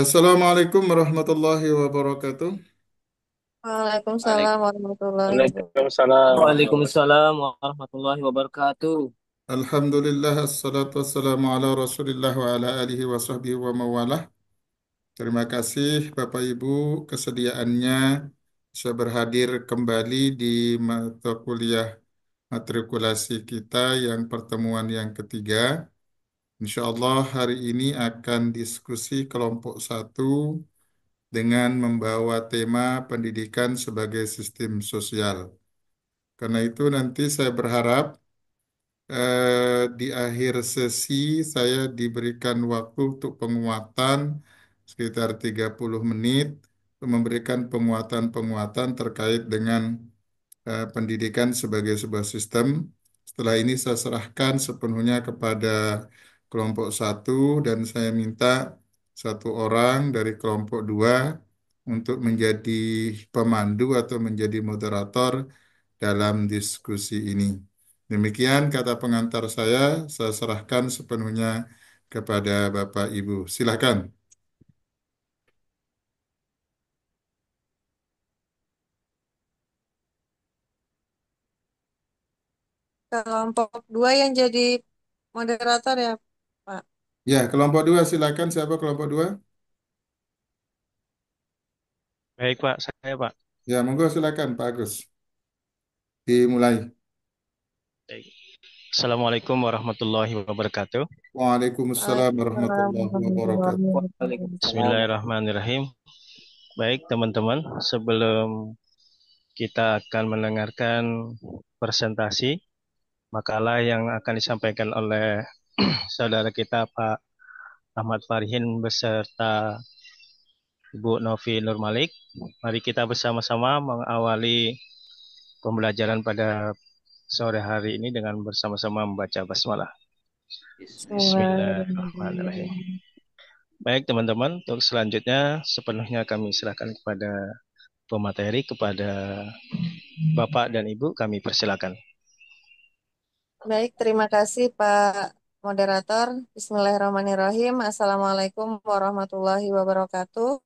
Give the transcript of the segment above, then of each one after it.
Assalamualaikum warahmatullahi wabarakatuh. Waalaikum- Waalaikumsalam warahmatullahi wabarakatuh. Waalaikumsalam Waalaikumsalam warahmatullahi wabarakatuh. Alhamdulillah, assalatu wassalamu ala rasulillah wa ala alihi wa sahbihi wa mawalah. Terima kasih Bapak Ibu kesediaannya bisa berhadir kembali di mata kuliah matrikulasi kita yang pertemuan yang ketiga. Insya Allah hari ini akan diskusi kelompok satu dengan membawa tema pendidikan sebagai sistem sosial. Karena itu nanti saya berharap di akhir sesi saya diberikan waktu untuk penguatan sekitar 30 menit untuk memberikan penguatan-penguatan terkait dengan pendidikan sebagai sebuah sistem. Setelah ini saya serahkan sepenuhnya kepada kelompok satu dan saya minta satu orang dari kelompok dua untuk menjadi pemandu atau menjadi moderator dalam diskusi ini. Demikian kata pengantar saya serahkan sepenuhnya kepada Bapak Ibu. Silakan. Kelompok dua yang jadi moderator ya, Pak. Ya, kelompok dua silakan. Siapa kelompok dua? Baik Pak, saya Pak. Ya, monggo silakan Pak Agus. Dimulai. Baik. Assalamualaikum warahmatullahi wabarakatuh. Waalaikumsalam Waalaikumsalam warahmatullahi warahmatullahi wabarakatuh. wabarakatuh. Waalaikumsalam. Bismillahirrahmanirrahim. Baik teman-teman, sebelum kita akan mendengarkan presentasi makalah yang akan disampaikan oleh saudara kita Pak Ahmad Farihin beserta Ibu Novi Nurmalik, mari kita bersama-sama mengawali pembelajaran pada sore hari ini dengan bersama-sama membaca basmalah. Bismillahirrahmanirrahim. Bismillahirrahmanirrahim. Baik teman-teman, untuk selanjutnya sepenuhnya kami serahkan kepada pemateri, kepada Bapak dan Ibu, kami persilakan. Baik, terima kasih Pak Moderator. Bismillahirrahmanirrahim. Assalamualaikum warahmatullahi wabarakatuh.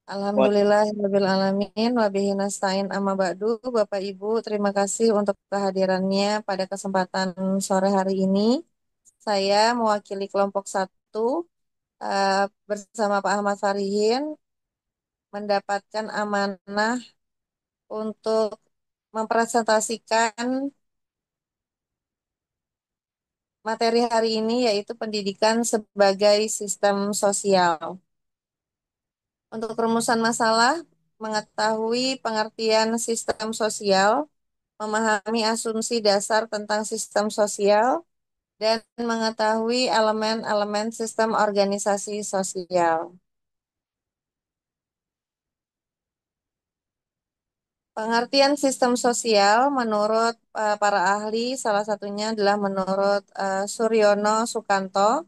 Alhamdulillahirabbil alamin wa bihi nasta'in amma ba'du. Bapak Ibu, terima kasih untuk kehadirannya pada kesempatan sore hari ini. Saya mewakili kelompok satu bersama Pak Ahmad Farihin mendapatkan amanah untuk mempresentasikan materi hari ini yaitu pendidikan sebagai sistem sosial. Untuk rumusan masalah, mengetahui pengertian sistem sosial, memahami asumsi dasar tentang sistem sosial, dan mengetahui elemen-elemen sistem organisasi sosial. Pengertian sistem sosial menurut para ahli, salah satunya adalah menurut Suryono Sukanto,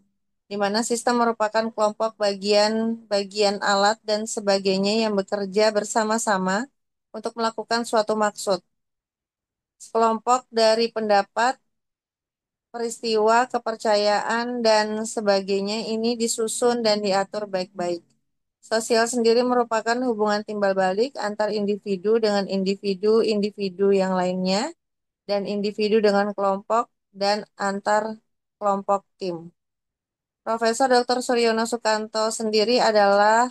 di mana sistem merupakan kelompok bagian-bagian alat dan sebagainya yang bekerja bersama-sama untuk melakukan suatu maksud. Sekelompok dari pendapat, peristiwa, kepercayaan, dan sebagainya ini disusun dan diatur baik-baik. Sosial sendiri merupakan hubungan timbal balik antar individu dengan individu-individu yang lainnya, dan individu dengan kelompok, dan antar kelompok tim. Profesor Dr. Suryono Sukanto sendiri adalah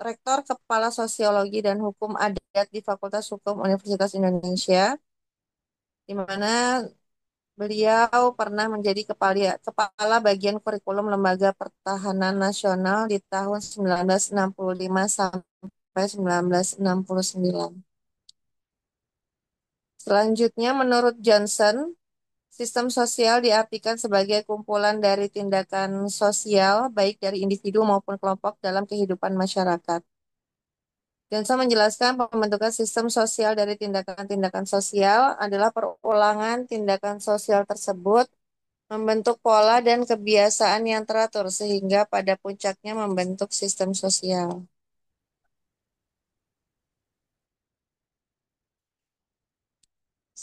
Rektor Kepala Sosiologi dan Hukum Adat di Fakultas Hukum Universitas Indonesia, di mana beliau pernah menjadi kepala bagian kurikulum Lembaga Pertahanan Nasional di tahun 1965 sampai 1969. Selanjutnya, menurut Johnson, sistem sosial diartikan sebagai kumpulan dari tindakan sosial, baik dari individu maupun kelompok dalam kehidupan masyarakat. Johnson menjelaskan pembentukan sistem sosial dari tindakan-tindakan sosial adalah perulangan tindakan sosial tersebut membentuk pola dan kebiasaan yang teratur sehingga pada puncaknya membentuk sistem sosial.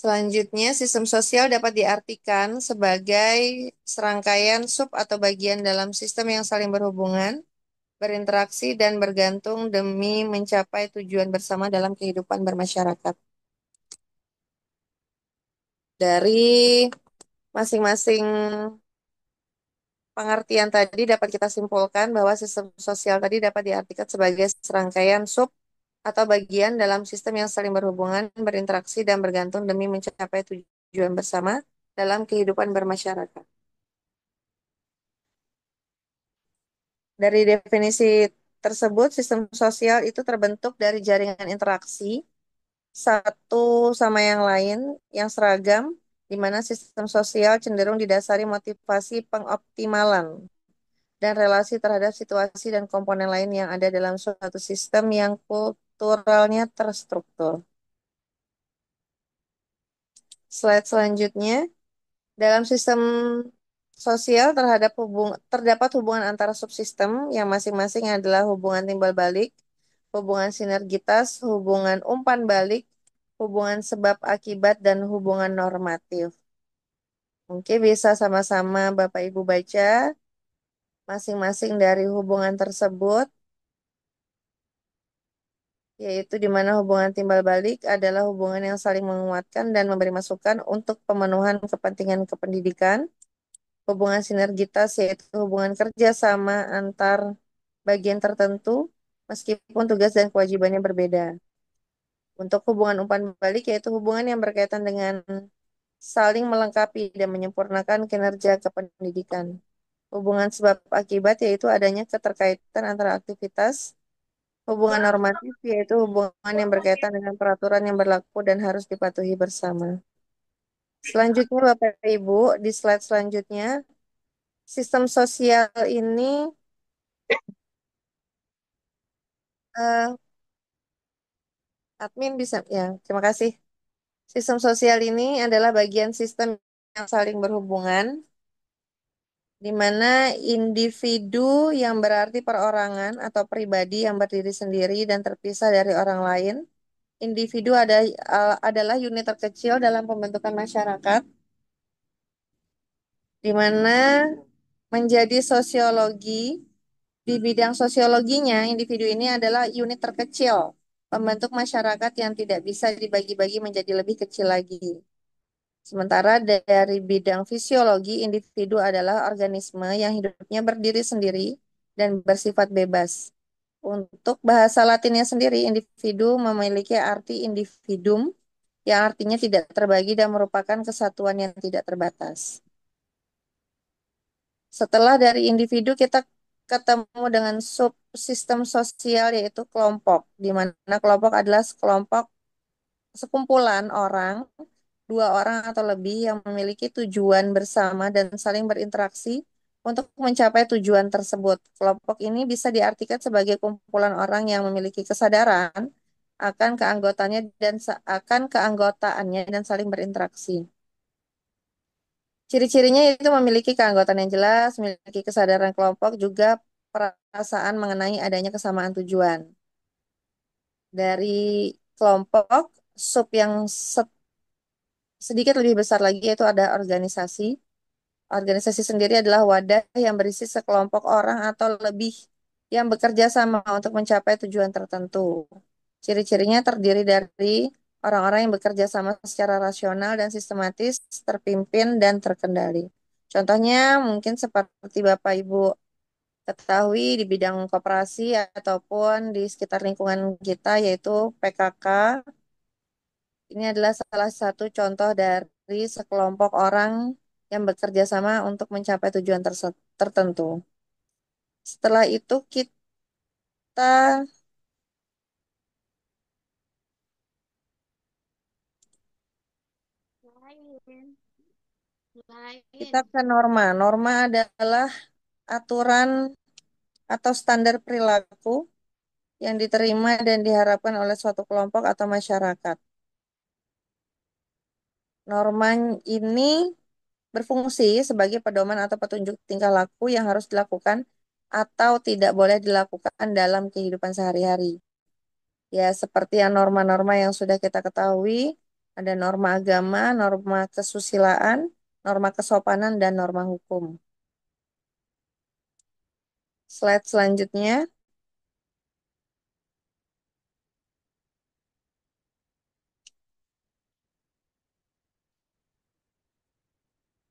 Selanjutnya, sistem sosial dapat diartikan sebagai serangkaian sub atau bagian dalam sistem yang saling berhubungan, berinteraksi, dan bergantung demi mencapai tujuan bersama dalam kehidupan bermasyarakat. Dari masing-masing pengertian tadi dapat kita simpulkan bahwa sistem sosial tadi dapat diartikan sebagai serangkaian sub atau bagian dalam sistem yang saling berhubungan, berinteraksi, dan bergantung demi mencapai tujuan bersama dalam kehidupan bermasyarakat. Dari definisi tersebut, sistem sosial itu terbentuk dari jaringan interaksi satu sama yang lain yang seragam, di mana sistem sosial cenderung didasari motivasi pengoptimalan dan relasi terhadap situasi dan komponen lain yang ada dalam suatu sistem yang kulturalnya terstruktur. Slide selanjutnya, dalam sistem sosial terdapat hubungan antara subsistem yang masing-masing adalah hubungan timbal balik, hubungan sinergitas, hubungan umpan balik, hubungan sebab akibat, dan hubungan normatif. Mungkin bisa sama-sama Bapak Ibu baca masing-masing dari hubungan tersebut, yaitu di mana hubungan timbal balik adalah hubungan yang saling menguatkan dan memberi masukan untuk pemenuhan kepentingan kependidikan. Hubungan sinergitas yaitu hubungan kerja sama antar bagian tertentu meskipun tugas dan kewajibannya berbeda. Untuk hubungan umpan balik yaitu hubungan yang berkaitan dengan saling melengkapi dan menyempurnakan kinerja kependidikan. Hubungan sebab akibat yaitu adanya keterkaitan antara aktivitas. Hubungan normatif yaitu hubungan yang berkaitan dengan peraturan yang berlaku dan harus dipatuhi bersama. Selanjutnya Bapak Ibu, di slide selanjutnya, sistem sosial ini eh, admin bisa ya, terima kasih. Sistem sosial ini adalah bagian sistem yang saling berhubungan, di mana individu yang berarti perorangan atau pribadi yang berdiri sendiri dan terpisah dari orang lain. Individu adalah unit terkecil dalam pembentukan masyarakat, di mana menjadi sosiologi. Di bidang sosiologinya, individu ini adalah unit terkecil pembentuk masyarakat yang tidak bisa dibagi-bagi menjadi lebih kecil lagi. Sementara dari bidang fisiologi, individu adalah organisme yang hidupnya berdiri sendiri dan bersifat bebas. Untuk bahasa Latinnya sendiri, individu memiliki arti individuum, yang artinya tidak terbagi dan merupakan kesatuan yang tidak terbatas. Setelah dari individu, kita ketemu dengan subsistem sosial, yaitu kelompok, di mana kelompok adalah sekumpulan orang, dua orang atau lebih yang memiliki tujuan bersama dan saling berinteraksi untuk mencapai tujuan tersebut. Kelompok ini bisa diartikan sebagai kumpulan orang yang memiliki kesadaran akan keanggotaannya dan saling berinteraksi. Ciri-cirinya itu memiliki keanggotaan yang jelas, memiliki kesadaran kelompok, juga perasaan mengenai adanya kesamaan tujuan. Dari kelompok, sub yang sedikit lebih besar lagi yaitu ada organisasi. Organisasi sendiri adalah wadah yang berisi sekelompok orang atau lebih yang bekerja sama untuk mencapai tujuan tertentu. Ciri-cirinya terdiri dari orang-orang yang bekerja sama secara rasional dan sistematis, terpimpin dan terkendali. Contohnya mungkin seperti Bapak Ibu ketahui di bidang koperasi ataupun di sekitar lingkungan kita yaitu PKK. Ini adalah salah satu contoh dari sekelompok orang yang bekerja sama untuk mencapai tujuan tertentu. Setelah itu kita kita ke norma. Norma adalah aturan atau standar perilaku yang diterima dan diharapkan oleh suatu kelompok atau masyarakat. Norma ini berfungsi sebagai pedoman atau petunjuk tingkah laku yang harus dilakukan atau tidak boleh dilakukan dalam kehidupan sehari-hari. Ya, seperti yang norma-norma yang sudah kita ketahui, Ada norma agama, norma kesusilaan, norma kesopanan, dan norma hukum. Slide selanjutnya.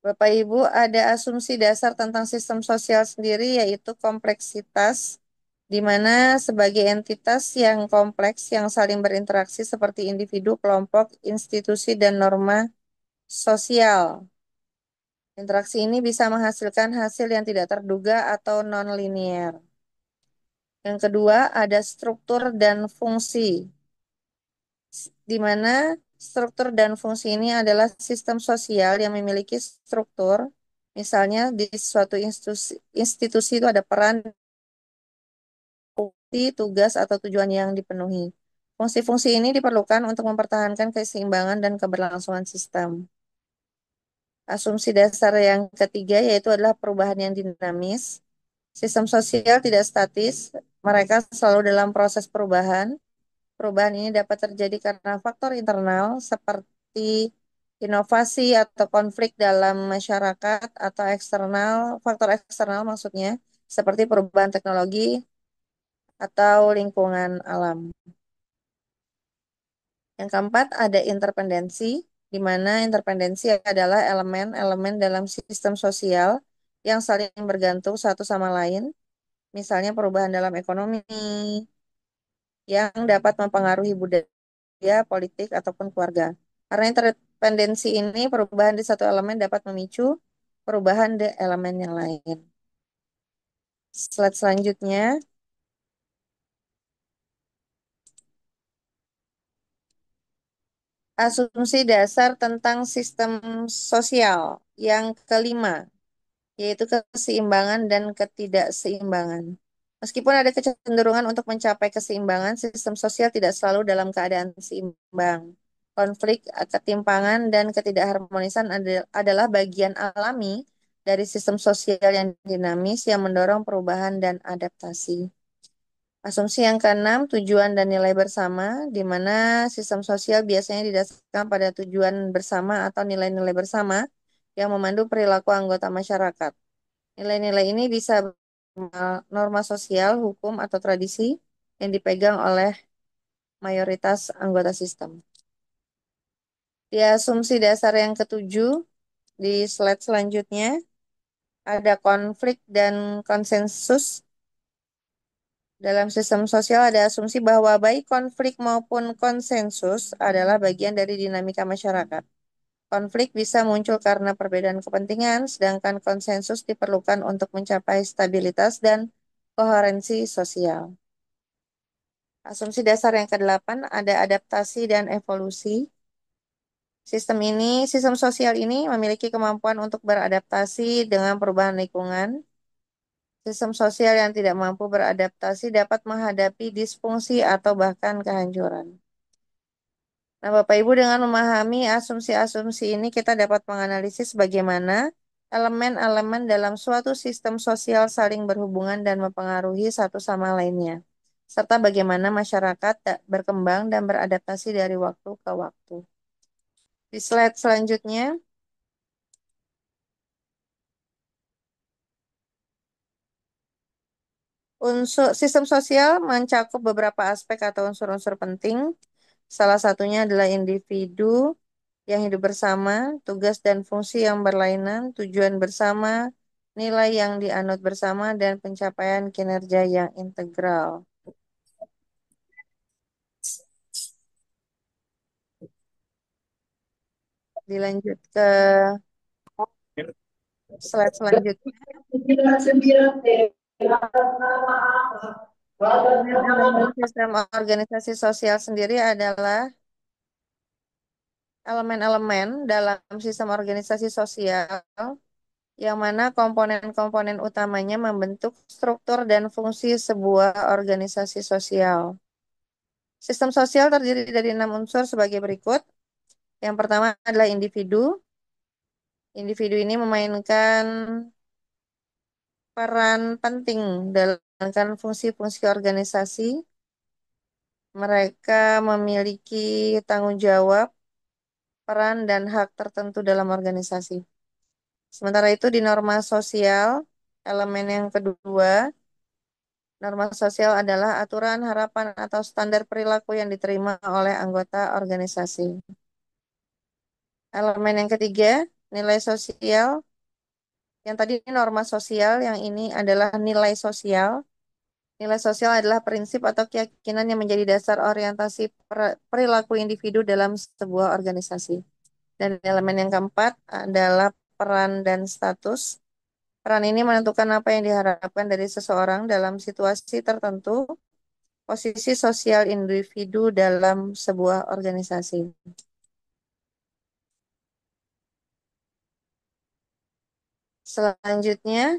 Bapak Ibu, ada asumsi dasar tentang sistem sosial sendiri, yaitu kompleksitas, di mana sebagai entitas yang kompleks yang saling berinteraksi seperti individu, kelompok, institusi, dan norma sosial. Interaksi ini bisa menghasilkan hasil yang tidak terduga atau non-linear. Yang kedua, ada struktur dan fungsi, di mana struktur dan fungsi ini adalah sistem sosial yang memiliki struktur. Misalnya di suatu institusi itu ada peran, fungsi, tugas, atau tujuan yang dipenuhi. Fungsi-fungsi ini diperlukan untuk mempertahankan keseimbangan dan keberlangsungan sistem. Asumsi dasar yang ketiga yaitu adalah perubahan yang dinamis. Sistem sosial tidak statis, mereka selalu dalam proses perubahan. Perubahan ini dapat terjadi karena faktor internal seperti inovasi atau konflik dalam masyarakat, atau eksternal, faktor eksternal maksudnya, seperti perubahan teknologi atau lingkungan alam. Yang keempat, ada interpendensi, di mana interpendensi adalah elemen-elemen dalam sistem sosial yang saling bergantung satu sama lain, misalnya perubahan dalam ekonomi yang dapat mempengaruhi budaya, politik, ataupun keluarga. Karena interdependensi ini, perubahan di satu elemen dapat memicu perubahan di elemen yang lain. Slide selanjutnya, asumsi dasar tentang sistem sosial. Yang kelima, yaitu keseimbangan dan ketidakseimbangan. Meskipun ada kecenderungan untuk mencapai keseimbangan, sistem sosial tidak selalu dalam keadaan seimbang. Konflik, ketimpangan, dan ketidakharmonisan adalah bagian alami dari sistem sosial yang dinamis yang mendorong perubahan dan adaptasi. Asumsi yang keenam, tujuan dan nilai bersama, di mana sistem sosial biasanya didasarkan pada tujuan bersama atau nilai-nilai bersama yang memandu perilaku anggota masyarakat. Nilai-nilai ini bisa norma sosial, hukum, atau tradisi yang dipegang oleh mayoritas anggota sistem. Di asumsi dasar yang ketujuh, di slide selanjutnya, ada konflik dan konsensus. Dalam sistem sosial ada asumsi bahwa baik konflik maupun konsensus adalah bagian dari dinamika masyarakat. Konflik bisa muncul karena perbedaan kepentingan, sedangkan konsensus diperlukan untuk mencapai stabilitas dan koherensi sosial. Asumsi dasar yang kedelapan ada adaptasi dan evolusi. Sistem sosial ini memiliki kemampuan untuk beradaptasi dengan perubahan lingkungan. Sistem sosial yang tidak mampu beradaptasi dapat menghadapi disfungsi atau bahkan kehancuran. Nah, Bapak Ibu, dengan memahami asumsi-asumsi ini, kita dapat menganalisis bagaimana elemen-elemen dalam suatu sistem sosial saling berhubungan dan mempengaruhi satu sama lainnya, serta bagaimana masyarakat berkembang dan beradaptasi dari waktu ke waktu. Di slide selanjutnya, sistem sosial mencakup beberapa aspek atau unsur-unsur penting. Salah satunya adalah individu yang hidup bersama, tugas dan fungsi yang berlainan, tujuan bersama, nilai yang dianut bersama, dan pencapaian kinerja yang integral. Dilanjut ke slide selanjutnya. Elemen sistem organisasi sosial sendiri adalah elemen-elemen dalam sistem organisasi sosial yang mana komponen-komponen utamanya membentuk struktur dan fungsi sebuah organisasi sosial. Sistem sosial terdiri dari 6 unsur sebagai berikut. Yang pertama adalah individu. Individu ini memainkan peran penting dalam fungsi-fungsi organisasi. Mereka memiliki tanggung jawab peran dan hak tertentu dalam organisasi. Sementara itu di norma sosial, elemen yang kedua, norma sosial adalah aturan, harapan, atau standar perilaku yang diterima oleh anggota organisasi. Elemen yang ketiga, nilai sosial. Yang tadi norma sosial, yang ini adalah nilai sosial. Nilai sosial adalah prinsip atau keyakinan yang menjadi dasar orientasi perilaku individu dalam sebuah organisasi. Dan elemen yang keempat adalah peran dan status. Peran ini menentukan apa yang diharapkan dari seseorang dalam situasi tertentu, posisi sosial individu dalam sebuah organisasi. Selanjutnya,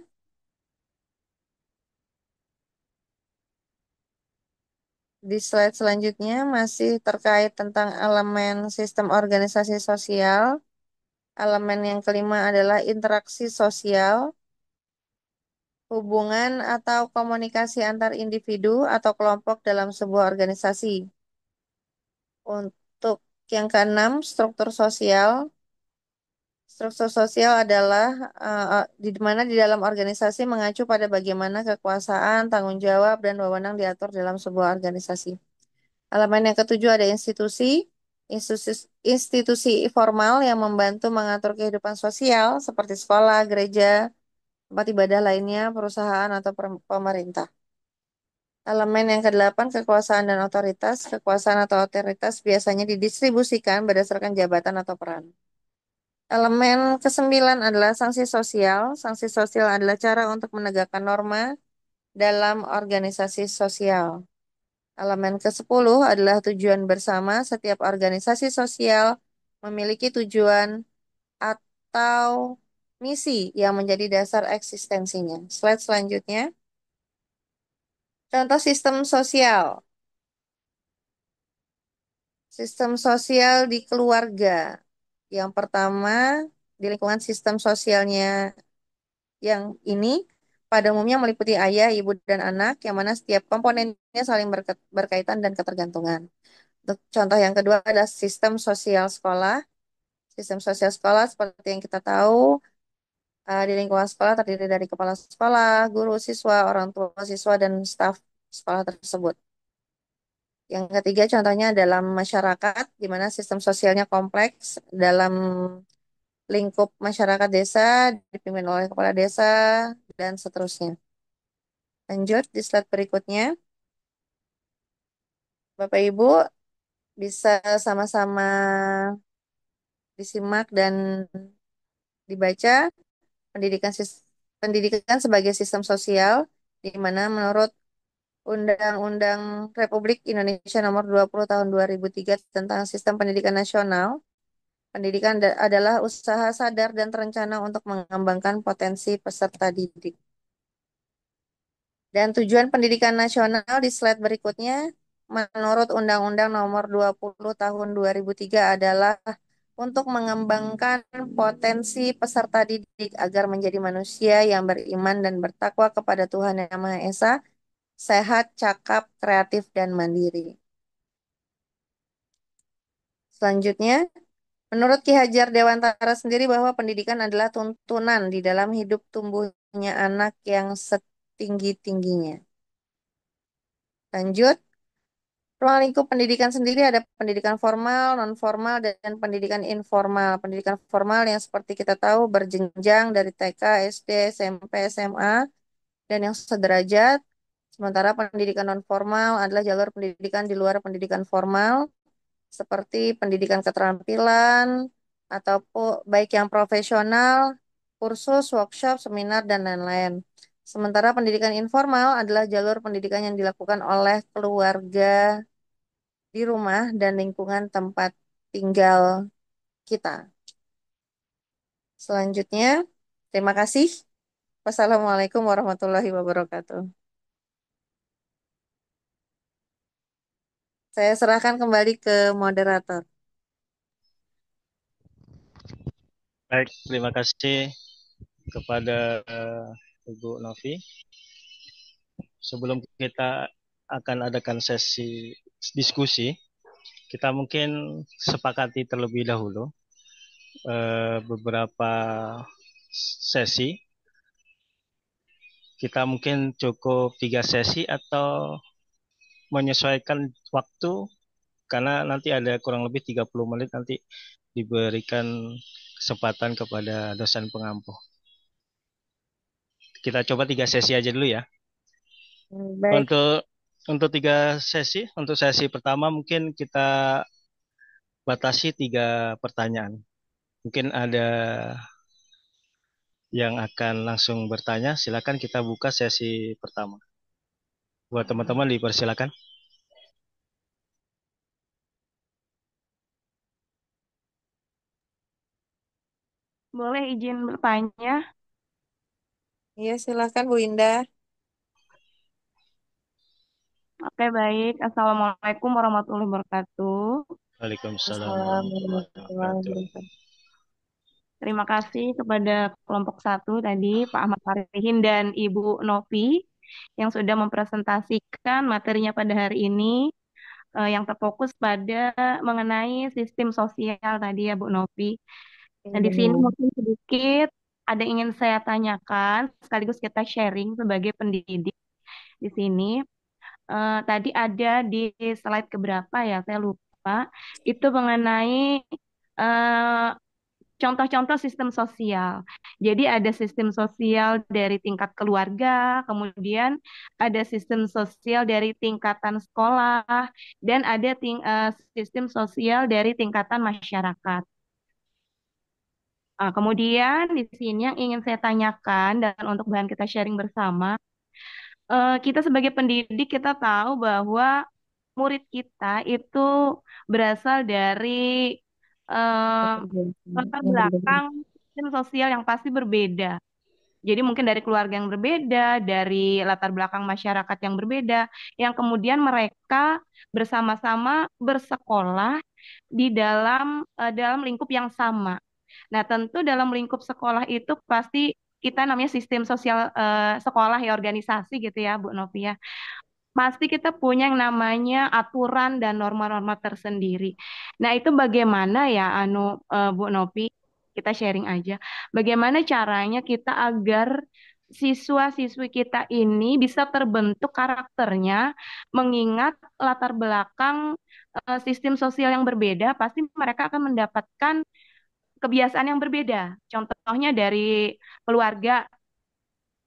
di slide selanjutnya masih terkait tentang elemen sistem organisasi sosial. Elemen yang kelima adalah interaksi sosial, hubungan atau komunikasi antar individu atau kelompok dalam sebuah organisasi. Untuk yang keenam, struktur sosial. Struktur sosial adalah di mana di dalam organisasi mengacu pada bagaimana kekuasaan, tanggung jawab, dan wewenang diatur dalam sebuah organisasi. Elemen yang ketujuh ada institusi. Institusi formal yang membantu mengatur kehidupan sosial seperti sekolah, gereja, tempat ibadah lainnya, perusahaan, atau pemerintah. Elemen yang kedelapan, kekuasaan dan otoritas. Kekuasaan atau otoritas biasanya didistribusikan berdasarkan jabatan atau peran. Elemen kesembilan adalah sanksi sosial. Sanksi sosial adalah cara untuk menegakkan norma dalam organisasi sosial. Elemen ke-10 adalah tujuan bersama. Setiap organisasi sosial memiliki tujuan atau misi yang menjadi dasar eksistensinya. Slide selanjutnya. Contoh sistem sosial. Sistem sosial di keluarga. Yang pertama, di lingkungan sistem sosialnya yang ini pada umumnya meliputi ayah, ibu, dan anak, yang mana setiap komponennya saling berkaitan dan ketergantungan. Untuk contoh yang kedua adalah sistem sosial sekolah. Sistem sosial sekolah seperti yang kita tahu, di lingkungan sekolah terdiri dari kepala sekolah, guru, siswa, orang tua siswa, dan staf sekolah tersebut. Yang ketiga contohnya dalam masyarakat, di mana sistem sosialnya kompleks dalam lingkup masyarakat desa, dipimpin oleh kepala desa, dan seterusnya. Lanjut di slide berikutnya. Bapak Ibu bisa sama-sama disimak dan dibaca pendidikan pendidikan sebagai sistem sosial, di mana menurut Undang-Undang Republik Indonesia Nomor 20 Tahun 2003 tentang Sistem Pendidikan Nasional, pendidikan adalah usaha sadar dan terencana untuk mengembangkan potensi peserta didik. Dan tujuan pendidikan nasional di slide berikutnya, menurut Undang-Undang Nomor 20 Tahun 2003 adalah untuk mengembangkan potensi peserta didik agar menjadi manusia yang beriman dan bertakwa kepada Tuhan Yang Maha Esa, sehat, cakap, kreatif, dan mandiri. Selanjutnya, menurut Ki Hajar Dewantara sendiri bahwa pendidikan adalah tuntunan di dalam hidup tumbuhnya anak yang setinggi-tingginya. Lanjut, ruang lingkup pendidikan sendiri ada pendidikan formal, non-formal, dan pendidikan informal. Pendidikan formal yang seperti kita tahu berjenjang dari TK, SD, SMP, SMA, dan yang sederajat. Sementara pendidikan non-formal adalah jalur pendidikan di luar pendidikan formal, seperti pendidikan keterampilan, ataupun baik yang profesional, kursus, workshop, seminar, dan lain-lain. Sementara pendidikan informal adalah jalur pendidikan yang dilakukan oleh keluarga di rumah dan lingkungan tempat tinggal kita. Selanjutnya, terima kasih. Wassalamualaikum warahmatullahi wabarakatuh. Saya serahkan kembali ke moderator. Baik, terima kasih kepada Ibu Novi. Sebelum kita akan adakan sesi diskusi, kita mungkin sepakati terlebih dahulu beberapa sesi. Kita mungkin cukup 3 sesi atau menyesuaikan waktu karena nanti ada kurang lebih 30 menit nanti diberikan kesempatan kepada dosen pengampu. Kita coba 3 sesi aja dulu ya. Baik. Untuk 3 sesi, untuk sesi pertama mungkin kita batasi 3 pertanyaan. Mungkin ada yang akan langsung bertanya, silakan kita buka sesi pertama. Buat teman-teman dipersilakan. Boleh izin bertanya? Iya, silakan Bu Indah. Oke, baik. Assalamualaikum warahmatullahi wabarakatuh. Waalaikumsalam Assalamualaikum warahmatullahi warahmatullahi wabarakatuh. wabarakatuh. Terima kasih kepada kelompok 1 tadi, Pak Ahmad Farihin dan Ibu Novi, yang sudah mempresentasikan materinya pada hari ini, yang terfokus pada mengenai sistem sosial tadi ya, Bu Novi. Nah, di sini Benar. mungkin sedikit ada yang ingin saya tanyakan, sekaligus kita sharing sebagai pendidik di sini. Tadi ada di slide keberapa ya, saya lupa. Itu mengenai eh, contoh-contoh sistem sosial. Jadi ada sistem sosial dari tingkat keluarga, kemudian ada sistem sosial dari tingkatan sekolah, dan ada sistem sosial dari tingkatan masyarakat. Kemudian di sini yang ingin saya tanyakan dan untuk bahan kita sharing bersama, kita sebagai pendidik kita tahu bahwa murid kita itu berasal dari eh, latar Yang berbeda. belakang sistem sosial yang pasti berbeda. Jadi mungkin dari keluarga yang berbeda, dari latar belakang masyarakat yang berbeda, yang kemudian mereka bersama-sama bersekolah di dalam lingkup yang sama. Nah, tentu dalam lingkup sekolah itu pasti kita namanya sistem sosial sekolah ya organisasi gitu ya Bu Novia. Pasti kita punya yang namanya aturan dan norma-norma tersendiri. Nah, itu bagaimana ya Bu Novi, kita sharing aja. Bagaimana caranya kita agar siswa-siswi kita ini bisa terbentuk karakternya mengingat latar belakang sistem sosial yang berbeda, pasti mereka akan mendapatkan kebiasaan yang berbeda. Contohnya dari keluarga,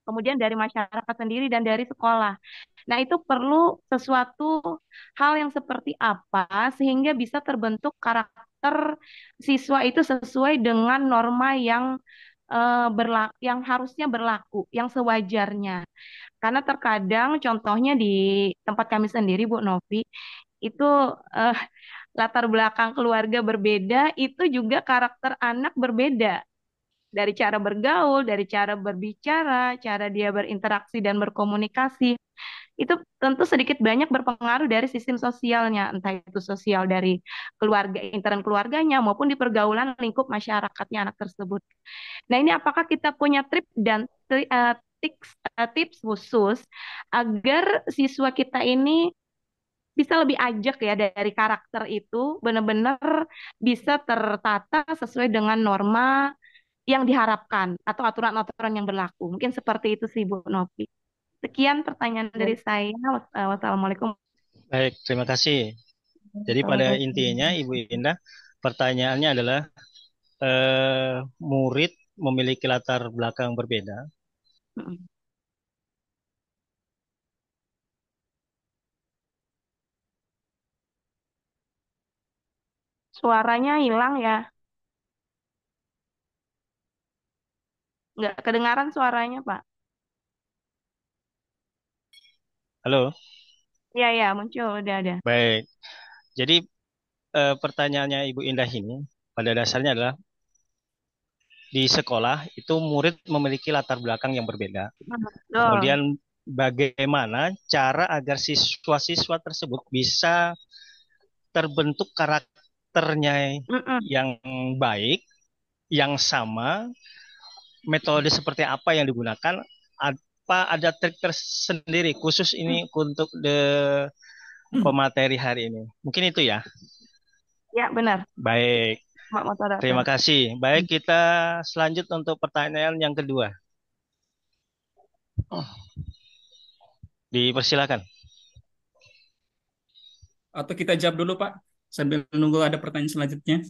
kemudian dari masyarakat sendiri dan dari sekolah. Nah, itu perlu sesuatu hal yang seperti apa sehingga bisa terbentuk karakter siswa itu sesuai dengan norma yang yang harusnya berlaku, yang sewajarnya. Karena terkadang contohnya di tempat kami sendiri, Bu Novi, itu eh, latar belakang keluarga berbeda, itu juga karakter anak berbeda dari cara bergaul, dari cara berbicara, cara dia berinteraksi dan berkomunikasi. Itu tentu sedikit banyak berpengaruh dari sistem sosialnya, entah itu sosial dari keluarga, intern keluarganya maupun di pergaulan lingkup masyarakatnya anak tersebut. Nah, ini apakah kita punya tips khusus agar siswa kita ini bisa lebih ajak ya dari karakter itu benar-benar bisa tertata sesuai dengan norma yang diharapkan atau aturan-aturan yang berlaku. Mungkin seperti itu sih Bu Novi. Sekian pertanyaan dari saya. Wassalamualaikum. Baik, terima kasih. Jadi pada intinya Ibu Indah, pertanyaannya adalah murid memiliki latar belakang berbeda. Suaranya hilang ya. Nggak kedengaran suaranya, Pak. Halo? Iya, ya, muncul. Udah ada. Baik. Jadi pertanyaannya Ibu Indah ini pada dasarnya adalah di sekolah itu murid memiliki latar belakang yang berbeda. Betul. Kemudian bagaimana cara agar siswa-siswa tersebut bisa terbentuk karakternya yang baik, yang sama, metode seperti apa yang digunakan, apa ada trik tersendiri khusus ini untuk pemateri hari ini. Mungkin itu ya. Ya, benar. Baik, Mak terima Motodata. kasih. Baik, kita selanjut untuk pertanyaan yang kedua. Dipersilakan. Atau kita jawab dulu, Pak, sambil menunggu ada pertanyaan selanjutnya.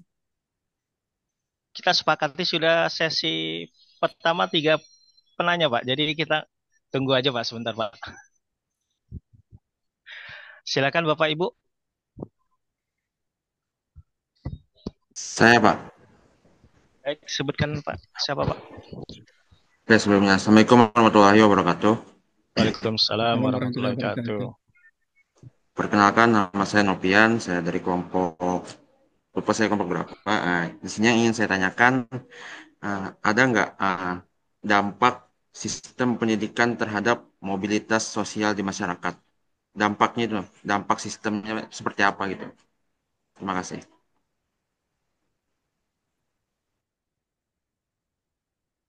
Kita sepakati sudah sesi pertama 3 penanya, Pak. Jadi kita tunggu aja, Pak, sebentar, Pak. Silakan, Bapak Ibu. Saya, Pak. Baik, sebutkan, Pak. Siapa, Pak? Oke, sebelumnya. Assalamualaikum warahmatullahi wabarakatuh. Waalaikumsalam Assalamualaikum warahmatullahi warahmatullahi wabarakatuh. Perkenalkan, nama saya Nopian. Saya dari kelompok, lupa saya kelompok berapa. Di sini yang ingin saya tanyakan, ada nggak dampak sistem pendidikan terhadap mobilitas sosial di masyarakat? Dampaknya itu, dampak sistemnya seperti apa gitu? Terima kasih.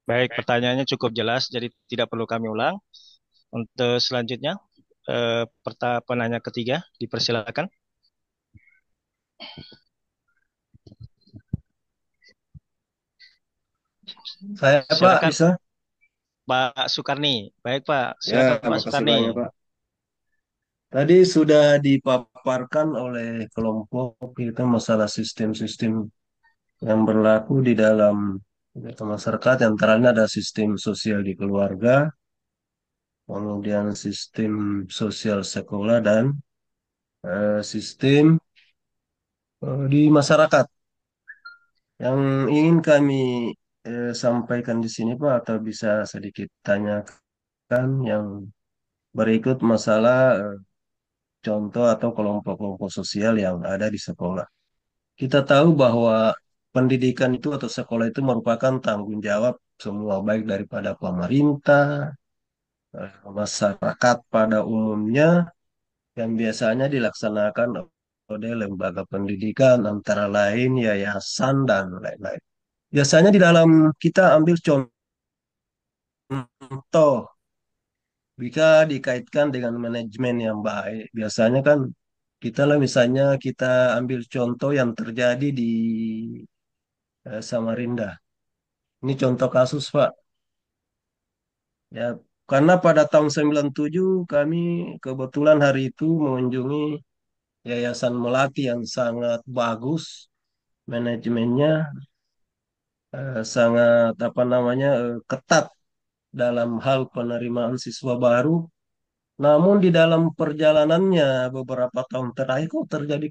Baik, pertanyaannya cukup jelas, jadi tidak perlu kami ulang. Untuk selanjutnya, penanya ketiga, dipersilakan. Saya Pak Silakan, bisa? Pak Sukarni. Baik, Pak. Ya, Silakan, Pak makasih Sukarni. banyak Pak. Tadi sudah dipaparkan oleh kelompok kita masalah sistem-sistem yang berlaku di dalam masyarakat. Yang terakhir ada sistem sosial di keluarga, kemudian sistem sosial sekolah dan sistem di masyarakat. Yang ingin kami sampaikan di sini Pak, atau bisa sedikit tanyakan yang berikut masalah contoh atau kelompok-kelompok sosial yang ada di sekolah. Kita tahu bahwa pendidikan itu atau sekolah itu merupakan tanggung jawab semua, baik daripada pemerintah, masyarakat pada umumnya, yang biasanya dilaksanakan oleh lembaga pendidikan, antara lain yayasan dan lain-lain. Biasanya di dalam kita ambil contoh, jika dikaitkan dengan manajemen yang baik, biasanya kan kita lah misalnya kita ambil contoh yang terjadi di Samarinda. Ini contoh kasus, Pak. Ya, karena pada tahun 97 kami kebetulan hari itu mengunjungi Yayasan Melati yang sangat bagus, manajemennya sangat apa namanya ketat dalam hal penerimaan siswa baru. Namun di dalam perjalanannya beberapa tahun terakhir kok terjadi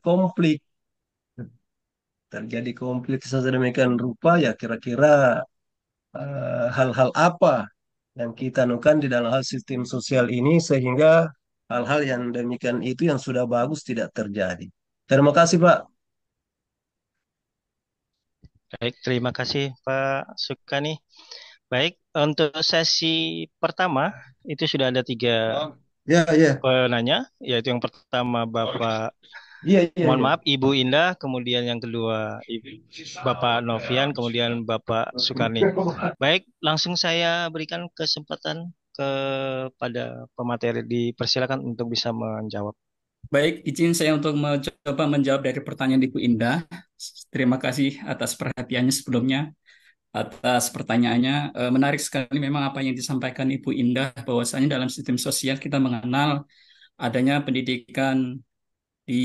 konflik sedemikian rupa, ya kira-kira hal-hal apa yang kita anukan di dalam hal sistem sosial ini sehingga hal-hal yang demikian itu yang sudah bagus tidak terjadi. Terima kasih, Pak. Baik, terima kasih, Pak Sukani. Baik, untuk sesi pertama, itu sudah ada 3 Ya, ya. penanya, yaitu yang pertama Bapak, Iya, iya, mohon iya. maaf, Ibu Indah, kemudian yang kedua Bapak Novian, kemudian Bapak Sukarni. Baik, langsung saya berikan kesempatan kepada pemateri, dipersilakan untuk bisa menjawab. Baik, izin saya untuk mencoba menjawab dari pertanyaan Ibu Indah. Terima kasih atas perhatiannya sebelumnya, atas pertanyaannya. Menarik sekali memang apa yang disampaikan Ibu Indah, bahwasanya dalam sistem sosial kita mengenal adanya pendidikan di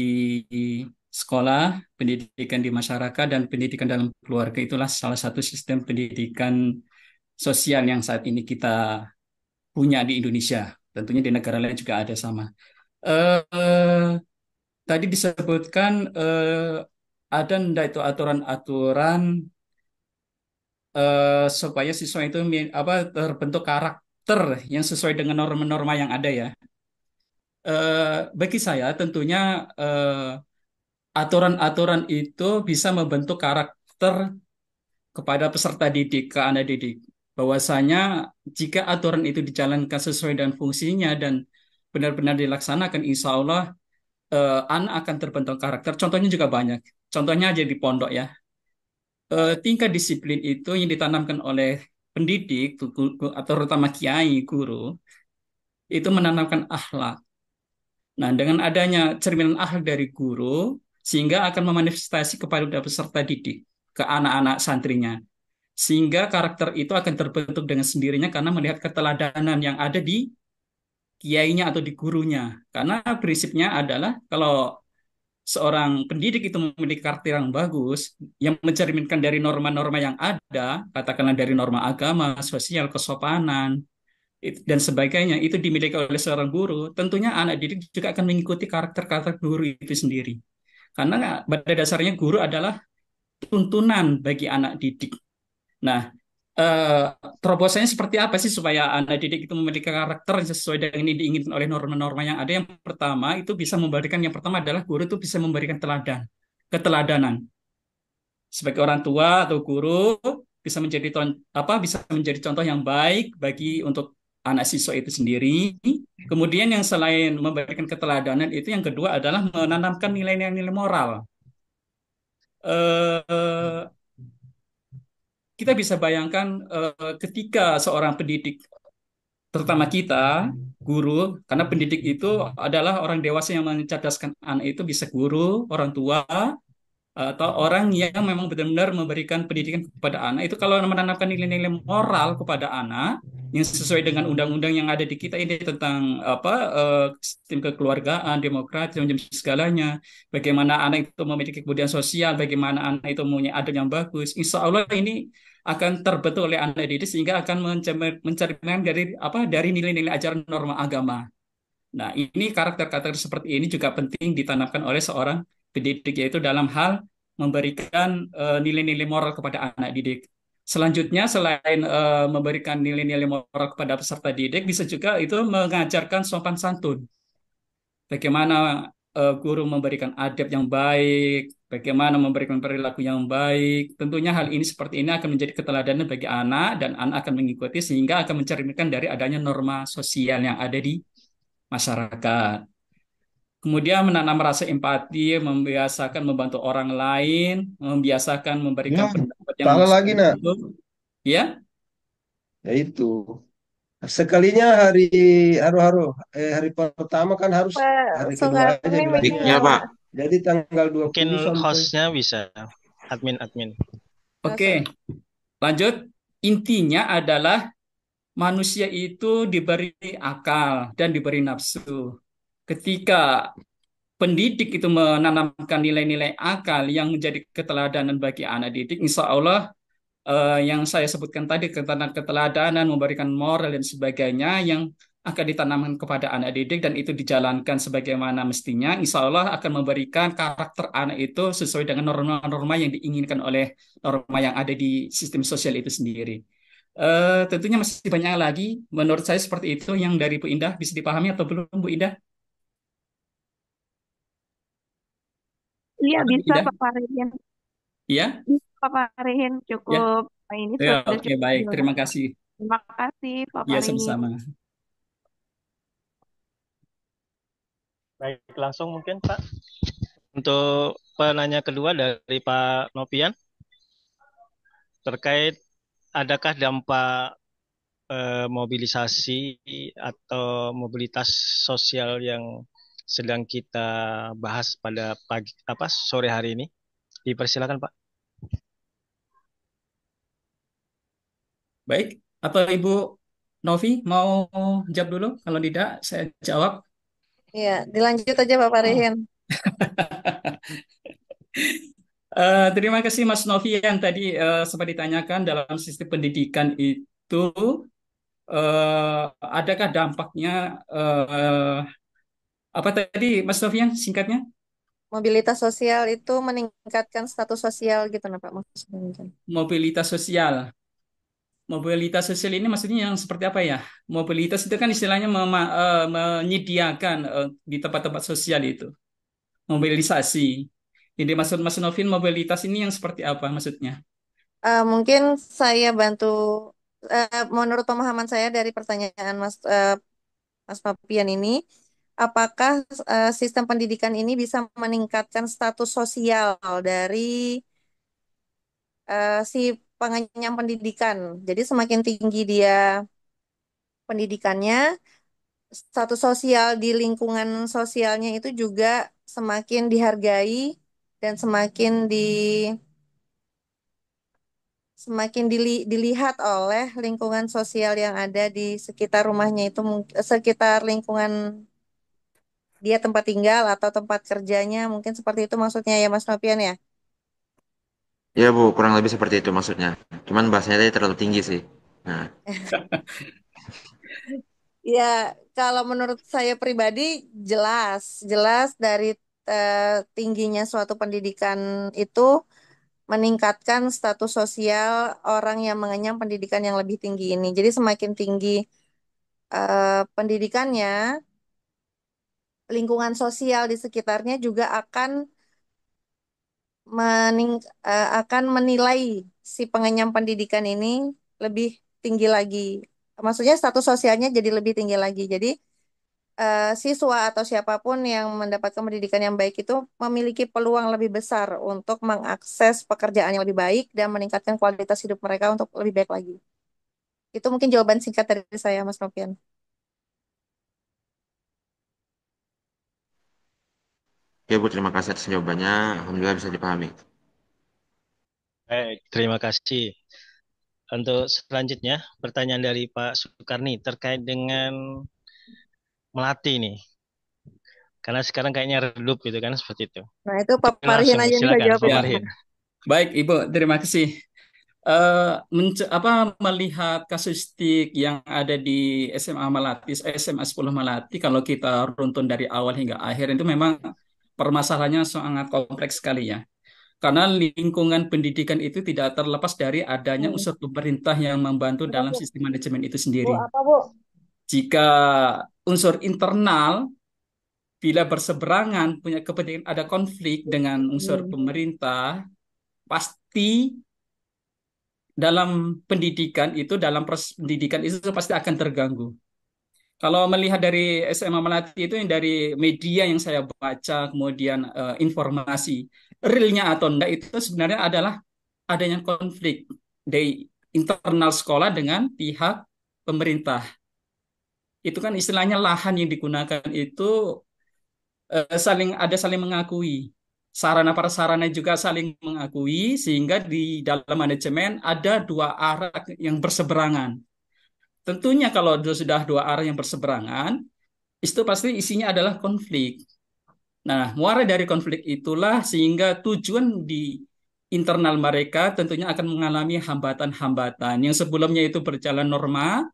sekolah, pendidikan di masyarakat, dan pendidikan dalam keluarga. Itulah salah satu sistem pendidikan sosial yang saat ini kita punya di Indonesia. Tentunya di negara lain juga ada sama. Eh, Tadi disebutkan ada ndak itu aturan-aturan supaya siswa itu terbentuk karakter yang sesuai dengan norma-norma yang ada ya. Bagi saya tentunya aturan-aturan itu bisa membentuk karakter kepada peserta didik ke anak didik. Bahwasanya jika aturan itu dijalankan sesuai dengan fungsinya dan benar-benar dilaksanakan, insya Allah anak akan terbentuk karakter. Contohnya juga banyak. Contohnya aja di pondok ya. Tingkat disiplin itu yang ditanamkan oleh pendidik atau terutama kiai, guru, itu menanamkan akhlak. Nah, dengan adanya cerminan akhlak dari guru, sehingga akan memanifestasi kepada peserta didik, ke anak-anak santrinya. Sehingga karakter itu akan terbentuk dengan sendirinya karena melihat keteladanan yang ada di kiainya atau di gurunya. Karena prinsipnya adalah kalau seorang pendidik itu memiliki karakter yang bagus, yang mencerminkan dari norma-norma yang ada, katakanlah dari norma agama, sosial, kesopanan, dan sebagainya, itu dimiliki oleh seorang guru, tentunya anak didik juga akan mengikuti karakter-karakter guru itu sendiri. Karena pada dasarnya guru adalah tuntunan bagi anak didik. Nah, eh, terobosannya seperti apa sih supaya anak didik itu memiliki karakter yang sesuai dengan ini diinginkan oleh norma-norma yang ada? Yang pertama itu bisa memberikan, yang pertama adalah guru itu bisa memberikan keteladanan. Sebagai orang tua atau guru bisa menjadi bisa menjadi contoh yang baik bagi untuk anak siswa itu sendiri. Kemudian yang selain memberikan keteladanan itu yang kedua adalah menanamkan nilai-nilai moral. Eh, kita bisa bayangkan ketika seorang pendidik, terutama kita, guru, karena pendidik itu adalah orang dewasa yang mencerdaskan anak itu bisa guru, orang tua, atau orang yang memang benar-benar memberikan pendidikan kepada anak itu kalau menanamkan nilai-nilai moral kepada anak yang sesuai dengan undang-undang yang ada di kita ini tentang sistem kekeluargaan, demokrasi, dan segalanya, bagaimana anak itu memiliki kemudian sosial, bagaimana anak itu mempunyai adab yang bagus, insya Allah ini akan terbentuk oleh anak didik sehingga akan mencerminkan dari nilai-nilai ajaran norma agama. Nah, ini karakter-karakter seperti ini juga penting ditanamkan oleh seorang pendidik, yaitu dalam hal memberikan nilai-nilai moral kepada anak didik. Selanjutnya, selain memberikan nilai-nilai moral kepada peserta didik, bisa juga itu mengajarkan sopan santun. Bagaimana guru memberikan adab yang baik, bagaimana memberikan perilaku yang baik. Tentunya hal ini seperti ini akan menjadi keteladanan bagi anak, dan anak akan mengikuti sehingga akan mencerminkan dari adanya norma sosial yang ada di masyarakat. Kemudian menanam rasa empati, membiasakan membantu orang lain, membiasakan memberikan Ya, pendapat yang salah lagi, nak. masuk. Ya, Ya itu. Sekalinya haru-haru, hari pertama kan harus Pak hari kedua aja Sukarni bilangnya. Baiknya, minum. Pak. Jadi tanggal Mungkin 20 sampai hostnya bisa, admin-admin. oke. Lanjut. Intinya adalah manusia itu diberi akal dan diberi nafsu. Ketika pendidik itu menanamkan nilai-nilai akal yang menjadi keteladanan bagi anak didik, insya Allah yang saya sebutkan tadi, keteladanan, memberikan moral dan sebagainya yang akan ditanamkan kepada anak didik dan itu dijalankan sebagaimana mestinya, insya Allah akan memberikan karakter anak itu sesuai dengan norma-norma yang diinginkan oleh norma yang ada di sistem sosial itu sendiri. Tentunya masih banyak lagi, menurut saya seperti itu yang dari Bu Indah bisa dipahami atau belum, Bu Indah? Iya Halo, Bu bisa Indah? Pak Farihin. Iya? Bisa Pak Farihin. Ya? Cukup. Ini Ya, sudah oke, cukup baik. jelas. Terima kasih. Terima kasih Pak Ya, Farihin. sama-sama. Baik, langsung mungkin Pak. Untuk penanya kedua dari Pak Nopian, terkait adakah dampak mobilisasi atau mobilitas sosial yang sedang kita bahas pada sore hari ini? Dipersilakan Pak. Baik, atau Ibu Novi mau jawab dulu? Kalau tidak, saya jawab. Iya, dilanjut aja Pak Oh. Farihin. Terima kasih Mas Novi yang tadi sempat ditanyakan dalam sistem pendidikan itu adakah dampaknya apa tadi Mas Novi yang singkatnya? Mobilitas sosial itu meningkatkan status sosial gitu nah Pak maksudnya mungkin. Mobilitas sosial. Mobilitas sosial ini maksudnya yang seperti apa ya? Mobilitas itu kan istilahnya menyediakan di tempat-tempat sosial itu. Mobilisasi. Jadi maksud Mas Novin mobilitas ini yang seperti apa maksudnya? Mungkin saya bantu menurut pemahaman saya dari pertanyaan Mas Papian ini, apakah sistem pendidikan ini bisa meningkatkan status sosial dari si pengenyam pendidikan? Jadi semakin tinggi dia pendidikannya, status sosial di lingkungan sosialnya itu juga semakin dihargai dan semakin dilihat oleh lingkungan sosial yang ada di sekitar rumahnya itu, sekitar lingkungan dia tempat tinggal atau tempat kerjanya, mungkin seperti itu maksudnya ya Mas Nopian ya. Ya Bu, kurang lebih seperti itu maksudnya. Cuman bahasanya tadi terlalu tinggi sih. Nah, Ya, kalau menurut saya pribadi jelas, jelas dari tingginya suatu pendidikan itu meningkatkan status sosial orang yang mengenyam pendidikan yang lebih tinggi ini. Jadi semakin tinggi pendidikannya, lingkungan sosial di sekitarnya juga akan menilai si pengenyam pendidikan ini lebih tinggi lagi. Maksudnya status sosialnya jadi lebih tinggi lagi. Jadi siswa atau siapapun yang mendapatkan pendidikan yang baik itu memiliki peluang lebih besar untuk mengakses pekerjaan yang lebih baik dan meningkatkan kualitas hidup mereka untuk lebih baik lagi. Itu mungkin jawaban singkat dari saya, Mas Nopian. oke Bu, terima kasih atas jawabannya. Alhamdulillah bisa dipahami. Baik, terima kasih. Untuk selanjutnya, pertanyaan dari Pak Sukarni terkait dengan Melati nih. Karena sekarang kayaknya redup gitu kan, seperti itu. Nah, itu Pak Mungkin Parihin langsung, aja yang bisa silakan jawab Pak itu. Ya, Marhin. baik Ibu, terima kasih. Melihat kasustik yang ada di SMA Melati, SMA 10 Melati, kalau kita runtun dari awal hingga akhir itu memang permasalahannya sangat kompleks sekali ya. Karena lingkungan pendidikan itu tidak terlepas dari adanya Hmm. unsur pemerintah yang membantu Apa, dalam Bu? sistem manajemen itu Bu, sendiri. apa, Bu? Jika unsur internal bila berseberangan punya kepentingan ada konflik dengan unsur Hmm. pemerintah, pasti dalam pendidikan itu, dalam proses pendidikan itu pasti akan terganggu. Kalau melihat dari SMA Melati itu yang dari media yang saya baca, kemudian informasi realnya atau enggak itu sebenarnya adalah adanya konflik dari internal sekolah dengan pihak pemerintah. Itu kan istilahnya lahan yang digunakan itu saling mengakui. Sarana prasarana juga saling mengakui sehingga di dalam manajemen ada dua arah yang berseberangan. Tentunya kalau sudah dua arah yang berseberangan, itu pasti isinya adalah konflik. Nah, muara dari konflik itulah sehingga tujuan di internal mereka tentunya akan mengalami hambatan-hambatan yang sebelumnya itu berjalan normal,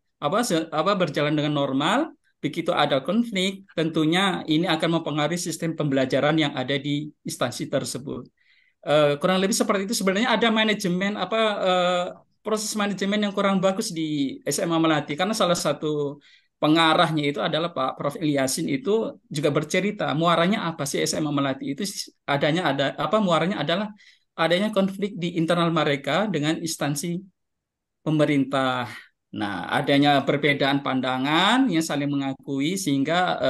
berjalan dengan normal, begitu ada konflik, tentunya ini akan mempengaruhi sistem pembelajaran yang ada di instansi tersebut. Kurang lebih seperti itu sebenarnya ada proses manajemen yang kurang bagus di SMA Melati karena salah satu pengarahnya itu adalah Pak Prof. Ilyasin itu juga bercerita muaranya apa sih SMA Melati itu muaranya adalah adanya konflik di internal mereka dengan instansi pemerintah. Nah, adanya perbedaan pandangan yang saling mengakui sehingga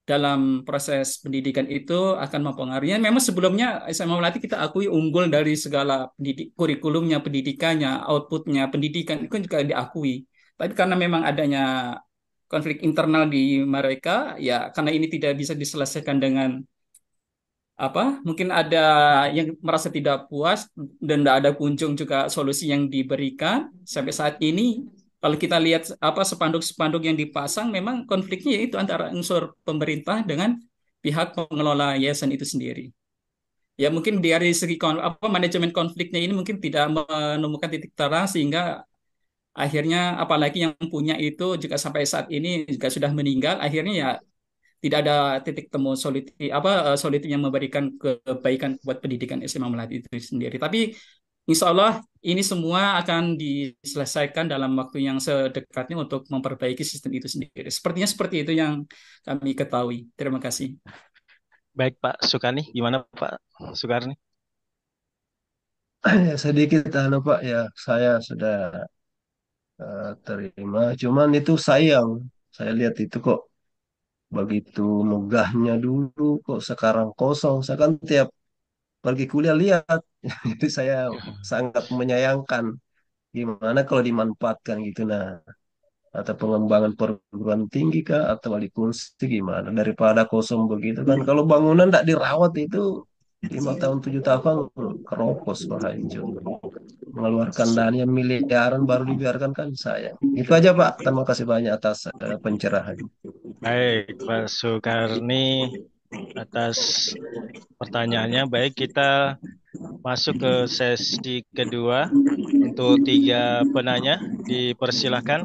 dalam proses pendidikan itu akan mempengaruhi. Memang sebelumnya SMA Melati kita akui unggul dari segala kurikulumnya, pendidikannya, outputnya, pendidikan itu kan juga diakui. Tapi karena memang adanya konflik internal di mereka, ya karena ini tidak bisa diselesaikan dengan mungkin ada yang merasa tidak puas dan tidak ada kunjung juga solusi yang diberikan sampai saat ini. Kalau kita lihat spanduk-spanduk yang dipasang, memang konfliknya itu antara unsur pemerintah dengan pihak pengelola yayasan itu sendiri. Ya mungkin dari segi manajemen konfliknya ini mungkin tidak menemukan titik terang sehingga akhirnya apalagi yang punya itu juga sampai saat ini juga sudah meninggal, akhirnya ya tidak ada titik temu solutif yang memberikan kebaikan buat pendidikan SMA Melati itu sendiri. Tapi insya Allah ini semua akan diselesaikan dalam waktu yang sedekatnya untuk memperbaiki sistem itu sendiri. Sepertinya seperti itu yang kami ketahui. Terima kasih. Baik Pak Sukarni, gimana Pak Sukarni? Ya, sedikit Pak ya, saya sudah terima. Cuman itu sayang, saya lihat itu kok begitu megahnya dulu, kok sekarang kosong. Saya kan tiap pergi kuliah lihat, jadi saya sangat menyayangkan. Gimana kalau dimanfaatkan gitu, nah, atau pengembangan perguruan tinggi kah, atau wali fungsi gimana? Daripada kosong begitu kan, kalau bangunan tidak dirawat itu 5 tahun 7 tahun kan keropos Pak hancur. Mengeluarkan dana yang miliaran baru dibiarkan kan sayang. Itu aja Pak. Terima kasih banyak atas pencerahan. Baik, Pak Sukarni atas pertanyaannya. Baik, kita masuk ke sesi kedua untuk 3 penanya. Dipersilahkan.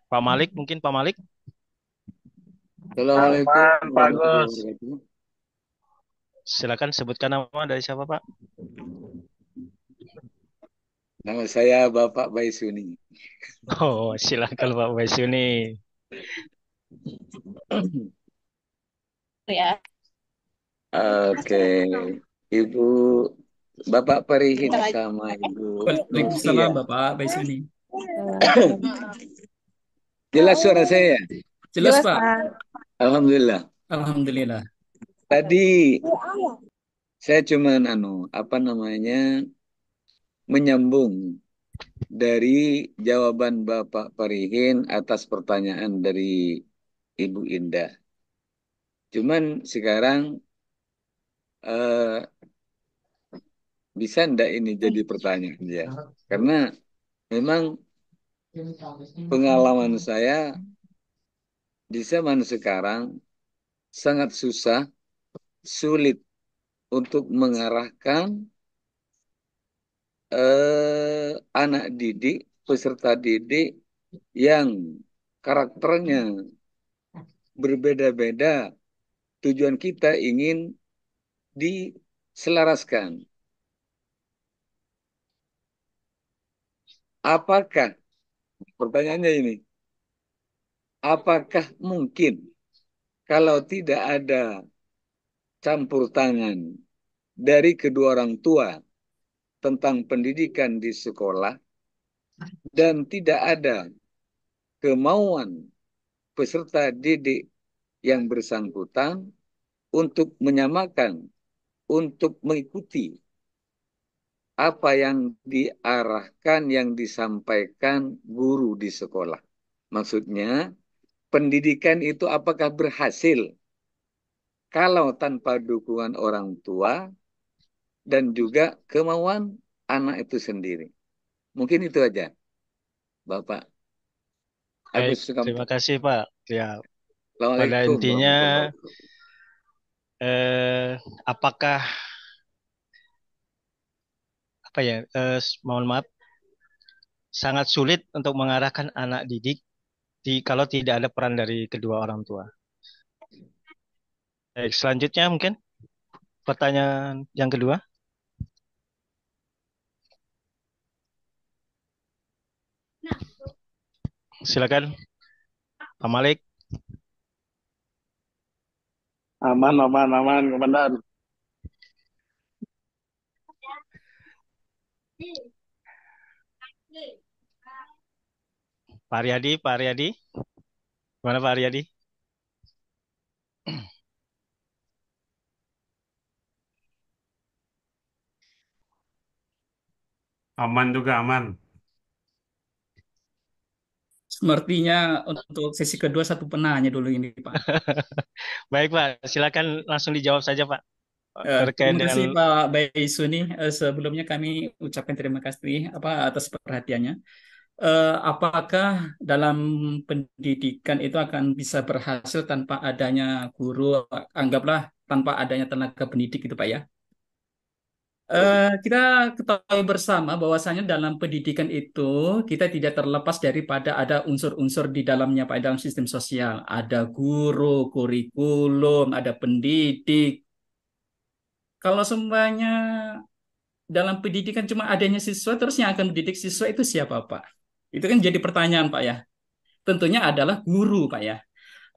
Pak Malik, mungkin Pak Malik. Assalamualaikum Pak warahmatullahi Gus. wabarakatuh. Silakan sebutkan nama dari siapa, Pak? Nama saya Bapak Baisuni. Oh, silakan Pak Waisuni. Ya. Oke, Ibu Bapak Perihin sama Ibu Waalaikumsalam Novia. Bapak Baisuni. Jelas suara saya? Jelas Jelas, Pak. Pak. Alhamdulillah. Alhamdulillah. Tadi saya cuma menyambung dari jawaban Bapak Perihin atas pertanyaan dari Ibu Indah. Cuman sekarang bisa enggak ini jadi pertanyaan ya? Karena memang pengalaman saya di zaman sekarang sangat susah, sulit untuk mengarahkan anak didik, peserta didik yang karakternya berbeda-beda. Tujuan kita ingin diselaraskan. Apakah, pertanyaannya ini, apakah mungkin kalau tidak ada campur tangan dari kedua orang tua tentang pendidikan di sekolah dan tidak ada kemauan peserta didik yang bersangkutan untuk menyamakan, untuk mengikuti apa yang diarahkan, yang disampaikan guru di sekolah. Maksudnya, pendidikan itu apakah berhasil kalau tanpa dukungan orang tua dan juga kemauan anak itu sendiri. Mungkin itu aja, Bapak. Baik, Agus Sukamto. terima kasih Pak. Ya, pada Assalamualaikum intinya warahmatullahi apakah mohon maaf, sangat sulit untuk mengarahkan anak didik kalau tidak ada peran dari kedua orang tua. Baik, selanjutnya mungkin pertanyaan yang kedua. Silakan, Pak Malik. Aman, Komandan. Pak Aryadi. Gimana Pak Aryadi? Aman juga, aman. Sepertinya untuk sesi kedua satu penanya dulu ini Pak. Baik Pak, silakan langsung dijawab saja Pak. Terkait Terima dengan kasih Pak Baisuni. Sebelumnya kami ucapkan terima kasih atas perhatiannya. Apakah dalam pendidikan itu akan bisa berhasil tanpa adanya guru, anggaplah tanpa adanya tenaga pendidik itu Pak ya? Kita ketahui bersama bahwasanya dalam pendidikan itu kita tidak terlepas daripada ada unsur-unsur di dalamnya Pak dalam sistem sosial. Ada guru, kurikulum, ada pendidik. Kalau semuanya dalam pendidikan cuma adanya siswa, terus yang akan mendidik siswa itu siapa Pak? Itu kan jadi pertanyaan Pak ya. Tentunya adalah guru Pak ya.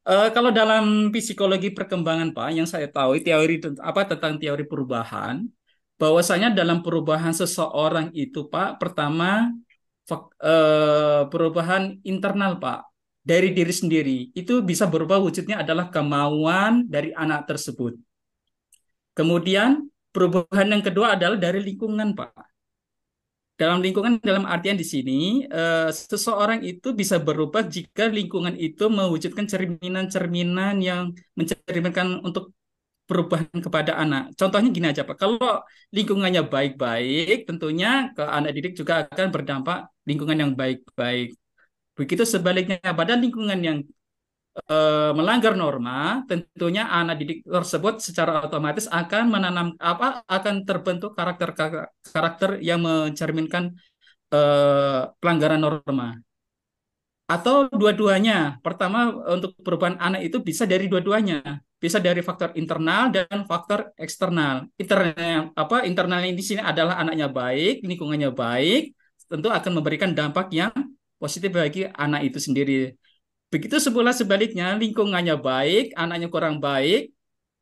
Kalau dalam psikologi perkembangan Pak, yang saya tahu teori tentang teori perubahan, bahwasanya dalam perubahan seseorang itu Pak, pertama perubahan internal Pak dari diri sendiri itu bisa berubah wujudnya adalah kemauan dari anak tersebut. Kemudian perubahan yang kedua adalah dari lingkungan Pak. Dalam lingkungan dalam artian di sini seseorang itu bisa berubah jika lingkungan itu mewujudkan cerminan-cerminan yang mencerminkan untuk perubahan kepada anak. Contohnya gini aja Pak, kalau lingkungannya baik-baik, tentunya ke anak didik juga akan berdampak lingkungan yang baik-baik. Begitu sebaliknya, pada lingkungan yang melanggar norma, tentunya anak didik tersebut secara otomatis akan menanam akan terbentuk karakter karakter yang mencerminkan pelanggaran norma. Atau dua-duanya. Pertama, untuk perubahan anak itu bisa dari dua-duanya. Bisa dari faktor internal dan faktor eksternal. Internal ini di sini adalah anaknya baik, lingkungannya baik, tentu akan memberikan dampak yang positif bagi anak itu sendiri. Begitu sebelah sebaliknya, lingkungannya baik, anaknya kurang baik,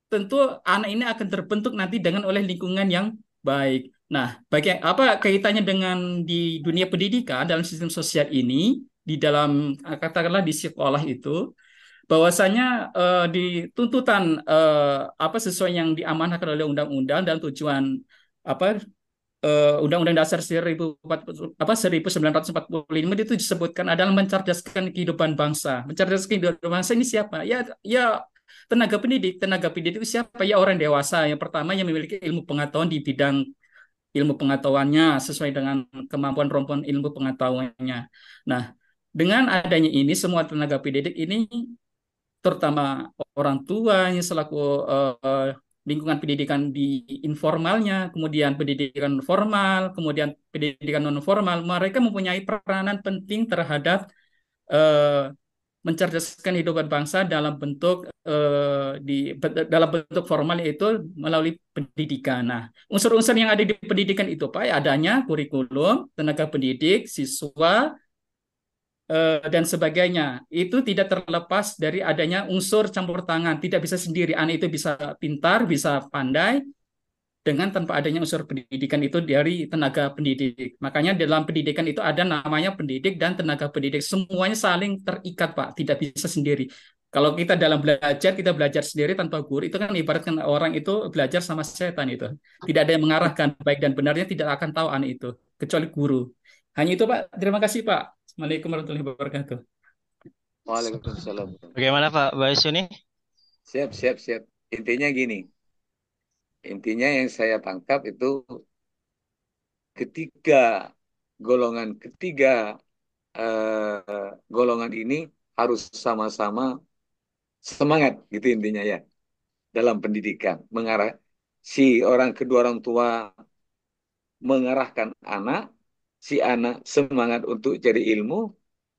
tentu anak ini akan terbentuk nanti dengan oleh lingkungan yang baik. Nah, bagi apa kaitannya dengan di dunia pendidikan dalam sistem sosial ini, di dalam katakanlah di sekolah itu, bahwasanya di tuntutan apa sesuai yang diamanahkan oleh undang-undang dan tujuan apa Undang-Undang Dasar 1945 itu disebutkan adalah mencerdaskan kehidupan bangsa. Mencerdaskan kehidupan bangsa ini siapa? Ya tenaga pendidik. Tenaga pendidik itu siapa? Ya orang dewasa. Yang pertama yang memiliki ilmu pengetahuan di bidang ilmu pengetahuannya sesuai dengan kemampuan ilmu pengetahuannya. Nah, dengan adanya ini semua tenaga pendidik ini terutama orang tua yang selaku lingkungan pendidikan di informalnya, kemudian pendidikan formal, kemudian pendidikan non formal, mereka mempunyai peranan penting terhadap eh, mencerdaskan kehidupan bangsa dalam bentuk dalam bentuk formal yaitu melalui pendidikan. Nah, unsur-unsur yang ada di pendidikan itu Pak, adanya kurikulum, tenaga pendidik, siswa, dan sebagainya. Itu tidak terlepas dari adanya unsur campur tangan. Tidak bisa sendiri. Anak itu bisa pintar, bisa pandai, dengan tanpa adanya unsur pendidikan itu dari tenaga pendidik. Makanya dalam pendidikan itu ada namanya pendidik dan tenaga pendidik. Semuanya saling terikat, Pak. Tidak bisa sendiri. Kalau kita dalam belajar, kita belajar sendiri tanpa guru, itu kan ibaratkan orang itu belajar sama setan itu. Tidak ada yang mengarahkan baik dan benarnya tidak akan tahu anak itu, kecuali guru. Hanya itu, Pak. Terima kasih, Pak. Assalamualaikum warahmatullahi wabarakatuh. Waalaikumsalam. Bagaimana Pak Baisu nih? Siap, siap, siap. Intinya gini. Intinya yang saya tangkap itu ketiga golongan ini harus sama-sama semangat gitu intinya ya dalam pendidikan mengarah si kedua orang tua mengarahkan anak, si anak semangat untuk cari ilmu,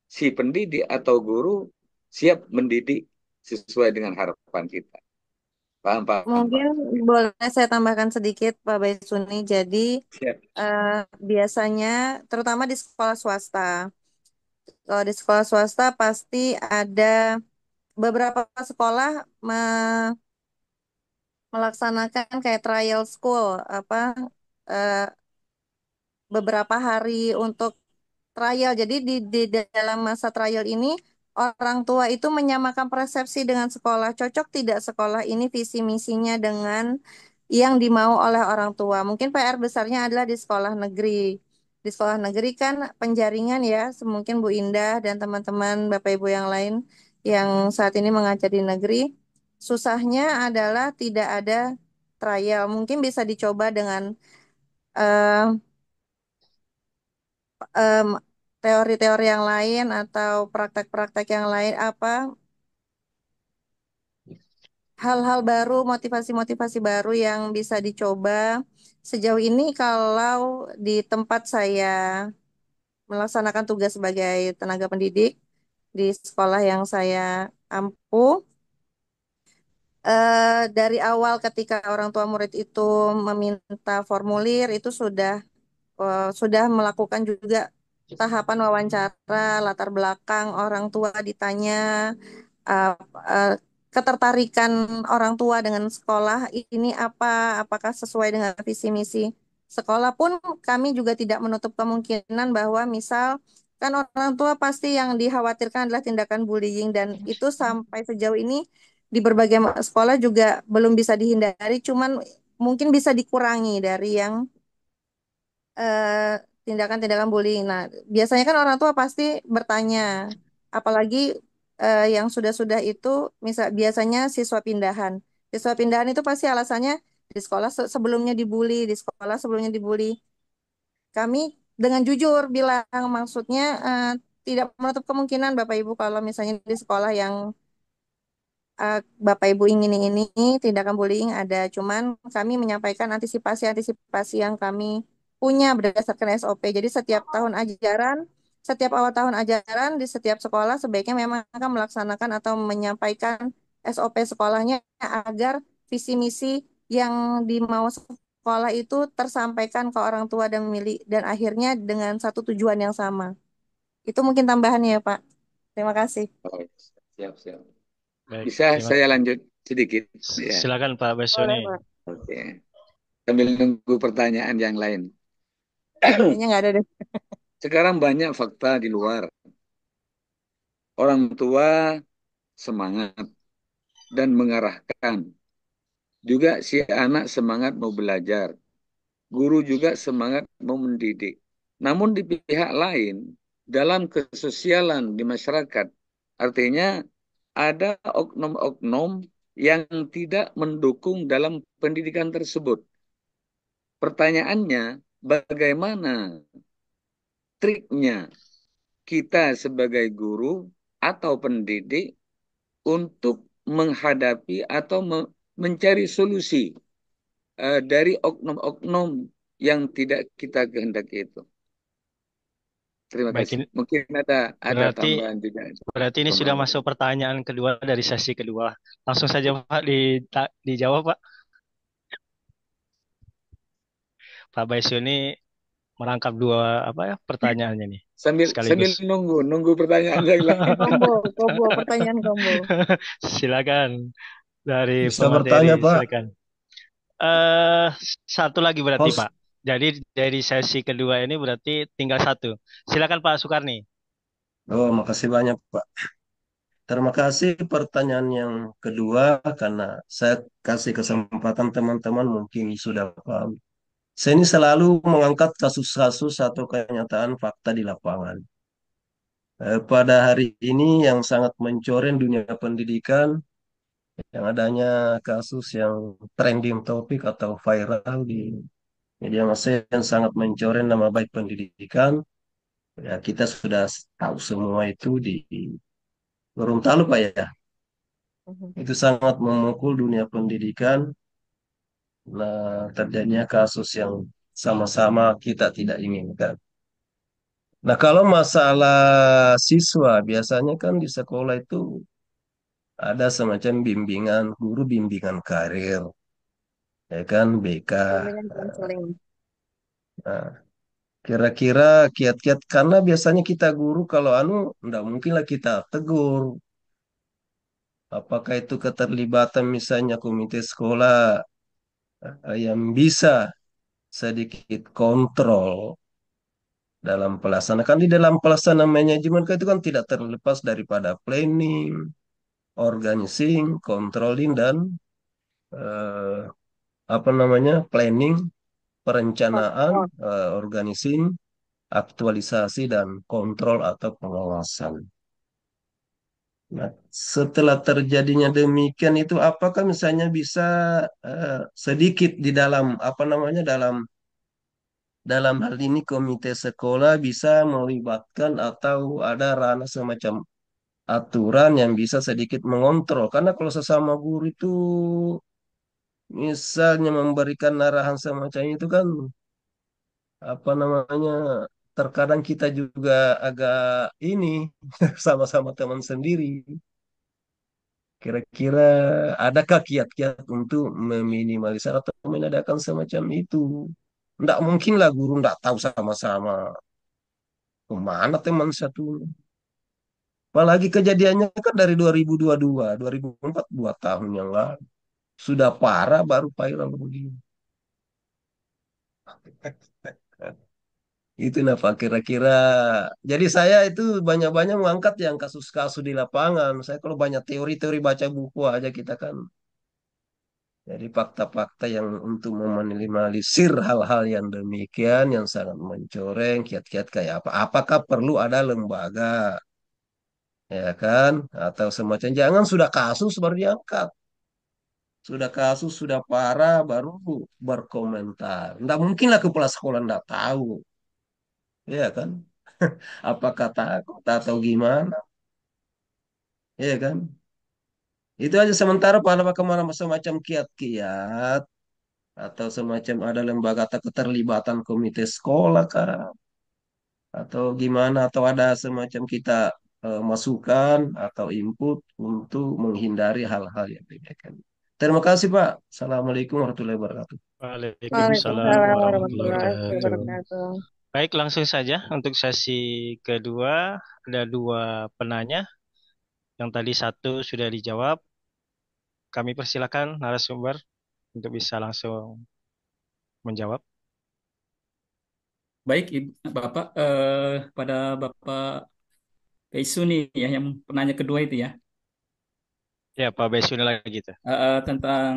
si pendidik atau guru siap mendidik sesuai dengan harapan kita. Paham, paham, Mungkin Pak? boleh saya tambahkan sedikit Pak Baisuni. Jadi Siap. biasanya terutama di sekolah swasta. Kalau di sekolah swasta pasti ada beberapa sekolah melaksanakan kayak trial school eh, beberapa hari untuk trial. Jadi di dalam masa trial ini orang tua itu menyamakan persepsi dengan sekolah. Cocok tidak sekolah ini visi misinya dengan yang dimau oleh orang tua. Mungkin PR besarnya adalah di sekolah negeri. Di sekolah negeri kan penjaringan ya, mungkin Bu Indah dan teman-teman Bapak Ibu yang lain yang saat ini mengajar di negeri, susahnya adalah tidak ada trial. Mungkin bisa dicoba dengan eh, em, teori-teori yang lain atau praktek-praktek yang lain hal-hal baru, motivasi-motivasi baru yang bisa dicoba. Sejauh ini kalau di tempat saya melaksanakan tugas sebagai tenaga pendidik di sekolah yang saya ampu, dari awal ketika orang tua murid itu meminta formulir itu sudah melakukan juga tahapan wawancara, latar belakang orang tua ditanya, uh, uh, ketertarikan orang tua dengan sekolah ini apakah sesuai dengan visi misi sekolah pun kami juga tidak menutup kemungkinan bahwa misal kan orang tua pasti yang dikhawatirkan adalah tindakan bullying dan itu sampai sejauh ini di berbagai sekolah juga belum bisa dihindari, cuman mungkin bisa dikurangi dari yang tindakan-tindakan bullying. Nah, biasanya kan orang tua pasti bertanya, apalagi yang sudah-sudah itu, misal biasanya siswa pindahan. Siswa pindahan itu pasti alasannya di sekolah sebelumnya dibully, di sekolah sebelumnya dibully. Kami dengan jujur bilang, maksudnya tidak menutup kemungkinan Bapak Ibu kalau misalnya di sekolah yang Bapak Ibu ingin ini tindakan bullying ada, cuman kami menyampaikan antisipasi-antisipasi yang kami punya berdasarkan SOP. Jadi setiap tahun ajaran, setiap awal tahun ajaran di setiap sekolah sebaiknya memang akan melaksanakan atau menyampaikan SOP sekolahnya agar visi misi yang dimau sekolah itu tersampaikan ke orang tua dan milik dan akhirnya dengan satu tujuan yang sama. Itu mungkin tambahannya ya Pak. Terima kasih. Oh, siap, siap. Baik, Bisa saya lanjut sedikit? Ya. silakan Pak Boleh Basoni. Pak. Oke. Sambil nunggu pertanyaan yang lain. Kayaknya nggak ada deh. Sekarang banyak fakta di luar. Orang tua semangat dan mengarahkan. Juga si anak semangat mau belajar. Guru juga semangat mau mendidik. Namun di pihak lain, dalam kesosialan di masyarakat, artinya ada oknum-oknum yang tidak mendukung dalam pendidikan tersebut. Pertanyaannya, bagaimana triknya kita sebagai guru atau pendidik untuk menghadapi atau mencari solusi dari oknum-oknum yang tidak kita kehendaki itu. Terima Baik, kasih. ini Mungkin ada berarti tambahan juga. ini sudah masuk pertanyaan kedua dari sesi kedua. Langsung saja Pak dijawab Pak. Pak Basoni merangkap dua pertanyaannya nih Sambil sekaligus. nunggu pertanyaan yang lain. Combo, pertanyaan combo. Silakan dari Bisa pemateri, bertanya, Pak. silakan. Satu lagi berarti Host. Pak. Jadi dari sesi kedua ini berarti tinggal satu. Silakan Pak Sukarni. Oh, makasih banyak, Pak. Terima kasih pertanyaan yang kedua karena saya kasih kesempatan teman-teman mungkin sudah paham. Saya ini selalu mengangkat kasus-kasus atau kenyataan fakta di lapangan. Pada hari ini yang sangat mencoreng dunia pendidikan, yang adanya kasus yang trending topik atau viral di media massa yang sangat mencoreng nama baik pendidikan, ya kita sudah tahu semua itu di Gorontalo, Pak ya. Itu sangat memukul dunia pendidikan. Nah, terjadinya kasus yang sama-sama kita tidak inginkan. Nah, kalau masalah siswa, biasanya kan di sekolah itu ada semacam bimbingan, guru bimbingan karir, ya kan, BK. Bimbingan konseling. Nah, kira-kira kiat-kiat, karena biasanya kita guru kalau enggak mungkin lah kita tegur. Apakah itu keterlibatan misalnya komite sekolah yang bisa sedikit kontrol dalam pelaksanaan. Kan di dalam pelaksanaan manajemen kan itu kan tidak terlepas daripada planning, organizing, controlling dan eh, apa namanya planning, perencanaan, Oh, organizing, aktualisasi dan kontrol atau pengawasan. Nah, setelah terjadinya demikian itu apakah misalnya bisa sedikit di dalam apa namanya dalam hal ini komite sekolah bisa melibatkan atau ada ranah semacam aturan yang bisa sedikit mengontrol. Karena kalau sesama guru itu misalnya memberikan arahan semacam itu kan apa namanya terkadang kita juga agak ini sama-sama teman sendiri. Kira-kira adakah kiat-kiat untuk meminimalisir atau mengadakan semacam itu? Tidak mungkinlah guru tidak tahu sama-sama kemana teman satu. Apalagi kejadiannya kan dari 2022, 2004, 2 tahun yang lalu. Sudah parah baru viral begini. Itu Pak kira-kira. Jadi saya itu banyak-banyak mengangkat yang kasus-kasus di lapangan. Saya kalau banyak teori-teori baca buku aja kita kan Jadi fakta-fakta yang untuk meminimalisir hal-hal yang demikian yang sangat mencoreng, kiat-kiat kayak apa. Apakah perlu ada lembaga, ya kan? Atau semacam jangan sudah kasus baru diangkat. Sudah kasus, sudah parah, baru berkomentar. Nggak mungkinlah kepala sekolah nggak tahu, ya kan? Apakah takut atau gimana, ya kan? Itu aja sementara pada kemana semacam kiat-kiat atau semacam ada lembaga atau keterlibatan komite sekolah kah? Atau gimana atau ada semacam kita masukan atau input untuk menghindari hal-hal yang demikian. Terima kasih Pak. Assalamualaikum warahmatullahi wabarakatuh. Waalaikumsalam Waalaikumsalam warahmatullahi warahmatullahi wabarakatuh. wabarakatuh. Baik, langsung saja untuk sesi kedua. Ada dua penanya. Yang tadi satu sudah dijawab. Kami persilakan narasumber untuk bisa langsung menjawab. Baik, Bapak, pada Bapak Kaisu nih ya, yang penanya kedua itu ya, Ya, Pak Baisuni lagi tuh. tentang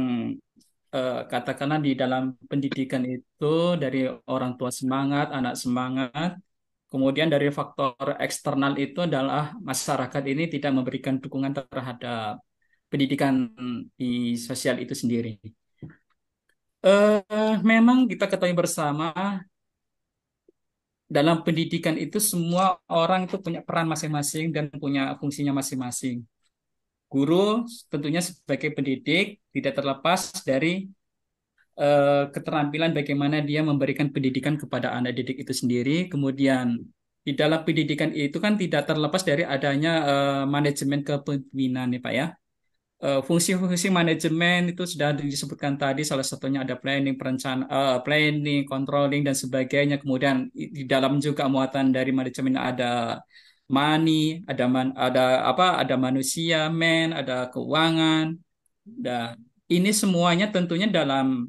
katakanlah di dalam pendidikan itu dari orang tua semangat, anak semangat, kemudian dari faktor eksternal itu adalah masyarakat ini tidak memberikan dukungan terhadap pendidikan di sosial itu sendiri. Memang kita ketahui bersama dalam pendidikan itu semua orang itu punya peran masing-masing dan punya fungsinya masing-masing. Guru tentunya sebagai pendidik tidak terlepas dari keterampilan bagaimana dia memberikan pendidikan kepada anak didik itu sendiri. Kemudian di dalam pendidikan itu kan tidak terlepas dari adanya manajemen kepemimpinan nih Pak ya. Fungsi-fungsi manajemen itu sudah disebutkan tadi, salah satunya ada planning, perencanaan, planning, controlling dan sebagainya. Kemudian di dalam juga muatan dari manajemen ada money, ada apa? Ada manusia, ada keuangan. Dan ini semuanya tentunya dalam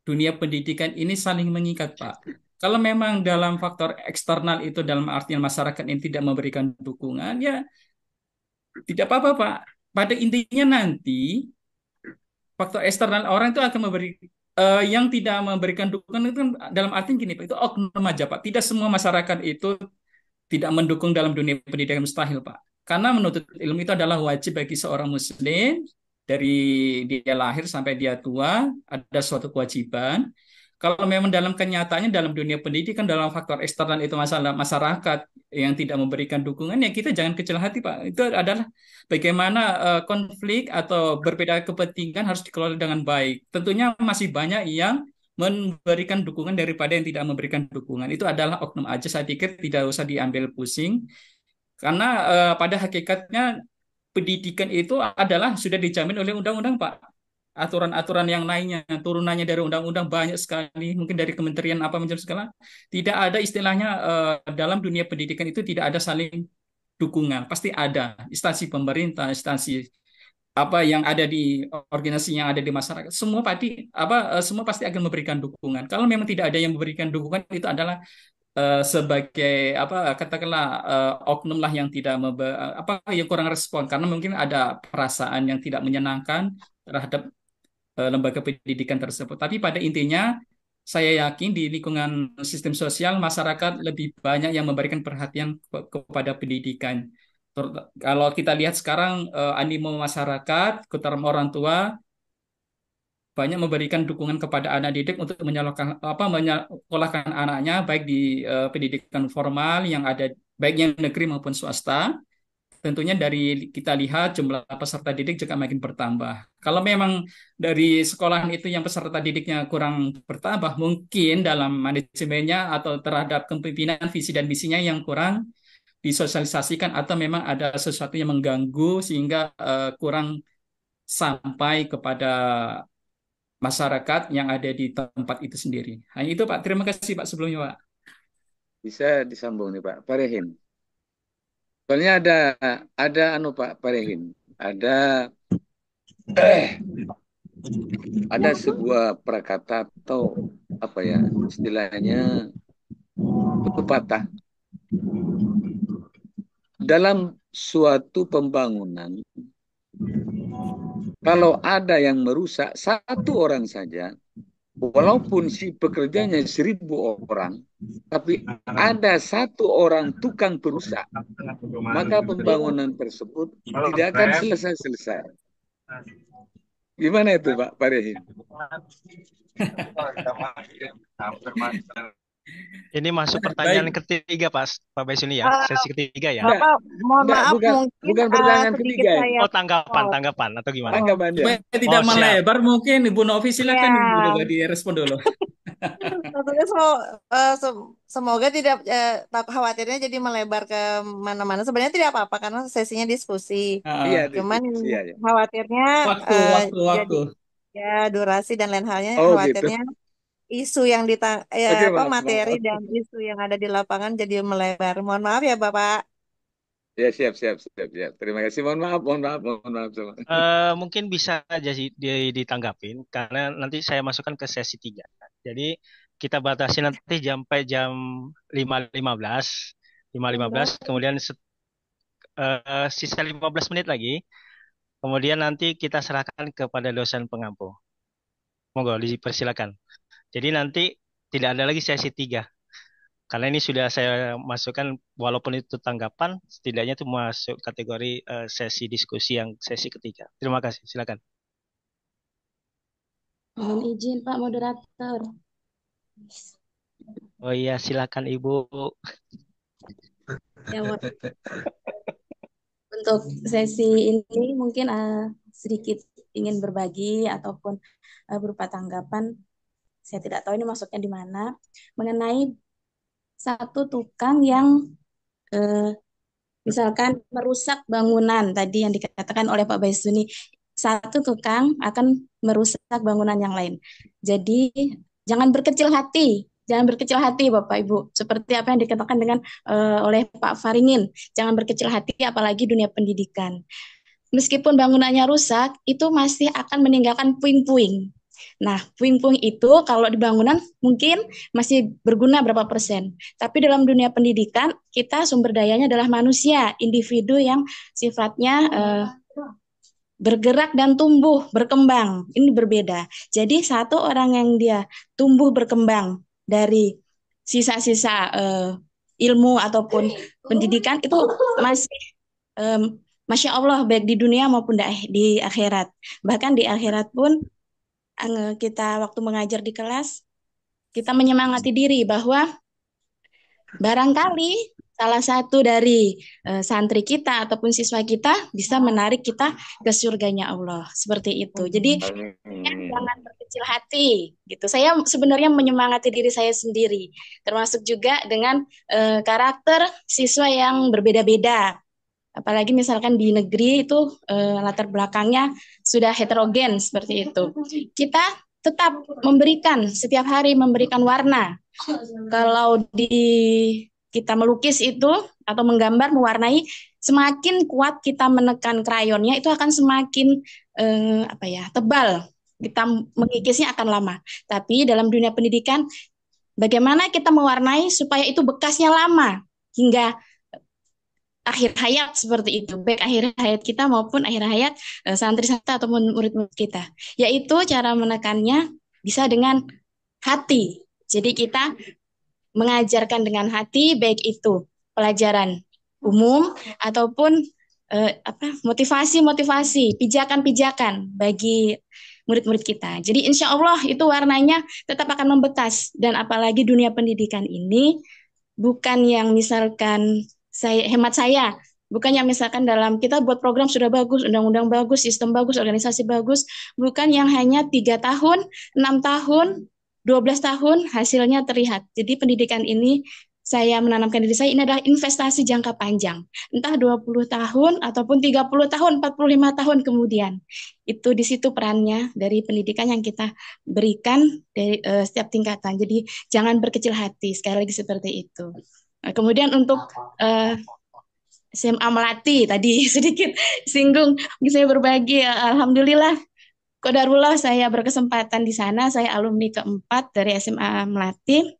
dunia pendidikan ini saling mengikat, Pak. Kalau memang dalam faktor eksternal itu dalam artian masyarakat ini tidak memberikan dukungan, ya tidak apa-apa, Pak. Pada intinya nanti faktor eksternal orang itu akan memberi yang tidak memberikan dukungan itu kan dalam arti gini Pak, itu oknum aja Pak. Tidak semua masyarakat itu tidak mendukung dalam dunia pendidikan, mustahil Pak. Karena menuntut ilmu itu adalah wajib bagi seorang muslim dari dia lahir sampai dia tua, ada suatu kewajiban. Kalau memang dalam kenyataannya dalam dunia pendidikan dalam faktor eksternal itu masalah masyarakat yang tidak memberikan dukungan, ya kita jangan kecil hati Pak. Itu adalah bagaimana konflik atau berbeda kepentingan harus dikelola dengan baik. Tentunya masih banyak yang memberikan dukungan daripada yang tidak memberikan dukungan. Itu adalah oknum aja, saya pikir tidak usah diambil pusing. Karena pada hakikatnya pendidikan itu adalah sudah dijamin oleh undang-undang, Pak. Aturan-aturan yang lainnya, turunannya dari undang-undang banyak sekali, mungkin dari kementerian apa macam segala. Tidak ada istilahnya dalam dunia pendidikan itu tidak ada saling dukungan. Pasti ada instansi pemerintah, instansi apa yang ada di organisasi yang ada di masyarakat, semua pasti akan memberikan dukungan. Kalau memang tidak ada yang memberikan dukungan, itu adalah sebagai apa katakanlah oknum lah yang tidak yang kurang respon karena mungkin ada perasaan yang tidak menyenangkan terhadap lembaga pendidikan tersebut. Tapi pada intinya saya yakin di lingkungan sistem sosial masyarakat lebih banyak yang memberikan perhatian kepada pendidikan. Kalau kita lihat sekarang animo masyarakat, terutama orang tua banyak memberikan dukungan kepada anak didik untuk menyekolahkan anaknya baik di pendidikan formal yang ada baik yang negeri maupun swasta. Tentunya dari kita lihat jumlah peserta didik juga makin bertambah. Kalau memang dari sekolahan itu yang peserta didiknya kurang bertambah, mungkin dalam manajemennya atau terhadap kepemimpinan visi dan misinya yang kurang disosialisasikan atau memang ada sesuatu yang mengganggu sehingga kurang sampai kepada masyarakat yang ada di tempat itu sendiri. Hanya itu Pak. Terima kasih Pak sebelumnya Pak. Bisa disambung nih Pak Parehin. Soalnya ada anu Pak Parehin. Ada sebuah prakata atau apa ya istilahnya pepatah dalam suatu pembangunan Kalau ada yang merusak satu orang saja, walaupun si pekerjanya 1.000 orang, tapi ada satu orang tukang perusak, maka pembangunan tersebut tidak akan selesai-selesai. Gimana itu Pak Parehin? Ini masuk pertanyaan Baik, ketiga Pak Baisuni ya, Eh, sesi ketiga ya. Enggak, Bapak, mohon enggak, maaf, bukan mungkin pertanyaan sedikit ketiga ini. saya Oh, tanggapan potong. atau gimana? Tanggapannya. supaya tidak Oh, siap. melebar mungkin Ibu Novi silakan Ibu Ya, coba direspon dulu. tentunya semoga tidak khawatirnya jadi melebar ke mana-mana. Sebenarnya tidak apa-apa karena sesinya diskusi. Iya, Ah, Cuman diskusi. Iya, ya. khawatirnya jadi waktu. ya durasi dan lain halnya Oh gitu. khawatirnya isu yang Oke, materi maaf. dan isu yang ada di lapangan jadi melebar. Mohon maaf ya Bapak. Ya, siap. Terima kasih. Mohon maaf semua. Mungkin bisa aja sih ditanggapin karena nanti saya masukkan ke sesi 3. Jadi kita batasi nanti sampai jam 5.15. 5.15 kemudian sisa 15 menit lagi. Kemudian nanti kita serahkan kepada dosen pengampu. Monggo dipersilakan. Jadi nanti tidak ada lagi sesi 3. Karena ini sudah saya masukkan walaupun itu tanggapan, setidaknya itu masuk kategori sesi diskusi yang sesi ketiga. Terima kasih. Silakan. Mohon izin Pak Moderator. Oh iya, silakan Ibu. Ya, untuk sesi ini mungkin sedikit ingin berbagi ataupun berupa tanggapan. Saya tidak tahu ini maksudnya di mana. Mengenai satu tukang yang misalkan merusak bangunan tadi yang dikatakan oleh Pak Baisuni. Satu tukang akan merusak bangunan yang lain. Jadi jangan berkecil hati. Jangan berkecil hati Bapak Ibu. Seperti apa yang dikatakan dengan oleh Pak Faringin. Jangan berkecil hati apalagi dunia pendidikan. Meskipun bangunannya rusak, itu masih akan meninggalkan puing-puing. Nah, puing-puing itu kalau di bangunan mungkin masih berguna berapa persen. Tapi dalam dunia pendidikan, kita sumber dayanya adalah manusia, individu yang sifatnya bergerak dan tumbuh, berkembang. Ini berbeda. Jadi satu orang yang dia tumbuh berkembang dari sisa-sisa ilmu ataupun pendidikan itu masih Masya Allah baik di dunia maupun di akhirat. Bahkan di akhirat pun kita waktu mengajar di kelas, kita menyemangati diri bahwa barangkali salah satu dari santri kita ataupun siswa kita bisa menarik kita ke surganya Allah. Seperti itu. Jadi jangan berkecil hati gitu. Saya sebenarnya menyemangati diri saya sendiri, termasuk juga dengan karakter siswa yang berbeda-beda. Apalagi misalkan di negeri itu latar belakangnya sudah heterogen seperti itu. Kita tetap setiap hari memberikan warna. Kalau kita melukis itu atau menggambar, mewarnai, semakin kuat kita menekan krayonnya itu akan semakin tebal. Kita mengikisnya akan lama. Tapi dalam dunia pendidikan, bagaimana kita mewarnai supaya itu bekasnya lama hingga akhir hayat seperti itu, baik akhir hayat kita maupun akhir hayat santri-santri ataupun murid-murid kita. Yaitu cara menekannya bisa dengan hati. Jadi kita mengajarkan dengan hati, baik itu pelajaran umum ataupun motivasi-motivasi, pijakan-pijakan bagi murid-murid kita. Jadi insya Allah itu warnanya tetap akan membekas. Dan apalagi dunia pendidikan ini bukan yang misalkan hemat saya, bukan yang misalkan dalam kita buat program sudah bagus, undang-undang bagus, sistem bagus, organisasi bagus, bukan yang hanya 3 tahun, 6 tahun, 12 tahun hasilnya terlihat. Jadi pendidikan ini saya menanamkan diri saya ini adalah investasi jangka panjang. Entah 20 tahun ataupun 30 tahun, 45 tahun kemudian. Itu di situ perannya dari pendidikan yang kita berikan dari setiap tingkatan. Jadi jangan berkecil hati, sekali lagi seperti itu. Nah, kemudian untuk SMA Melati tadi sedikit singgung, saya berbagi, alhamdulillah, qadarullah saya berkesempatan di sana, saya alumni keempat dari SMA Melati.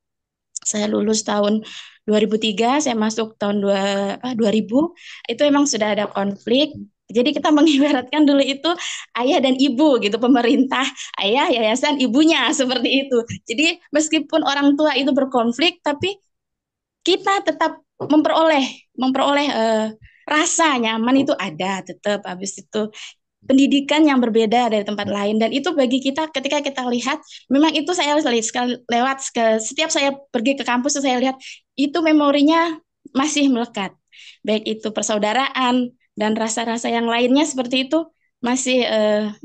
Saya lulus tahun 2003, saya masuk tahun 2000. Itu memang sudah ada konflik Jadi kita mengibaratkan dulu itu ayah dan ibu gitu, pemerintah, ayah, yayasan, ibunya seperti itu. Jadi meskipun orang tua itu berkonflik, tapi kita tetap memperoleh memperoleh rasa nyaman itu ada tetap. Habis itu pendidikan yang berbeda dari tempat lain, dan itu bagi kita ketika kita lihat, memang itu saya setiap saya pergi ke kampus saya lihat itu memorinya masih melekat, baik itu persaudaraan dan rasa-rasa yang lainnya seperti itu masih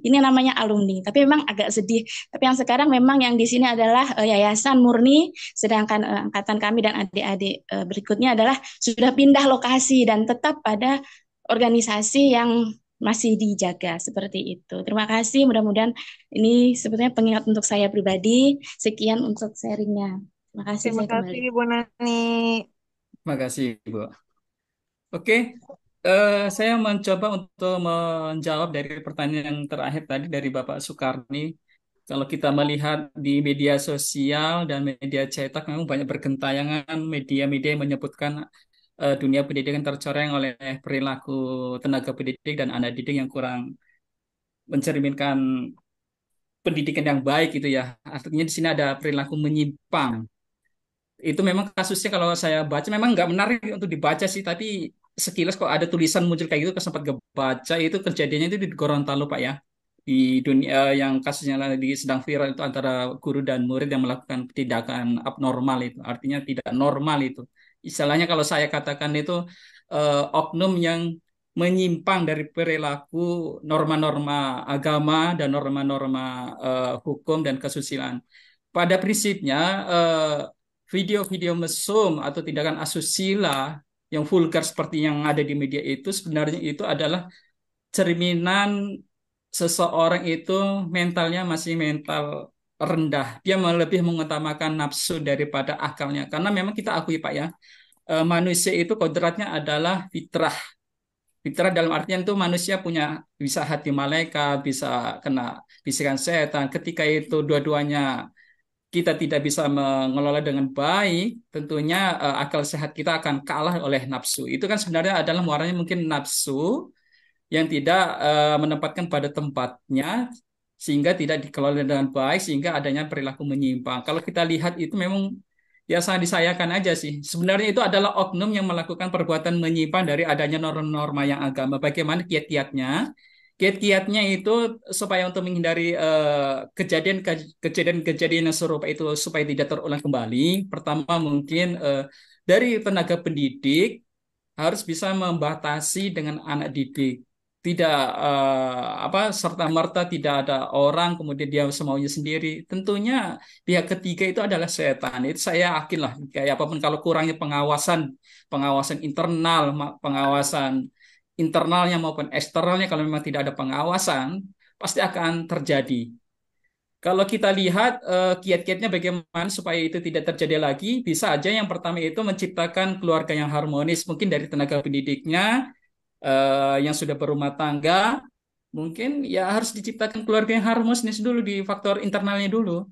ini namanya alumni. Tapi memang agak sedih. Tapi yang sekarang memang yang di sini adalah yayasan murni, sedangkan angkatan kami dan adik-adik berikutnya adalah sudah pindah lokasi dan tetap pada organisasi yang masih dijaga seperti itu. Terima kasih. Mudah-mudahan ini sebetulnya pengingat untuk saya pribadi. Sekian untuk sharingnya. Terima kasih. Terima Saya kasih kembali. Bu Nani. Terima kasih, Bu. Oke, saya mencoba untuk menjawab dari pertanyaan yang terakhir tadi dari Bapak Sukarni. Kalau kita melihat di media sosial dan media cetak, memang banyak bergentayangan media-media yang menyebutkan dunia pendidikan tercoreng oleh perilaku tenaga pendidik dan anak didik yang kurang mencerminkan pendidikan yang baik gitu ya. Artinya di sini ada perilaku menyimpang. Itu memang kasusnya kalau saya baca memang nggak menarik untuk dibaca sih, tapi sekilas kok ada tulisan muncul kayak gitu, sempat kebaca. Itu kejadiannya itu di Gorontalo Pak ya, di dunia yang kasusnya lagi sedang viral itu antara guru dan murid yang melakukan tindakan abnormal, itu artinya tidak normal itu istilahnya. Kalau saya katakan itu oknum yang menyimpang dari perilaku norma-norma agama dan norma-norma hukum dan kesusilaan. Pada prinsipnya, video-video mesum atau tindakan asusila yang vulgar seperti yang ada di media itu sebenarnya itu adalah cerminan seseorang itu mentalnya masih mental rendah. Dia lebih mengutamakan nafsu daripada akalnya. Karena memang kita akui Pak ya, manusia itu kodratnya adalah fitrah. Fitrah dalam artian itu manusia punya bisa hati malaikat, bisa kena bisikan setan. Ketika itu dua-duanya kita tidak bisa mengelola dengan baik, tentunya akal sehat kita akan kalah oleh nafsu. Itu kan sebenarnya adalah muaranya mungkin nafsu yang tidak menempatkan pada tempatnya, sehingga tidak dikelola dengan baik, sehingga adanya perilaku menyimpang. Kalau kita lihat itu memang ya sangat disayangkan aja sih. Sebenarnya itu adalah oknum yang melakukan perbuatan menyimpang dari adanya norma-norma yang agama. Bagaimana kiat-kiatnya? Kiat-kiatnya itu supaya untuk menghindari kejadian-kejadian yang serupa itu supaya tidak terulang kembali. Pertama mungkin dari tenaga pendidik harus bisa membatasi dengan anak didik. Tidak apa serta-merta tidak ada orang kemudian dia semaunya sendiri. Tentunya pihak ketiga itu adalah setan. Itu saya yakin lah. Kayak apapun kalau kurangnya pengawasan, pengawasan internal, pengawasan internalnya maupun eksternalnya, kalau memang tidak ada pengawasan, pasti akan terjadi. Kalau kita lihat kiat-kiatnya bagaimana supaya itu tidak terjadi lagi, bisa aja yang pertama itu menciptakan keluarga yang harmonis, mungkin dari tenaga pendidiknya yang sudah berumah tangga, mungkin ya harus diciptakan keluarga yang harmonis dulu di faktor internalnya dulu.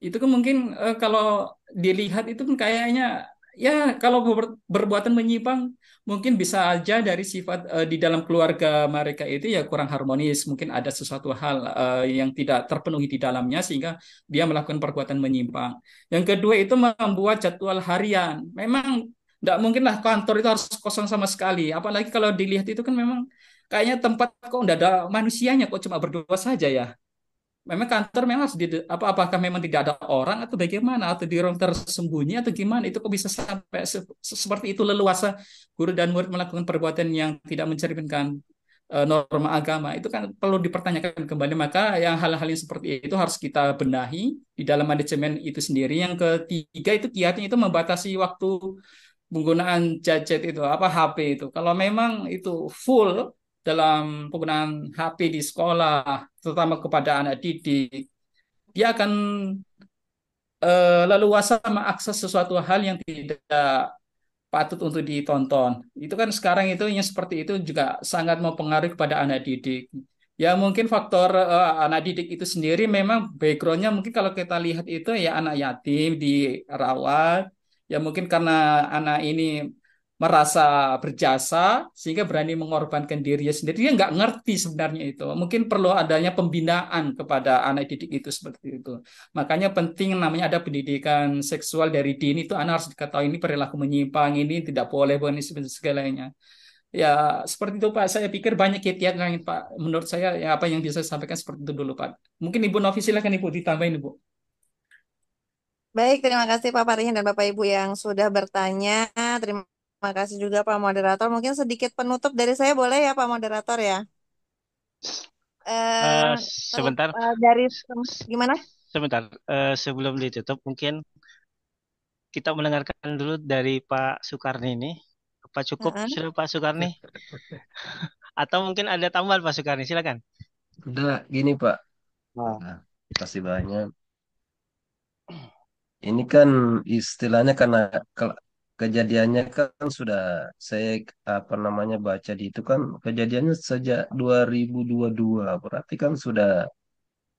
Itu kan mungkin kalau dilihat itu kan kayaknya ya kalau berbuatan menyimpang mungkin bisa aja dari sifat di dalam keluarga mereka itu ya kurang harmonis, mungkin ada sesuatu hal yang tidak terpenuhi di dalamnya sehingga dia melakukan perbuatan menyimpang. Yang kedua itu membuat jadwal harian. Memang tidak mungkinlah kantor itu harus kosong sama sekali, apalagi kalau dilihat itu kan memang kayaknya tempat kok tidak ada manusianya, kok cuma berdua saja ya. Memang kantor memang harus apakah memang tidak ada orang atau bagaimana atau di ruang tersembunyi atau gimana, itu kok bisa sampai seperti itu leluasa guru dan murid melakukan perbuatan yang tidak mencerminkan norma agama. Itu kan perlu dipertanyakan kembali. Maka yang hal-hal yang seperti itu harus kita benahi di dalam manajemen itu sendiri. Yang ketiga itu kiatnya itu membatasi waktu penggunaan gadget itu apa HP itu. Kalau memang itu full dalam penggunaan HP di sekolah, terutama kepada anak didik, dia akan leluasa mengakses sesuatu hal yang tidak patut untuk ditonton. Itu kan sekarang itu yang seperti itu juga sangat mempengaruhi kepada anak didik. Ya mungkin faktor anak didik itu sendiri memang backgroundnya mungkin kalau kita lihat itu ya anak yatim dirawat. Ya mungkin karena anak ini merasa berjasa sehingga berani mengorbankan dirinya sendiri. Dia nggak ngerti sebenarnya itu. Mungkin perlu adanya pembinaan kepada anak didik itu seperti itu. Makanya penting namanya ada pendidikan seksual dari dini itu anak harus diketahui ini perilaku menyimpang, ini tidak boleh, ini segalanya. Ya, seperti itu Pak. Saya pikir banyak kiat yang lain Pak. Menurut saya ya apa yang bisa saya sampaikan seperti itu dulu Pak. Mungkin Ibu Novi silakan Ibu ditambahin Ibu. Baik, terima kasih Pak Parihin dan Bapak Ibu yang sudah bertanya. Terima kasih juga Pak Moderator. Mungkin sedikit penutup dari saya boleh ya Pak Moderator ya? Eh, Sebentar, dari gimana? sebentar. Sebelum ditutup, mungkin kita mendengarkan dulu dari Pak Sukarni ini. Apa cukup Heeh. sudah Pak Sukarni? Atau mungkin ada tambahan Pak Sukarni, silakan. Udah gini Pak. Nah, kasih banyak. Ini kan istilahnya karena kejadiannya kan sudah saya apa namanya baca di itu kan kejadiannya sejak 2022 berarti kan sudah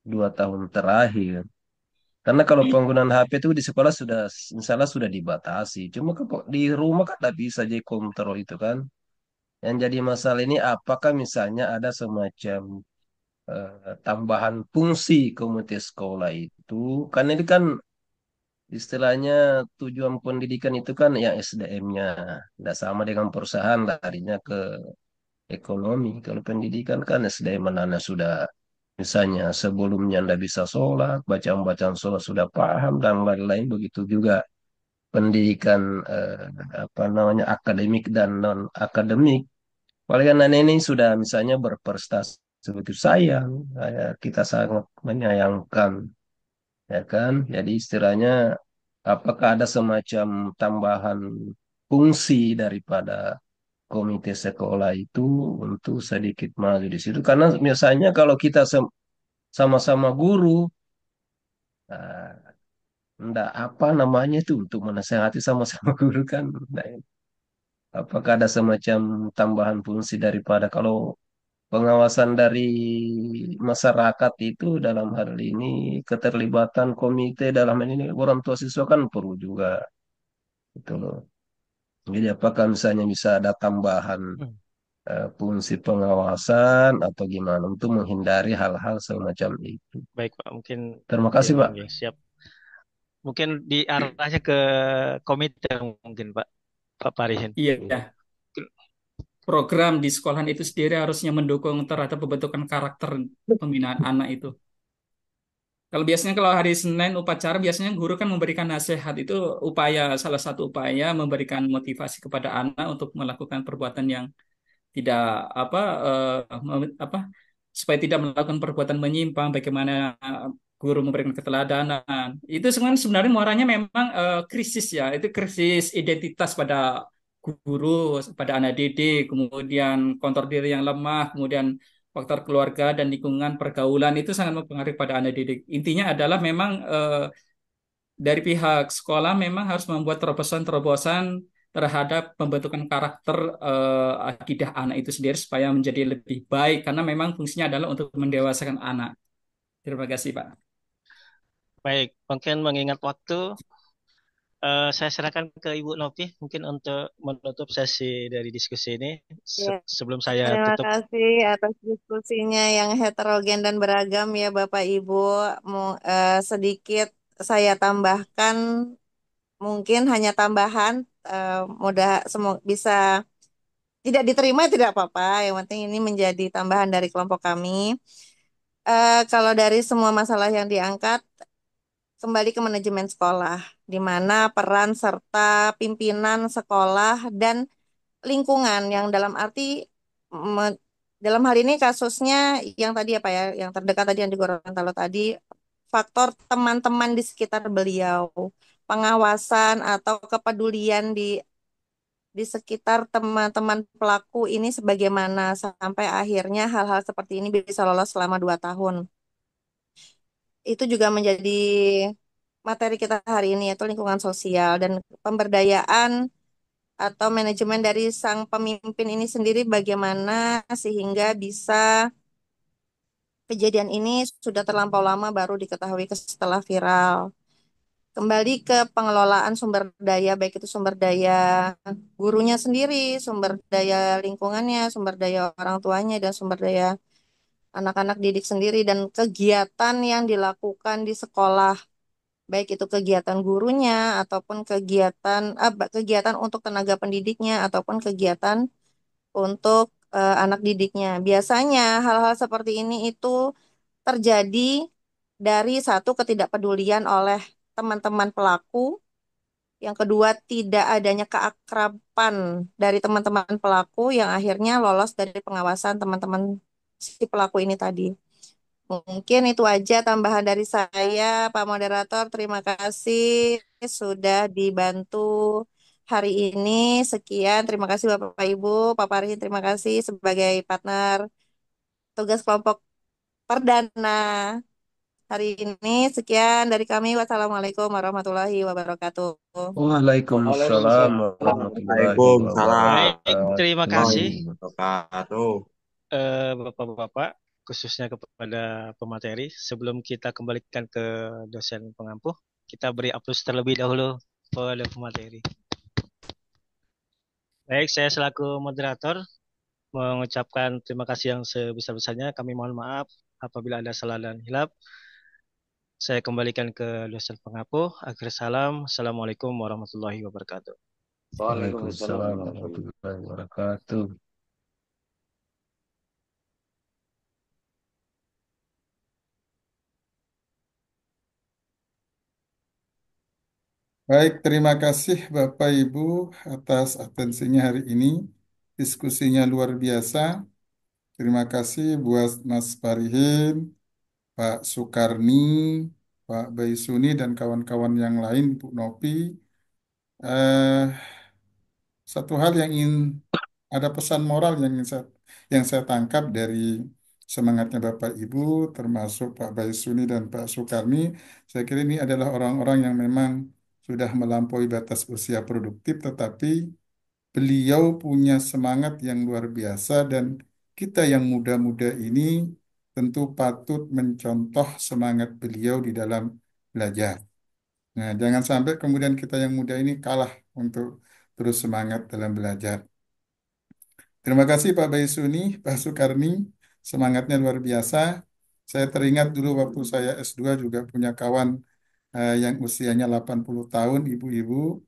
2 tahun terakhir. Karena kalau penggunaan HP itu di sekolah sudah misalnya sudah dibatasi. Cuma di rumah kan tidak bisa jadi kontrol itu kan. Yang jadi masalah ini apakah misalnya ada semacam tambahan fungsi komite sekolah itu. Karena ini kan istilahnya tujuan pendidikan itu kan yang SDM-nya. Tidak sama dengan perusahaan larinya ke ekonomi. Kalau pendidikan kan SDM mana sudah misalnya sebelumnya tidak bisa sholat, bacaan-bacaan sholat sudah paham dan lain-lain begitu juga pendidikan apa namanya akademik dan non akademik. Paling kan anak ini sudah misalnya berprestasi begitu sayang, kita sangat menyayangkan, ya kan? Jadi istilahnya apakah ada semacam tambahan fungsi daripada komite sekolah itu untuk sedikit maju di situ? Karena biasanya kalau kita sama-sama guru, nah, enggak apa namanya itu untuk menasehati sama-sama guru kan. Nah, apakah ada semacam tambahan fungsi daripada kalau pengawasan dari masyarakat itu dalam hal ini keterlibatan komite dalam hal ini orang tua siswa kan perlu juga gitu loh. Jadi apakah misalnya bisa ada tambahan fungsi pengawasan atau gimana untuk menghindari hal-hal semacam itu. Baik Pak, mungkin Terima kasih Pak. ya, siap. Mungkin diarahnya ke komite mungkin Pak Parihin. Iya. Program di sekolahan itu sendiri harusnya mendukung terhadap pembentukan karakter pembinaan anak itu. Kalau biasanya kalau hari Senin upacara biasanya guru kan memberikan nasihat itu salah satu upaya memberikan motivasi kepada anak untuk melakukan perbuatan yang tidak apa apa supaya tidak melakukan perbuatan menyimpang bagaimana guru memberikan keteladanan itu sebenarnya muaranya memang krisis ya itu krisis identitas pada guru pada anak didik kemudian kontrol diri yang lemah kemudian faktor keluarga dan lingkungan pergaulan itu sangat mempengaruhi pada anak didik intinya adalah memang dari pihak sekolah memang harus membuat terobosan-terobosan terhadap pembentukan karakter akidah anak itu sendiri supaya menjadi lebih baik karena memang fungsinya adalah untuk mendewasakan anak. Terima kasih, Pak. Baik, mungkin mengingat waktu, saya serahkan ke Ibu Novi mungkin untuk menutup sesi dari diskusi ini Ya, sebelum saya terima tutup. kasih atas diskusinya yang heterogen dan beragam ya Bapak Ibu. Sedikit saya tambahkan, mungkin hanya tambahan, mudah semoga bisa tidak diterima tidak apa-apa. Yang penting ini menjadi tambahan dari kelompok kami. Kalau dari semua masalah yang diangkat, kembali ke manajemen sekolah, di mana peran serta pimpinan sekolah dan lingkungan yang dalam arti me- dalam hal ini kasusnya yang tadi apa ya, yang terdekat tadi yang di Gorontalo tadi, faktor teman-teman di sekitar beliau, pengawasan atau kepedulian di sekitar teman-teman pelaku ini sebagaimana sampai akhirnya hal-hal seperti ini bisa lolos selama 2 tahun. Itu juga menjadi materi kita hari ini yaitu lingkungan sosial dan pemberdayaan atau manajemen dari sang pemimpin ini sendiri bagaimana sehingga bisa kejadian ini sudah terlampau lama baru diketahui setelah viral. kembali ke pengelolaan sumber daya, baik itu sumber daya gurunya sendiri, sumber daya lingkungannya, sumber daya orang tuanya, dan sumber daya anak-anak didik sendiri, dan kegiatan yang dilakukan di sekolah, baik itu kegiatan gurunya ataupun kegiatan untuk tenaga pendidiknya ataupun kegiatan untuk anak didiknya. Biasanya hal-hal seperti ini itu terjadi dari satu ketidakpedulian oleh teman-teman pelaku, yang kedua tidak adanya keakraban dari teman-teman pelaku yang akhirnya lolos dari pengawasan teman-teman si pelaku ini tadi. Mungkin itu aja tambahan dari saya, Pak Moderator. Terima kasih sudah dibantu hari ini. Sekian, terima kasih Bapak Ibu, Pak Parhin, terima kasih sebagai partner tugas kelompok perdana hari ini. Sekian dari kami. Wassalamualaikum warahmatullahi wabarakatuh. Waalaikumsalam Waalaikumsalam. warahmatullahi Waalaikumsalam Baik, terima kasih wabarakatuh. wabarakatuh. Bapak-bapak, khususnya kepada pemateri. Sebelum kita kembalikan ke dosen pengampu, kita beri aplaus terlebih dahulu pada pemateri. Baik, saya selaku moderator mengucapkan terima kasih yang sebesar-besarnya. Kami mohon maaf apabila ada salah dan hilap. Saya kembalikan ke dosen pengampu. Akhir salam. Assalamualaikum warahmatullahi wabarakatuh. Waalaikumsalam Waalaikumsalam warahmatullahi warahmatullahi wabarakatuh. Baik, terima kasih Bapak Ibu atas atensinya hari ini. Diskusinya luar biasa. Terima kasih buat Mas Parihin, Pak Sukarni, Pak Baisuni, dan kawan-kawan yang lain, Bu Nopi. Eh, Satu hal yang ingin ada pesan moral yang saya tangkap dari semangatnya Bapak Ibu, termasuk Pak Baisuni dan Pak Sukarni. Saya kira ini adalah orang-orang yang memang sudah melampaui batas usia produktif, tetapi beliau punya semangat yang luar biasa, dan kita yang muda-muda ini tentu patut mencontoh semangat beliau di dalam belajar. Nah, jangan sampai kemudian kita yang muda ini kalah untuk terus semangat dalam belajar. Terima kasih Pak Baisuni, Pak Sukarni, semangatnya luar biasa. Saya teringat dulu waktu saya S2 juga punya kawan yang usianya 80 tahun, ibu-ibu.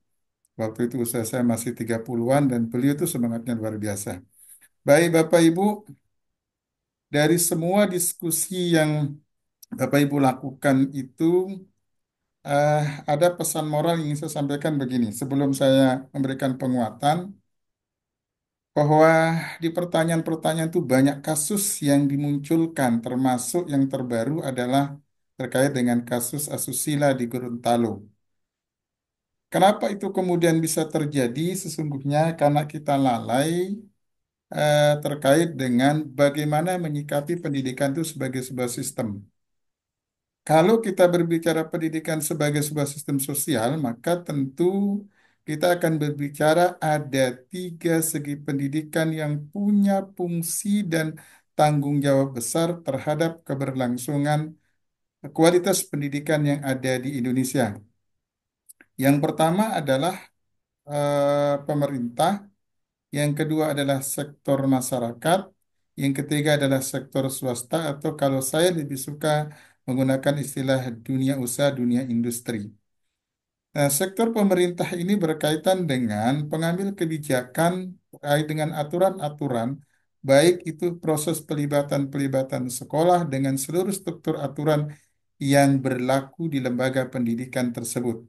Waktu itu usia saya masih 30-an dan beliau itu semangatnya luar biasa. Baik Bapak Ibu, dari semua diskusi yang Bapak Ibu lakukan itu, eh, ada pesan moral yang ingin saya sampaikan begini. Sebelum saya memberikan penguatan, bahwa di pertanyaan-pertanyaan itu banyak kasus yang dimunculkan, termasuk yang terbaru adalah terkait dengan kasus asusila di Gorontalo. Kenapa itu kemudian bisa terjadi? Sesungguhnya karena kita lalai terkait dengan bagaimana menyikapi pendidikan itu sebagai sebuah sistem. Kalau kita berbicara pendidikan sebagai sebuah sistem sosial, maka tentu kita akan berbicara ada tiga segi pendidikan yang punya fungsi dan tanggung jawab besar terhadap keberlangsungan kualitas pendidikan yang ada di Indonesia. Yang pertama adalah pemerintah, yang kedua adalah sektor masyarakat, yang ketiga adalah sektor swasta, atau kalau saya lebih suka menggunakan istilah dunia usaha, dunia industri. Nah, sektor pemerintah ini berkaitan dengan pengambil kebijakan terkait dengan aturan-aturan, baik itu proses pelibatan-pelibatan sekolah dengan seluruh struktur aturan yang berlaku di lembaga pendidikan tersebut.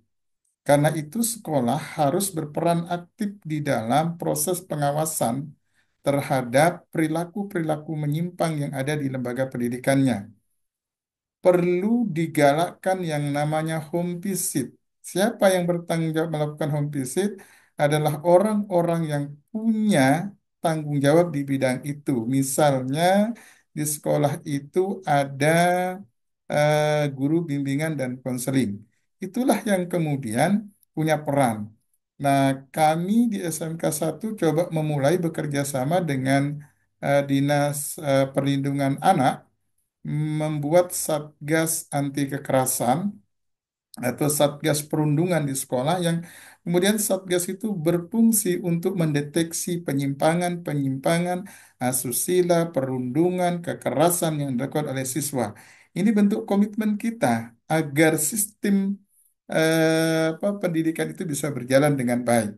Karena itu, sekolah harus berperan aktif di dalam proses pengawasan terhadap perilaku-perilaku menyimpang yang ada di lembaga pendidikannya. Perlu digalakkan yang namanya home visit. Siapa yang bertanggung jawab melakukan home visit adalah orang-orang yang punya tanggung jawab di bidang itu. Misalnya di sekolah itu ada guru bimbingan dan konseling. Itulah yang kemudian punya peran. Nah, kami di SMK 1 coba memulai bekerja sama dengan Dinas Perlindungan Anak membuat Satgas Anti Kekerasan atau Satgas Perundungan di sekolah yang kemudian Satgas itu berfungsi untuk mendeteksi penyimpangan-penyimpangan asusila, perundungan, kekerasan yang dilakukan oleh siswa. Ini bentuk komitmen kita agar sistem pendidikan itu bisa berjalan dengan baik.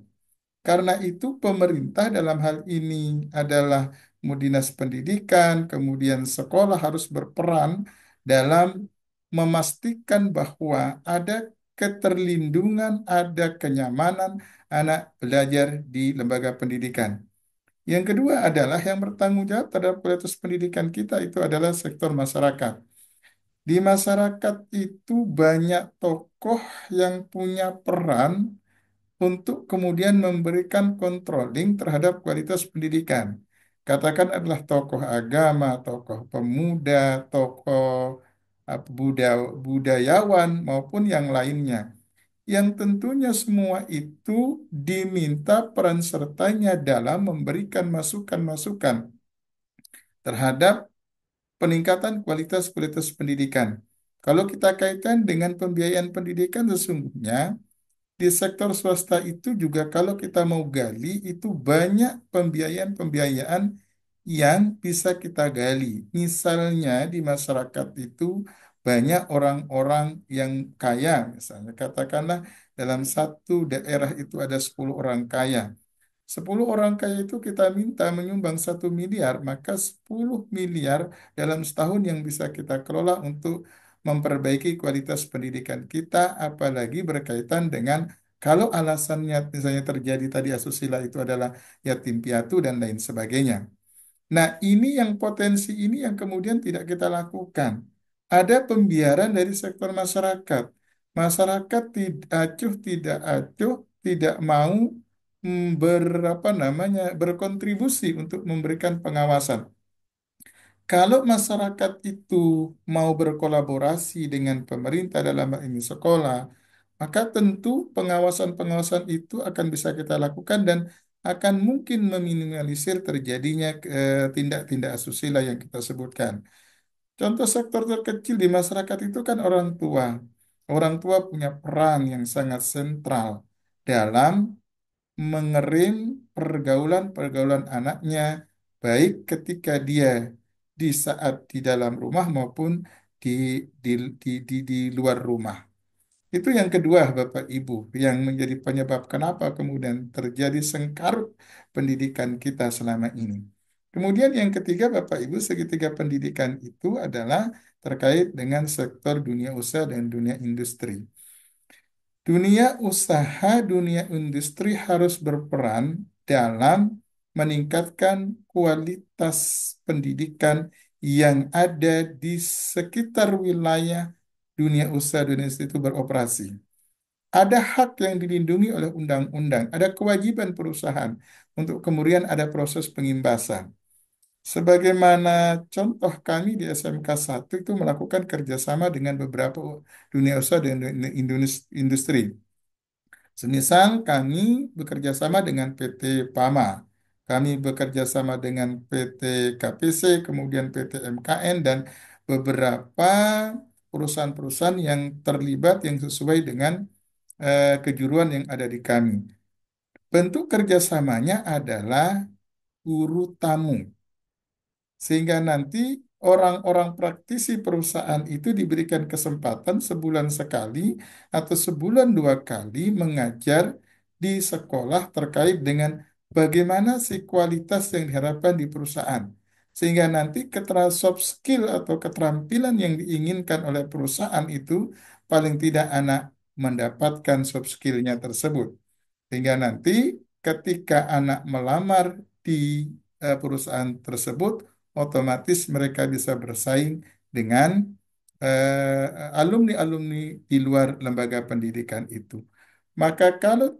Karena itu pemerintah dalam hal ini adalah Dinas Pendidikan, kemudian sekolah harus berperan dalam memastikan bahwa ada keterlindungan, ada kenyamanan anak belajar di lembaga pendidikan. Yang kedua adalah yang bertanggung jawab terhadap kualitas pendidikan kita itu adalah sektor masyarakat. Di masyarakat itu banyak tokoh yang punya peran untuk kemudian memberikan controlling terhadap kualitas pendidikan. Katakan adalah tokoh agama, tokoh pemuda, tokoh budayawan maupun yang lainnya. Yang tentunya semua itu diminta peran sertanya dalam memberikan masukan-masukan terhadap peningkatan kualitas-kualitas pendidikan. Kalau kita kaitkan dengan pembiayaan pendidikan sesungguhnya di sektor swasta itu juga kalau kita mau gali itu banyak pembiayaan-pembiayaan yang bisa kita gali. Misalnya di masyarakat itu banyak orang-orang yang kaya, misalnya katakanlah dalam satu daerah itu ada 10 orang kaya. 10 orang kaya itu kita minta menyumbang 1 miliar, maka 10 miliar dalam setahun yang bisa kita kelola untuk memperbaiki kualitas pendidikan kita, apalagi berkaitan dengan kalau alasannya misalnya terjadi tadi asusila itu adalah yatim piatu dan lain sebagainya. Nah, ini yang potensi ini yang kemudian tidak kita lakukan. Ada pembiaran dari sektor masyarakat. Masyarakat tidak acuh, tidak acuh, tidak mau berapa namanya berkontribusi untuk memberikan pengawasan. Kalau masyarakat itu mau berkolaborasi dengan pemerintah dalam hal ini sekolah, maka tentu pengawasan-pengawasan itu akan bisa kita lakukan dan akan mungkin meminimalisir terjadinya tindak-tindak asusila yang kita sebutkan. Contoh sektor terkecil di masyarakat itu kan orang tua. Orang tua punya peran yang sangat sentral dalam mengerim pergaulan-pergaulan anaknya, baik ketika dia di saat di dalam rumah maupun di di di luar rumah. Itu yang kedua, Bapak Ibu, yang menjadi penyebab kenapa kemudian terjadi sengkarut pendidikan kita selama ini. Kemudian yang ketiga, Bapak Ibu, segitiga pendidikan itu adalah terkait dengan sektor dunia usaha dan dunia industri. Dunia usaha, dunia industri harus berperan dalam meningkatkan kualitas pendidikan yang ada di sekitar wilayah dunia usaha dan industri itu beroperasi. Ada hak yang dilindungi oleh undang-undang, ada kewajiban perusahaan untuk kemudian ada proses pengimbasan. Sebagaimana contoh kami di SMK 1 itu melakukan kerjasama dengan beberapa dunia usaha dan industri. Semisal kami bekerja sama dengan PT Pama, kami bekerja sama dengan PT KPC, kemudian PT MKN, dan beberapa perusahaan-perusahaan yang terlibat yang sesuai dengan kejuruan yang ada di kami. Bentuk kerjasamanya adalah guru tamu. Sehingga nanti orang-orang praktisi perusahaan itu diberikan kesempatan sebulan sekali atau sebulan 2 kali mengajar di sekolah terkait dengan bagaimana sih kualitas yang diharapkan di perusahaan. Sehingga nanti soft skill atau keterampilan yang diinginkan oleh perusahaan itu paling tidak anak mendapatkan soft skillnya tersebut. Sehingga nanti ketika anak melamar di perusahaan tersebut, otomatis mereka bisa bersaing dengan alumni-alumni di luar lembaga pendidikan itu. Maka kalau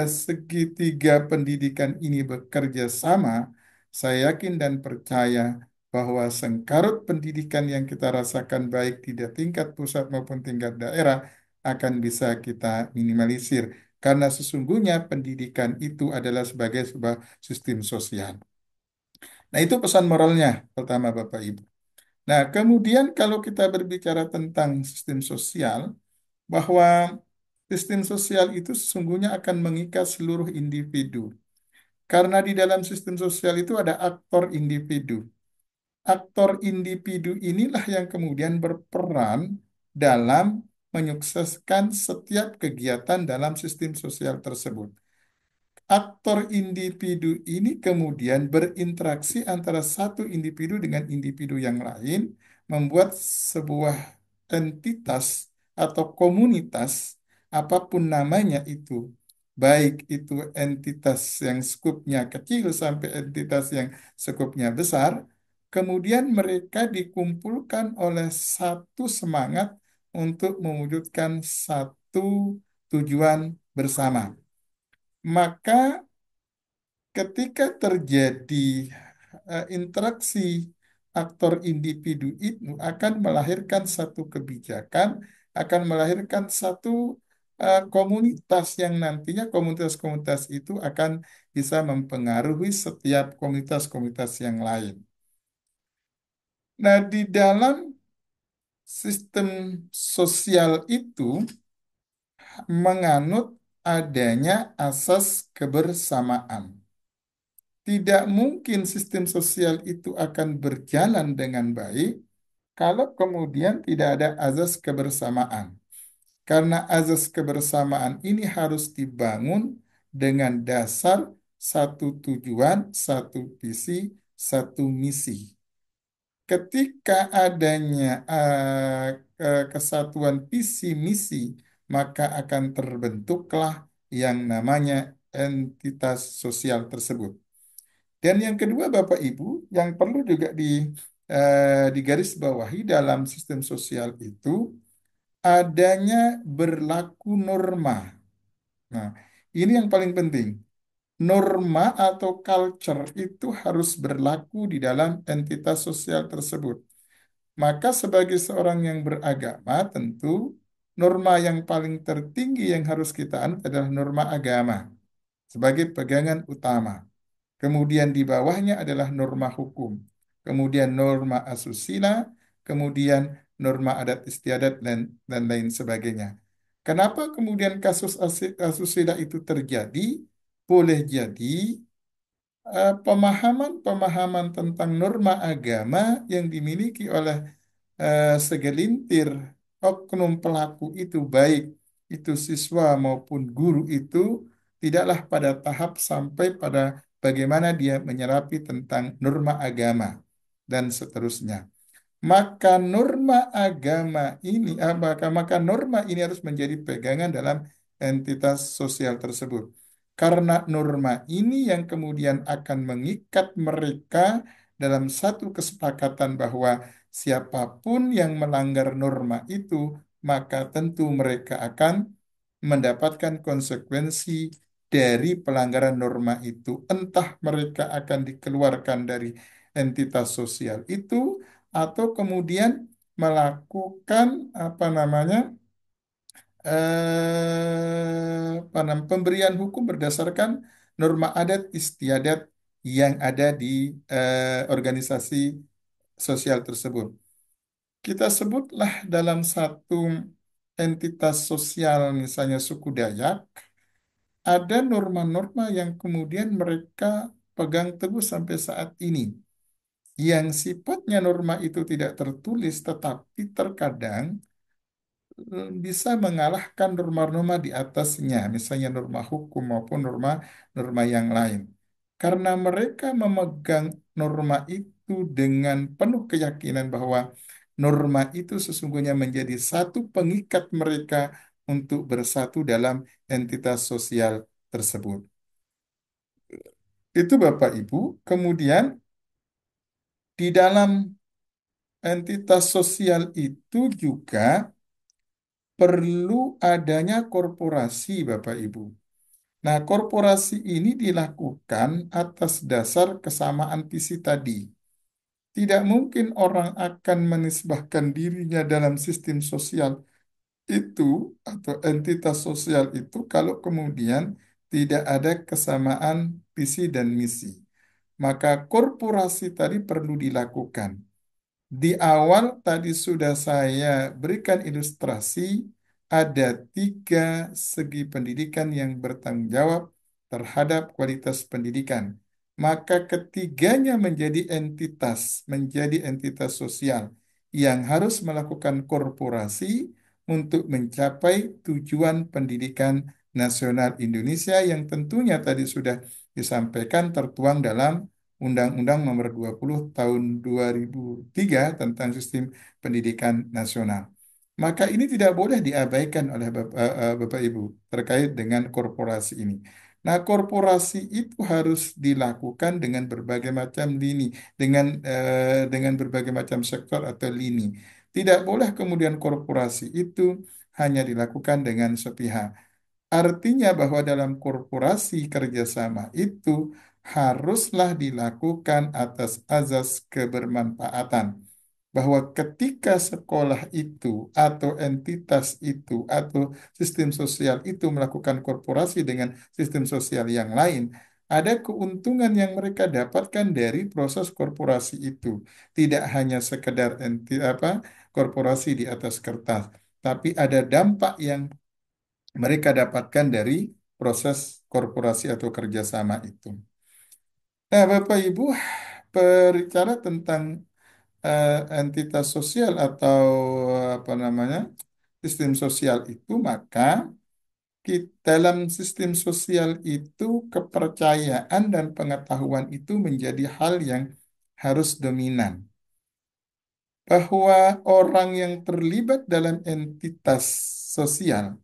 segitiga pendidikan ini bekerja sama, saya yakin dan percaya bahwa sengkarut pendidikan yang kita rasakan baik di tingkat pusat maupun tingkat daerah akan bisa kita minimalisir. Karena sesungguhnya pendidikan itu adalah sebagai sebuah sistem sosial. Nah, itu pesan moralnya pertama Bapak Ibu. Nah, kemudian kalau kita berbicara tentang sistem sosial, bahwa sistem sosial itu sesungguhnya akan mengikat seluruh individu. Karena di dalam sistem sosial itu ada aktor individu. Aktor individu inilah yang kemudian berperan dalam menyukseskan setiap kegiatan dalam sistem sosial tersebut. Aktor individu ini kemudian berinteraksi antara satu individu dengan individu yang lain, membuat sebuah entitas atau komunitas, apapun namanya itu, baik itu entitas yang skupnya kecil sampai entitas yang skupnya besar, kemudian mereka dikumpulkan oleh satu semangat untuk mewujudkan satu tujuan bersama. Maka ketika terjadi interaksi aktor individu itu akan melahirkan satu kebijakan, akan melahirkan satu komunitas yang nantinya komunitas-komunitas itu akan bisa mempengaruhi setiap komunitas-komunitas yang lain. Nah, di dalam sistem sosial itu menganut adanya asas kebersamaan. Tidak mungkin sistem sosial itu akan berjalan dengan baik kalau kemudian tidak ada azas kebersamaan. Karena azas kebersamaan ini harus dibangun dengan dasar satu tujuan, satu visi, satu misi. Ketika adanya kesatuan visi misi, maka akan terbentuklah yang namanya entitas sosial tersebut. Dan yang kedua, Bapak Ibu, yang perlu juga digarisbawahi dalam sistem sosial itu adanya berlaku norma. Nah, ini yang paling penting. Norma atau culture itu harus berlaku di dalam entitas sosial tersebut. Maka sebagai seorang yang beragama, tentu norma yang paling tertinggi yang harus kita anut adalah norma agama sebagai pegangan utama. Kemudian di bawahnya adalah norma hukum, kemudian norma asusila, kemudian norma adat istiadat dan lain sebagainya. Kenapa kemudian kasus asusila itu terjadi? Boleh jadi pemahaman-pemahaman tentang norma agama yang dimiliki oleh segelintir oknum pelaku itu, baik itu siswa maupun guru itu, tidaklah pada tahap sampai pada bagaimana dia menyerapi tentang norma agama dan seterusnya. Maka norma agama ini, maka norma ini harus menjadi pegangan dalam entitas sosial tersebut. Karena norma ini yang kemudian akan mengikat mereka dalam satu kesepakatan bahwa siapapun yang melanggar norma itu, maka tentu mereka akan mendapatkan konsekuensi dari pelanggaran norma itu. Entah mereka akan dikeluarkan dari entitas sosial itu, atau kemudian melakukan apa namanya pemberian hukum berdasarkan norma adat istiadat yang ada di organisasi sosial tersebut. Kita sebutlah dalam satu entitas sosial, misalnya suku Dayak, ada norma-norma yang kemudian mereka pegang teguh sampai saat ini, yang sifatnya norma itu tidak tertulis, tetapi terkadang bisa mengalahkan norma-norma di atasnya, misalnya norma hukum maupun norma-norma yang lain. Karena mereka memegang norma itu dengan penuh keyakinan bahwa norma itu sesungguhnya menjadi satu pengikat mereka untuk bersatu dalam entitas sosial tersebut. Itu Bapak Ibu. Kemudian di dalam entitas sosial itu juga perlu adanya korporasi, Bapak Ibu. Nah, korporasi ini dilakukan atas dasar kesamaan visi tadi. Tidak mungkin orang akan menisbahkan dirinya dalam sistem sosial itu atau entitas sosial itu kalau kemudian tidak ada kesamaan visi dan misi. Maka korporasi tadi perlu dilakukan. Di awal tadi sudah saya berikan ilustrasi ada tiga segi pendidikan yang bertanggung jawab terhadap kualitas pendidikan. Maka ketiganya menjadi entitas sosial yang harus melakukan korporasi untuk mencapai tujuan pendidikan nasional Indonesia yang tentunya tadi sudah disampaikan tertuang dalam Undang-Undang Nomor 20 Tahun 2003 tentang Sistem Pendidikan Nasional. Maka ini tidak boleh diabaikan oleh Bapak Ibu terkait dengan korporasi ini. Nah, korporasi itu harus dilakukan dengan berbagai macam lini, dengan berbagai macam sektor atau lini. Tidak boleh kemudian korporasi itu hanya dilakukan dengan sepihak. Artinya bahwa dalam korporasi kerjasama itu haruslah dilakukan atas azas kebermanfaatan. Bahwa ketika sekolah itu atau entitas itu atau sistem sosial itu melakukan korporasi dengan sistem sosial yang lain, ada keuntungan yang mereka dapatkan dari proses korporasi itu. Tidak hanya sekedar korporasi di atas kertas, tapi ada dampak yang mereka dapatkan dari proses korporasi atau kerjasama itu. Nah, Bapak Ibu, berbicara tentang entitas sosial atau apa namanya sistem sosial itu, maka dalam sistem sosial itu kepercayaan dan pengetahuan itu menjadi hal yang harus dominan. Bahwa orang yang terlibat dalam entitas sosial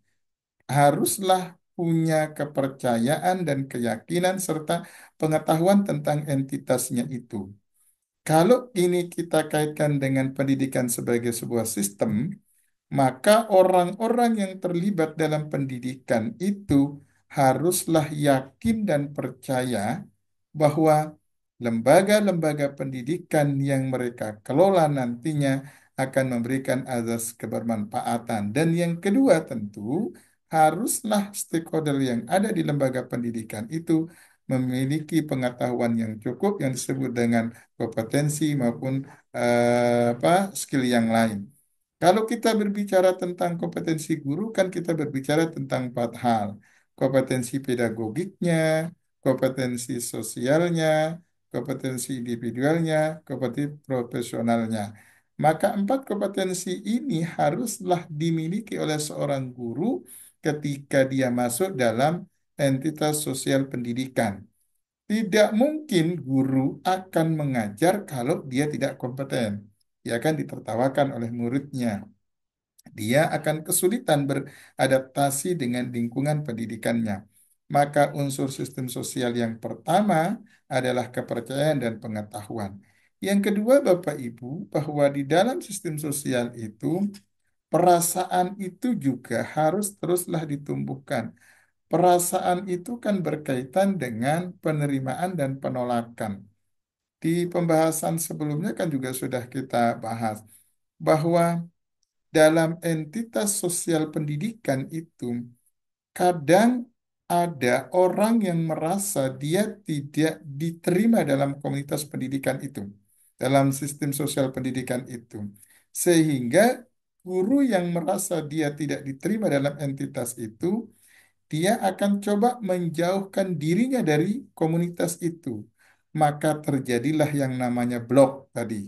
haruslah punya kepercayaan dan keyakinan serta pengetahuan tentang entitasnya itu. Kalau ini kita kaitkan dengan pendidikan sebagai sebuah sistem, maka orang-orang yang terlibat dalam pendidikan itu haruslah yakin dan percaya bahwa lembaga-lembaga pendidikan yang mereka kelola nantinya akan memberikan azas kebermanfaatan. Dan yang kedua tentu haruslah stakeholder yang ada di lembaga pendidikan itu memiliki pengetahuan yang cukup yang disebut dengan kompetensi maupun skill yang lain. Kalau kita berbicara tentang kompetensi guru, kan kita berbicara tentang empat hal. Kompetensi pedagogiknya, kompetensi sosialnya, kompetensi individualnya, kompetensi profesionalnya. Maka empat kompetensi ini haruslah dimiliki oleh seorang guru ketika dia masuk dalam entitas sosial pendidikan. Tidak mungkin guru akan mengajar kalau dia tidak kompeten. Dia akan ditertawakan oleh muridnya. Dia akan kesulitan beradaptasi dengan lingkungan pendidikannya. Maka unsur sistem sosial yang pertama adalah kepercayaan dan pengetahuan. Yang kedua, Bapak Ibu, bahwa di dalam sistem sosial itu perasaan itu juga harus teruslah ditumbuhkan. Perasaan itu kan berkaitan dengan penerimaan dan penolakan. Di pembahasan sebelumnya kan juga sudah kita bahas bahwa dalam entitas sosial pendidikan itu kadang ada orang yang merasa dia tidak diterima dalam komunitas pendidikan itu, dalam sistem sosial pendidikan itu. Sehingga guru yang merasa dia tidak diterima dalam entitas itu, dia akan coba menjauhkan dirinya dari komunitas itu. Maka terjadilah yang namanya blok tadi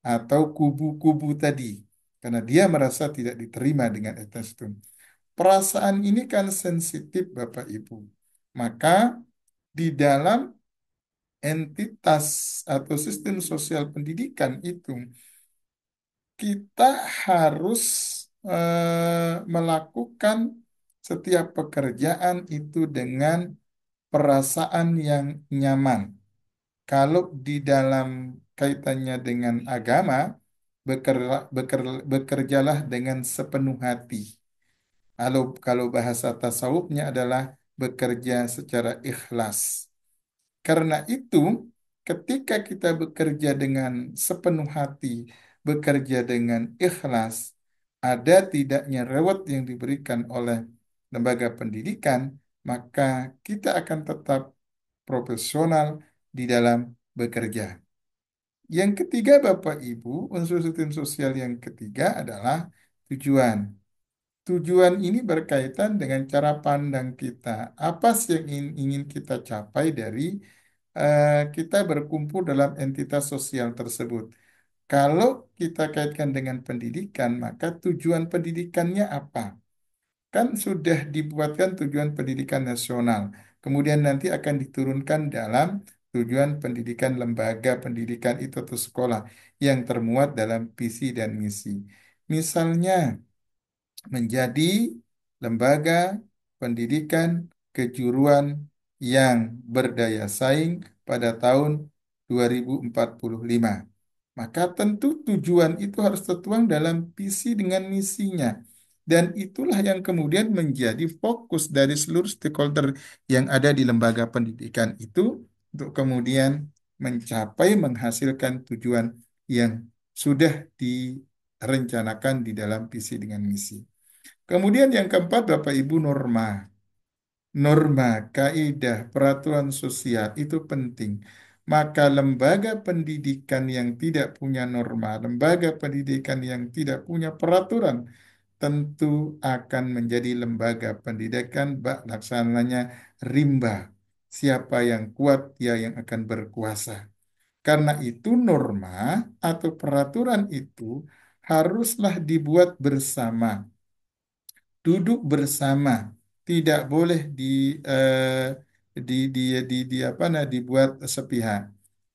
atau kubu-kubu tadi karena dia merasa tidak diterima dengan etos itu. Perasaan ini kan sensitif Bapak Ibu. Maka di dalam entitas atau sistem sosial pendidikan itu kita harus melakukan setiap pekerjaan itu dengan perasaan yang nyaman. Kalau di dalam kaitannya dengan agama, bekerjalah dengan sepenuh hati. Kalau bahasa tasawufnya adalah bekerja secara ikhlas. Karena itu, ketika kita bekerja dengan sepenuh hati, bekerja dengan ikhlas, ada tidaknya reward yang diberikan oleh lembaga pendidikan, maka kita akan tetap profesional di dalam bekerja. Yang ketiga, Bapak Ibu, unsur sistem sosial yang ketiga adalah tujuan. tujuan ini berkaitan dengan cara pandang kita. Apa sih yang ingin kita capai dari kita berkumpul dalam entitas sosial tersebut? Kalau kita kaitkan dengan pendidikan, maka tujuan pendidikannya apa? Kan sudah dibuatkan tujuan pendidikan nasional. Kemudian nanti akan diturunkan dalam tujuan pendidikan lembaga pendidikan itu atau sekolah yang termuat dalam visi dan misi. Misalnya, menjadi lembaga pendidikan kejuruan yang berdaya saing pada tahun 2045. Maka tentu tujuan itu harus tertuang dalam visi dengan misinya. Dan itulah yang kemudian menjadi fokus dari seluruh stakeholder yang ada di lembaga pendidikan itu untuk kemudian mencapai menghasilkan tujuan yang sudah direncanakan di dalam visi dengan misi. Kemudian yang keempat, Bapak Ibu, norma. Norma, kaidah, peraturan sosial itu penting. Maka lembaga pendidikan yang tidak punya norma, lembaga pendidikan yang tidak punya peraturan, tentu akan menjadi lembaga pendidikan bak laksananya rimba. Siapa yang kuat, dia yang akan berkuasa. Karena itu norma atau peraturan itu haruslah dibuat bersama, duduk bersama, tidak boleh di apa nah dibuat sepihak.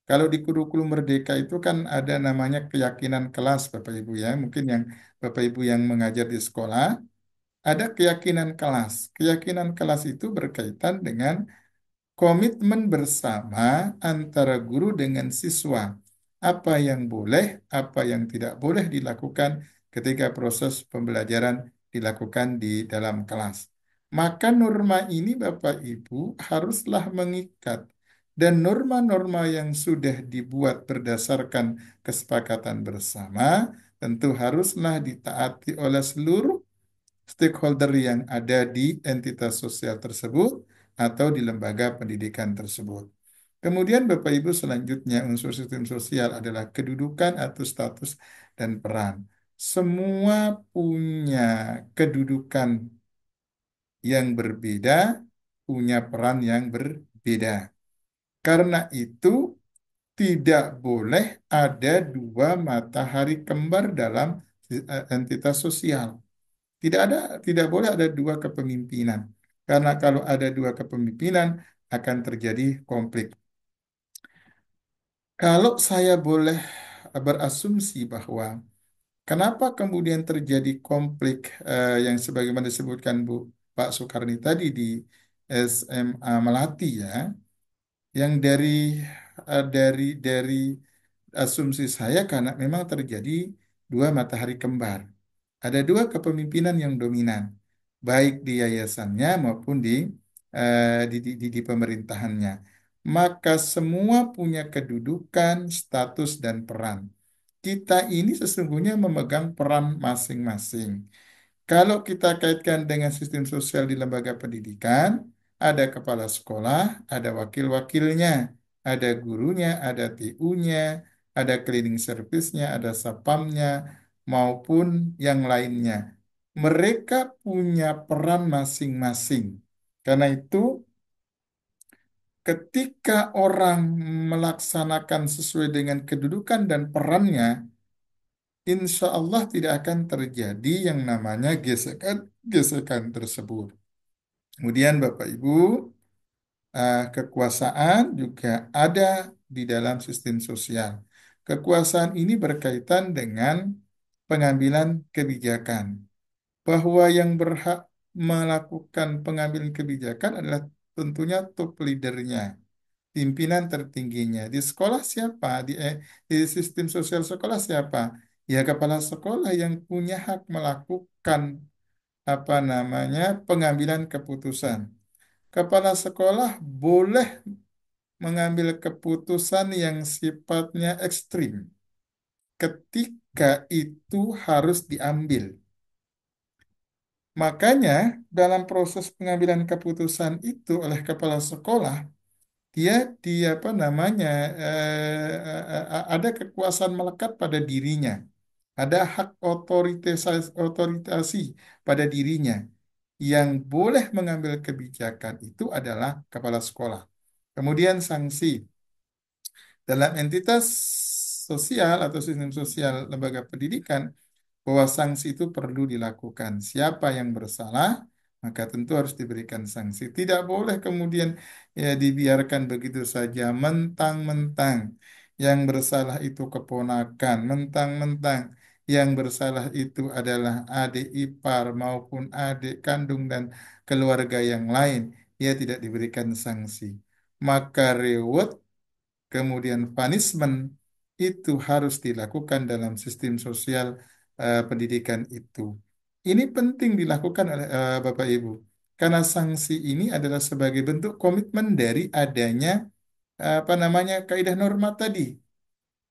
Kalau di kurikulum Merdeka itu kan ada namanya keyakinan kelas, Bapak Ibu ya. Mungkin yang Bapak Ibu yang mengajar di sekolah ada keyakinan kelas. Keyakinan kelas itu berkaitan dengan komitmen bersama antara guru dengan siswa. Apa yang boleh, apa yang tidak boleh dilakukan ketika proses pembelajaran dilakukan di dalam kelas. Maka norma ini Bapak Ibu haruslah mengikat. Dan norma-norma yang sudah dibuat berdasarkan kesepakatan bersama tentu haruslah ditaati oleh seluruh stakeholder yang ada di entitas sosial tersebut atau di lembaga pendidikan tersebut. Kemudian Bapak Ibu selanjutnya unsur sistem sosial adalah kedudukan atau status dan peran. Semua punya kedudukan yang berbeda, punya peran yang berbeda. Karena itu tidak boleh ada dua matahari kembar dalam entitas sosial. Tidak boleh ada dua kepemimpinan. Karena kalau ada dua kepemimpinan akan terjadi konflik. Kalau saya boleh berasumsi bahwa kenapa kemudian terjadi konflik yang sebagaimana disebutkan Pak Soekarni tadi di SMA Melati ya, yang dari asumsi saya karena memang terjadi dua matahari kembar. Ada dua kepemimpinan yang dominan, baik di yayasannya maupun di pemerintahannya. Maka semua punya kedudukan, status, dan peran. Kita ini sesungguhnya memegang peran masing-masing. Kalau kita kaitkan dengan sistem sosial di lembaga pendidikan, ada kepala sekolah, ada wakil-wakilnya, ada gurunya, ada TU-nya, ada cleaning service-nya, ada sapamnya, maupun yang lainnya. Mereka punya peran masing-masing. Karena itu, ketika orang melaksanakan sesuai dengan kedudukan dan perannya, insya Allah tidak akan terjadi yang namanya gesekan tersebut. Kemudian Bapak Ibu, kekuasaan juga ada di dalam sistem sosial. Kekuasaan ini berkaitan dengan pengambilan kebijakan. Bahwa yang berhak melakukan pengambilan kebijakan adalah tentunya top leadernya, pimpinan tertingginya. Di sekolah siapa? Di sistem sosial sekolah siapa? Ya kepala sekolah yang punya hak melakukan apa namanya pengambilan keputusan. Kepala sekolah boleh mengambil keputusan yang sifatnya ekstrim ketika itu harus diambil. Makanya dalam proses pengambilan keputusan itu oleh kepala sekolah, dia apa namanya ada kekuasaan melekat pada dirinya. Ada hak otoritasi pada dirinya. Yang boleh mengambil kebijakan itu adalah kepala sekolah. Kemudian sanksi. Dalam entitas sosial atau sistem sosial lembaga pendidikan, bahwa sanksi itu perlu dilakukan. Siapa yang bersalah, maka tentu harus diberikan sanksi. Tidak boleh kemudian ya dibiarkan begitu saja mentang-mentang yang bersalah itu keponakan, mentang-mentang yang bersalah itu adalah adik ipar maupun adik kandung dan keluarga yang lain, ia tidak diberikan sanksi. Maka reward kemudian punishment itu harus dilakukan dalam sistem sosial pendidikan itu. Ini penting dilakukan oleh Bapak Ibu, karena sanksi ini adalah sebagai bentuk komitmen dari adanya apa namanya kaidah norma tadi.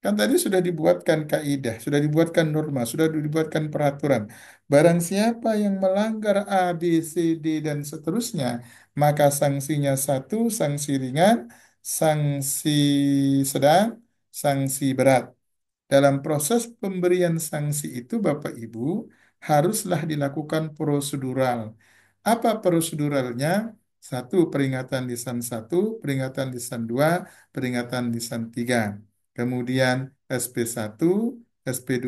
Kan tadi sudah dibuatkan kaidah, sudah dibuatkan norma, sudah dibuatkan peraturan. Barang siapa yang melanggar A, B, C, D, dan seterusnya, maka sanksinya satu, sanksi ringan, sanksi sedang, sanksi berat. Dalam proses pemberian sanksi itu, Bapak Ibu, haruslah dilakukan prosedural. Apa proseduralnya? Satu, peringatan lisan satu, peringatan lisan dua, peringatan lisan tiga. Kemudian SP1, SP2,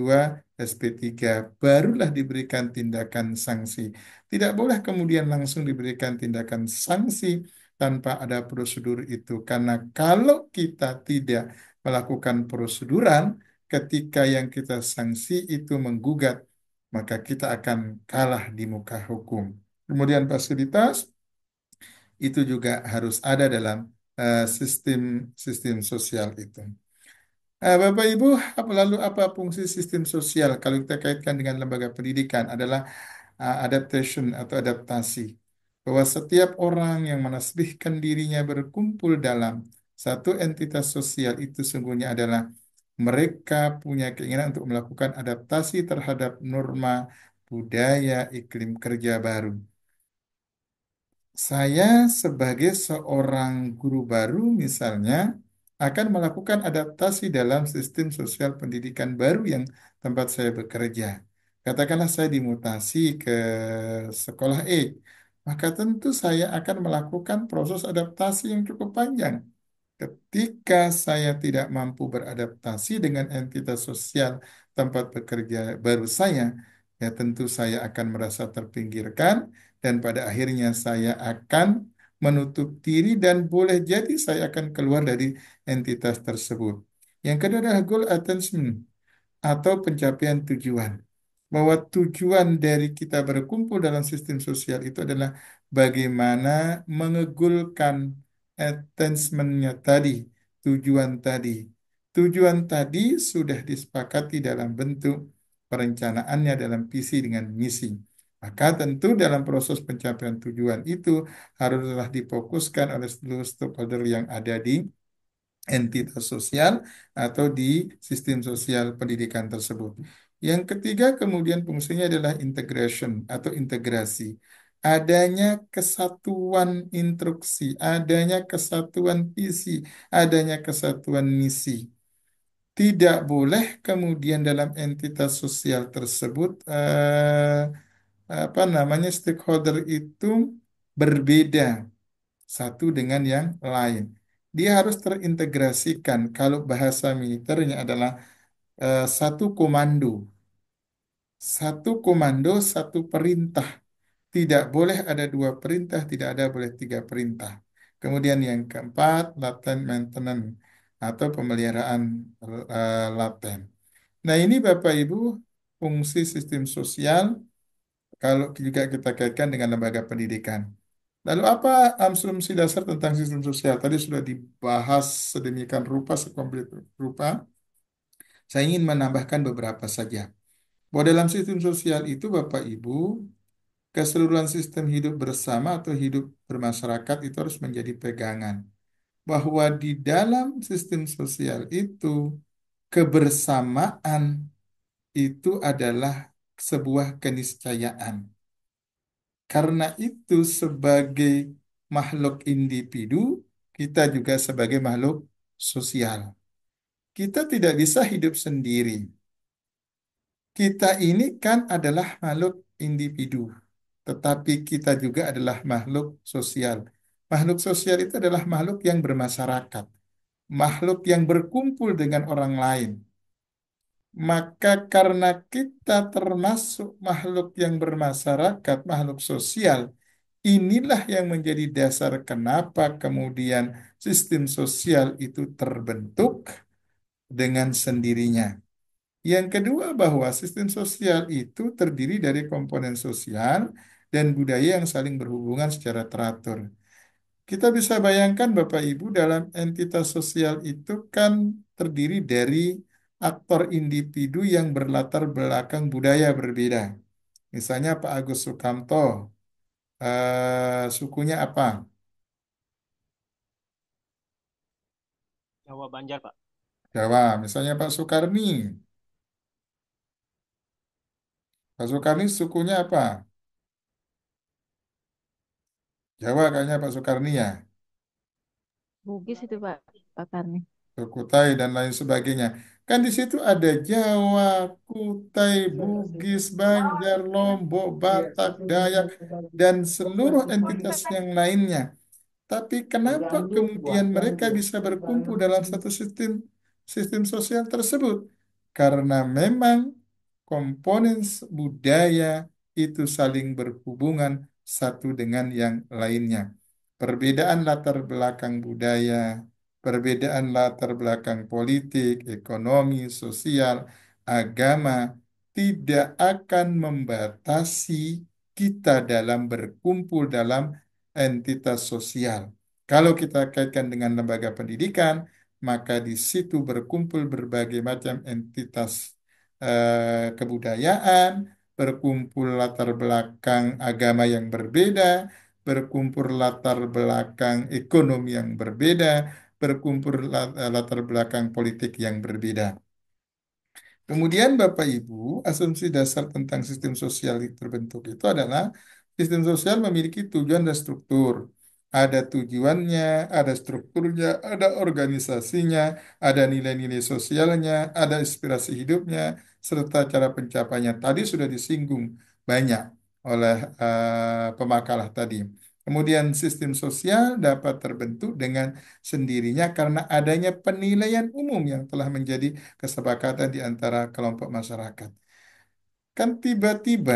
SP3, barulah diberikan tindakan sanksi. Tidak boleh kemudian langsung diberikan tindakan sanksi tanpa ada prosedur itu. Karena kalau kita tidak melakukan proseduran, ketika yang kita sanksi itu menggugat, maka kita akan kalah di muka hukum. Kemudian fasilitas itu juga harus ada dalam sistem sistem sosial itu. Bapak Ibu, lalu apa fungsi sistem sosial kalau kita kaitkan dengan lembaga pendidikan adalah adaptation atau adaptasi. Bahwa setiap orang yang menasbihkan dirinya berkumpul dalam satu entitas sosial itu sungguhnya adalah mereka punya keinginan untuk melakukan adaptasi terhadap norma budaya iklim kerja baru. Saya sebagai seorang guru baru misalnya akan melakukan adaptasi dalam sistem sosial pendidikan baru yang tempat saya bekerja. Katakanlah saya dimutasi ke sekolah E, maka tentu saya akan melakukan proses adaptasi yang cukup panjang. Ketika saya tidak mampu beradaptasi dengan entitas sosial tempat bekerja baru saya, ya tentu saya akan merasa terpinggirkan dan pada akhirnya saya akan menutup diri dan boleh jadi saya akan keluar dari entitas tersebut. Yang kedua adalah goal attainment atau pencapaian tujuan. Bahwa tujuan dari kita berkumpul dalam sistem sosial itu adalah bagaimana mengegulkan attainment-nya tadi, tujuan tadi. Tujuan tadi sudah disepakati dalam bentuk perencanaannya dalam visi dengan misi. Maka tentu dalam proses pencapaian tujuan itu haruslah difokuskan oleh seluruh stakeholder yang ada di entitas sosial atau di sistem sosial pendidikan tersebut. Yang ketiga kemudian fungsinya adalah integration atau integrasi. Adanya kesatuan instruksi, adanya kesatuan visi, adanya kesatuan misi. Tidak boleh kemudian dalam entitas sosial tersebut apa namanya stakeholder itu berbeda satu dengan yang lain. Dia harus terintegrasikan. Kalau bahasa militernya adalah satu komando. Satu komando, satu perintah. Tidak boleh ada dua perintah, tidak ada boleh tiga perintah. Kemudian yang keempat, latent maintenance atau pemeliharaan laten. Nah ini Bapak Ibu, fungsi sistem sosial kalau juga kita kaitkan dengan lembaga pendidikan. Lalu apa asumsi dasar tentang sistem sosial? Tadi sudah dibahas sedemikian rupa, sekomplit rupa. Saya ingin menambahkan beberapa saja. Bahwa dalam sistem sosial itu Bapak Ibu, keseluruhan sistem hidup bersama atau hidup bermasyarakat itu harus menjadi pegangan. Bahwa di dalam sistem sosial itu, kebersamaan itu adalah sebuah keniscayaan. Karena itu sebagai makhluk individu, kita juga sebagai makhluk sosial. Kita tidak bisa hidup sendiri. Kita ini kan adalah makhluk individu, tetapi kita juga adalah makhluk sosial. Makhluk sosial itu adalah makhluk yang bermasyarakat, makhluk yang berkumpul dengan orang lain. Maka karena kita termasuk makhluk yang bermasyarakat, makhluk sosial, inilah yang menjadi dasar kenapa kemudian sistem sosial itu terbentuk dengan sendirinya. Yang kedua, bahwa sistem sosial itu terdiri dari komponen sosial dan budaya yang saling berhubungan secara teratur. Kita bisa bayangkan Bapak Ibu, dalam entitas sosial itu kan terdiri dari aktor individu yang berlatar belakang budaya berbeda. Misalnya Pak Agus Sukamto, sukunya apa? Jawa Banjar, Pak. Jawa. Misalnya Pak Soekarni. Pak Soekarni sukunya apa? Jawa kayaknya Pak Soekarni ya. Bugis itu Pak, Pak Karni. Kutai dan lain sebagainya. Kan di situ ada Jawa, Kutai, Bugis, Banjar, Lombok, Batak, Dayak, dan seluruh entitas yang lainnya. Tapi kenapa kemudian mereka bisa berkumpul dalam satu sistem sosial tersebut? Karena memang komponen budaya itu saling berhubungan satu dengan yang lainnya. Perbedaan latar belakang budaya, perbedaan latar belakang politik, ekonomi, sosial, agama tidak akan membatasi kita dalam berkumpul dalam entitas sosial. Kalau kita kaitkan dengan lembaga pendidikan, maka di situ berkumpul berbagai macam entitas kebudayaan, berkumpul latar belakang agama yang berbeda, berkumpul latar belakang ekonomi yang berbeda, berkumpul latar belakang politik yang berbeda. Kemudian Bapak Ibu, asumsi dasar tentang sistem sosial yang terbentuk itu adalah sistem sosial memiliki tujuan dan struktur. Ada tujuannya, ada strukturnya, ada organisasinya, ada nilai-nilai sosialnya, ada inspirasi hidupnya, serta cara pencapaiannya. Tadi sudah disinggung banyak oleh pemakalah tadi. Kemudian sistem sosial dapat terbentuk dengan sendirinya karena adanya penilaian umum yang telah menjadi kesepakatan di antara kelompok masyarakat. Kan tiba-tiba,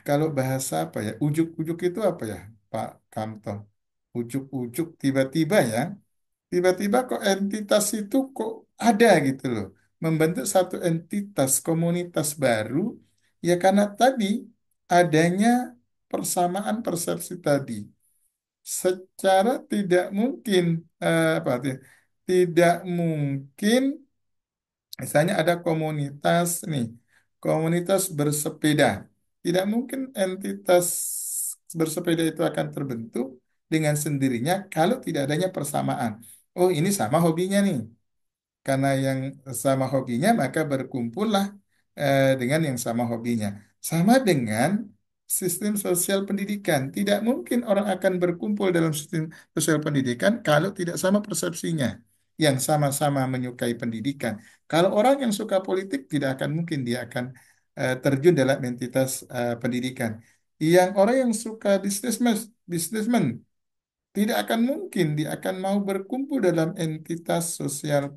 kalau bahasa apa ya, ujuk-ujuk itu apa ya, Pak Kamto? Ujuk-ujuk tiba-tiba ya, tiba-tiba kok entitas itu kok ada gitu loh. Membentuk satu entitas, komunitas baru, ya karena tadi adanya persamaan persepsi tadi. Secara tidak mungkin, tidak mungkin. Misalnya ada komunitas nih, komunitas bersepeda. Tidak mungkin entitas bersepeda itu akan terbentuk dengan sendirinya kalau tidak adanya persamaan. Oh, ini sama hobinya nih. Karena yang sama hobinya, maka berkumpullah dengan yang sama hobinya. Sama dengan sistem sosial pendidikan. Tidak mungkin orang akan berkumpul dalam sistem sosial pendidikan kalau tidak sama persepsinya. Yang sama-sama menyukai pendidikan. Kalau orang yang suka politik, tidak akan mungkin dia akan terjun dalam entitas pendidikan. Yang orang yang suka bisnismen, tidak akan mungkin dia akan mau berkumpul dalam entitas sosial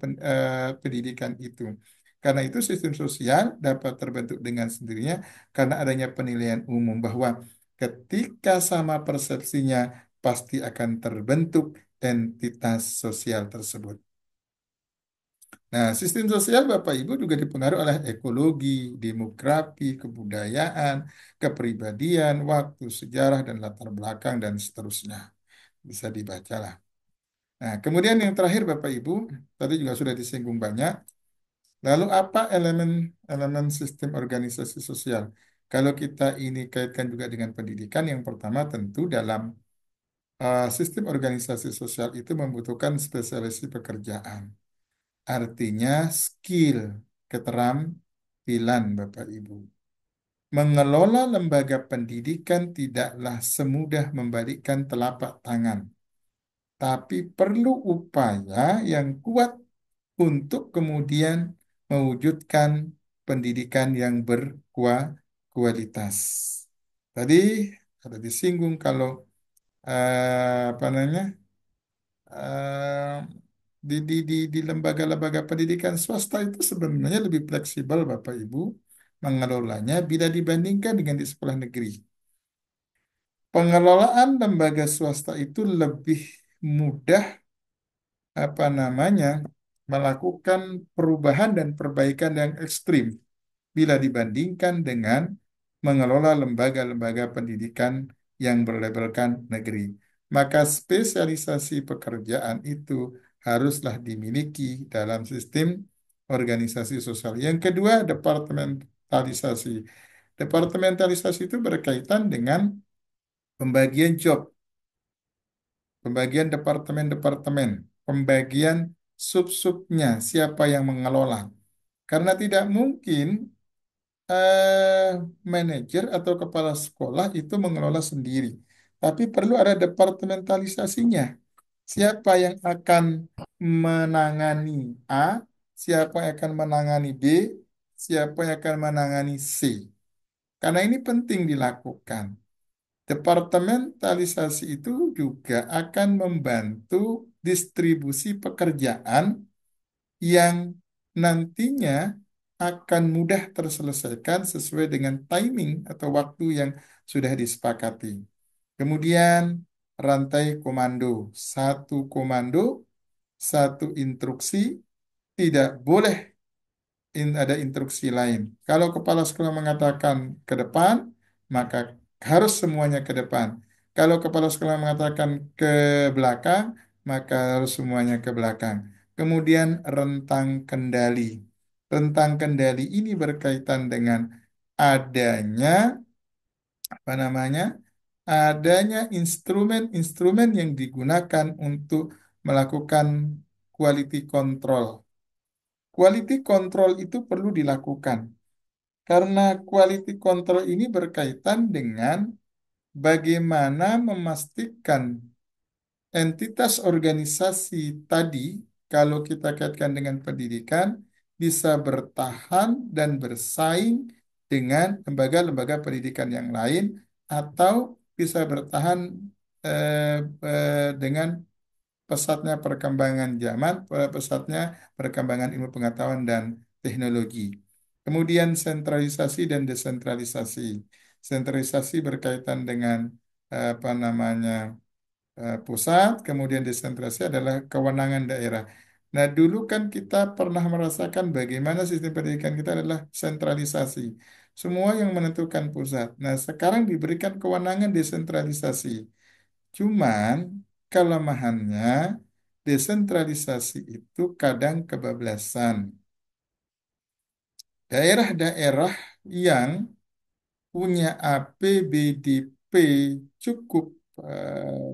pendidikan itu. Karena itu sistem sosial dapat terbentuk dengan sendirinya karena adanya penilaian umum bahwa ketika sama persepsinya pasti akan terbentuk entitas sosial tersebut. Nah, sistem sosial Bapak Ibu juga dipengaruhi oleh ekologi, demografi, kebudayaan, kepribadian, waktu, sejarah, dan latar belakang, dan seterusnya. Bisa dibaca lah. Nah, kemudian yang terakhir Bapak Ibu, tadi juga sudah disinggung banyak. Lalu apa elemen sistem organisasi sosial? Kalau kita ini kaitkan juga dengan pendidikan, yang pertama tentu dalam sistem organisasi sosial itu membutuhkan spesialisasi pekerjaan. Artinya skill, keterampilan Bapak Ibu. Mengelola lembaga pendidikan tidaklah semudah membalikkan telapak tangan, tapi perlu upaya yang kuat untuk kemudian mewujudkan pendidikan yang berkualitas. Tadi ada disinggung kalau apa namanya eh, di lembaga-lembaga pendidikan swasta itu sebenarnya lebih fleksibel Bapak Ibu mengelolanya bila dibandingkan dengan di sekolah negeri. Pengelolaan lembaga swasta itu lebih mudah apa namanya melakukan perubahan dan perbaikan yang ekstrim bila dibandingkan dengan mengelola lembaga-lembaga pendidikan yang berlabelkan negeri. Maka spesialisasi pekerjaan itu haruslah dimiliki dalam sistem organisasi sosial. Yang kedua, departementalisasi. Departementalisasi itu berkaitan dengan pembagian job, pembagian departemen-departemen, pembagian sub-subnya, siapa yang mengelola. Karena tidak mungkin eh, manajer atau kepala sekolah itu mengelola sendiri. Tapi perlu ada departementalisasinya. Siapa yang akan menangani A, siapa yang akan menangani B, siapa yang akan menangani C. Karena ini penting dilakukan. Departementalisasi itu juga akan membantu distribusi pekerjaan yang nantinya akan mudah terselesaikan sesuai dengan timing atau waktu yang sudah disepakati. Kemudian rantai komando, satu komando, satu instruksi, tidak boleh ada instruksi lain. Kalau kepala sekolah mengatakan ke depan, maka harus semuanya ke depan. Kalau kepala sekolah mengatakan ke belakang, maka harus semuanya ke belakang. Kemudian rentang kendali. Rentang kendali ini berkaitan dengan adanya apa namanya? Adanya instrumen-instrumen yang digunakan untuk melakukan quality control. Quality control itu perlu dilakukan karena quality control ini berkaitan dengan bagaimana memastikan entitas organisasi tadi, kalau kita kaitkan dengan pendidikan, bisa bertahan dan bersaing dengan lembaga-lembaga pendidikan yang lain, atau bisa bertahan dengan pesatnya perkembangan zaman, pesatnya perkembangan ilmu pengetahuan dan teknologi. Kemudian sentralisasi dan desentralisasi. Sentralisasi berkaitan dengan apa namanya pusat, kemudian desentralisasi adalah kewenangan daerah. Nah, dulu kan kita pernah merasakan bagaimana sistem pendidikan kita adalah sentralisasi. Semua yang menentukan pusat. Nah, sekarang diberikan kewenangan desentralisasi. Cuman kelemahannya desentralisasi itu kadang kebablasan. Daerah-daerah yang punya APBDP cukup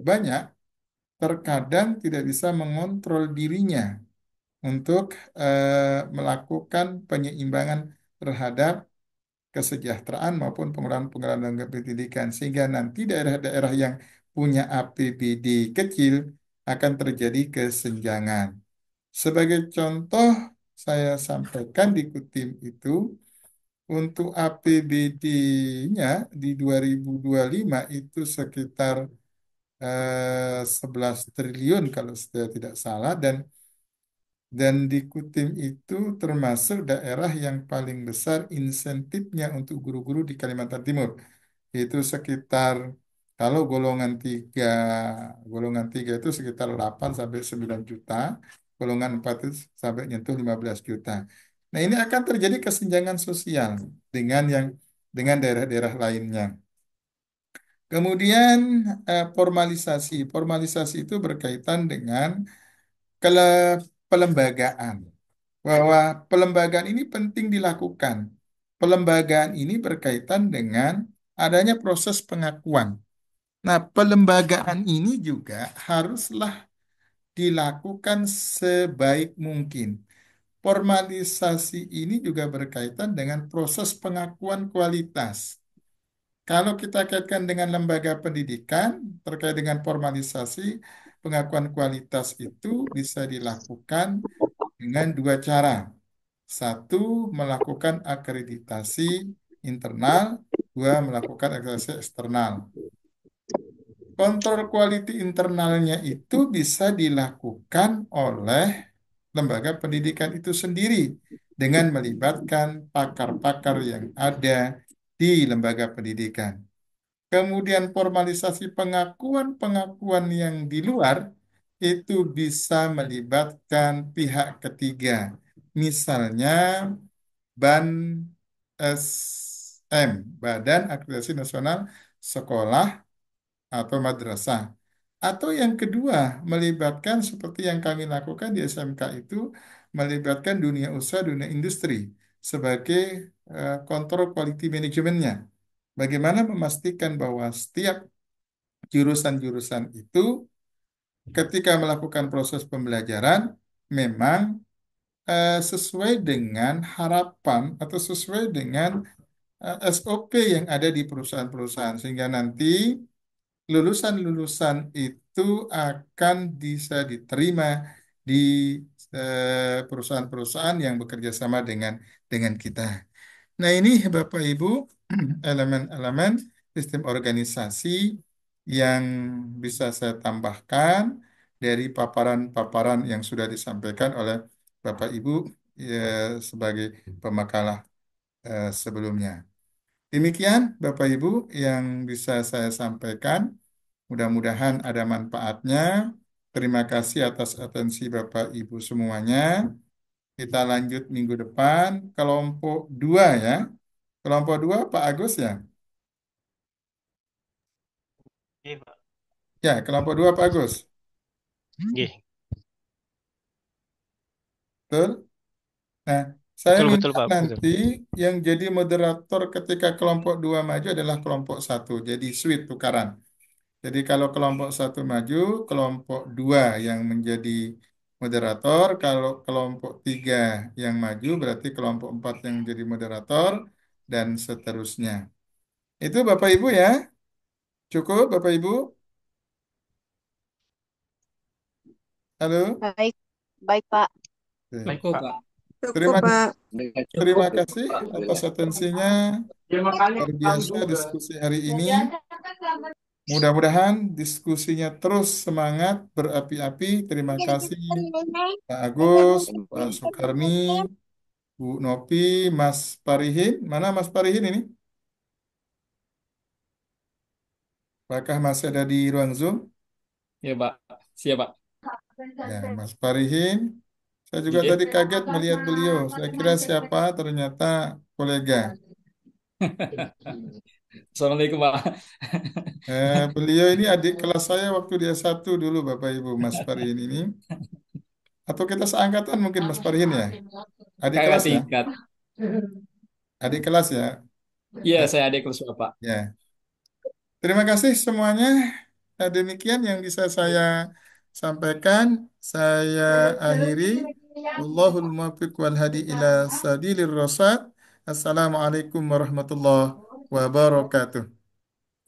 banyak, terkadang tidak bisa mengontrol dirinya untuk melakukan penyeimbangan terhadap kesejahteraan maupun pengelolaan-pengelolaan lembaga pendidikan, sehingga nanti daerah-daerah yang punya APBD kecil akan terjadi kesenjangan. Sebagai contoh, saya sampaikan di Kutim itu untuk APBD-nya di 2025 itu sekitar 11 triliun kalau saya tidak salah, dan di Kutim itu termasuk daerah yang paling besar insentifnya untuk guru-guru di Kalimantan Timur. Itu sekitar kalau golongan tiga itu sekitar 8 sampai 9 juta, golongan 4 itu sampai nyentuh 15 juta. Nah, ini akan terjadi kesenjangan sosial dengan daerah-daerah lainnya. Kemudian formalisasi. Formalisasi itu berkaitan dengan pelembagaan. Bahwa pelembagaan ini penting dilakukan. Pelembagaan ini berkaitan dengan adanya proses pengakuan. Nah, pelembagaan ini juga haruslah dilakukan sebaik mungkin. Formalisasi ini juga berkaitan dengan proses pengakuan kualitas. Kalau kita kaitkan dengan lembaga pendidikan terkait dengan formalisasi, pengakuan kualitas itu bisa dilakukan dengan dua cara. Satu, melakukan akreditasi internal. Dua, melakukan akreditasi eksternal. Kontrol quality internalnya itu bisa dilakukan oleh lembaga pendidikan itu sendiri dengan melibatkan pakar-pakar yang ada di lembaga pendidikan. Kemudian formalisasi pengakuan-pengakuan yang di luar itu bisa melibatkan pihak ketiga. Misalnya BAN SM, Badan Akreditasi Nasional Sekolah atau Madrasah. Atau yang kedua, melibatkan seperti yang kami lakukan di SMK itu, melibatkan dunia usaha, dunia industri sebagai kontrol quality manajemennya. Bagaimana memastikan bahwa setiap jurusan-jurusan itu ketika melakukan proses pembelajaran memang sesuai dengan harapan atau sesuai dengan SOP yang ada di perusahaan-perusahaan sehingga nanti lulusan-lulusan itu akan bisa diterima di perusahaan-perusahaan yang bekerja sama dengan kita. Nah, ini Bapak Ibu elemen-elemen sistem organisasi yang bisa saya tambahkan dari paparan-paparan yang sudah disampaikan oleh Bapak Ibu ya, sebagai pemakalah sebelumnya. Demikian Bapak Ibu yang bisa saya sampaikan. Mudah-mudahan ada manfaatnya. Terima kasih atas atensi Bapak Ibu semuanya. Kita lanjut minggu depan kelompok 2 ya. Kelompok 2 Pak Agus ya? Iya, Pak. Ya, kelompok 2 Pak Agus. Iya, Betul? Nah, saya betul minta betul Pak, betul. nanti yang jadi moderator ketika kelompok 2 maju adalah kelompok 1. Jadi sweet tukaran. Jadi kalau kelompok 1 maju, kelompok 2 yang menjadi moderator. Kalau kelompok 3 yang maju, berarti kelompok 4 yang menjadi moderator, dan seterusnya. Itu Bapak Ibu ya. Cukup Bapak Ibu? Halo? Baik, baik Pak. Oke. Baik kok, Pak. Cukup, Terima, Pak. terima kasih atas atensinya. Luar biasa diskusi hari ini. Mudah-mudahan diskusinya terus semangat, berapi-api. Terima kasih Pak Agus, Pak Sukarni, Bu Nopi, Mas Parihin. Mana Mas Parihin ini? Apakah masih ada di ruang Zoom? Ya, Pak. Siap, Pak. Ya, Mas Parihin. Saya juga Iya. tadi kaget melihat beliau. Saya kira siapa, ternyata kolega. Assalamualaikum, Pak. Beliau ini adik kelas saya waktu dia satu dulu, Bapak Ibu, Mas Parihin ini. Atau kita seangkatan mungkin Mas Parihin ya? Adik Kakak kelas ya? tingkat. Adik kelas ya? Iya, saya adik kelas Bapak. Ya. Terima kasih semuanya. Nah, demikian yang bisa saya sampaikan. Saya akhiri. Wallahul muwaffiq wal hadi ila sabilir rasyad. Assalamualaikum warahmatullahi wabarakatuh.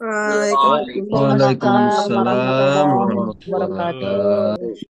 Waalaikumsalam. Waalaikumsalam warahmatullahi Wabarakatuh. wabarakatuh.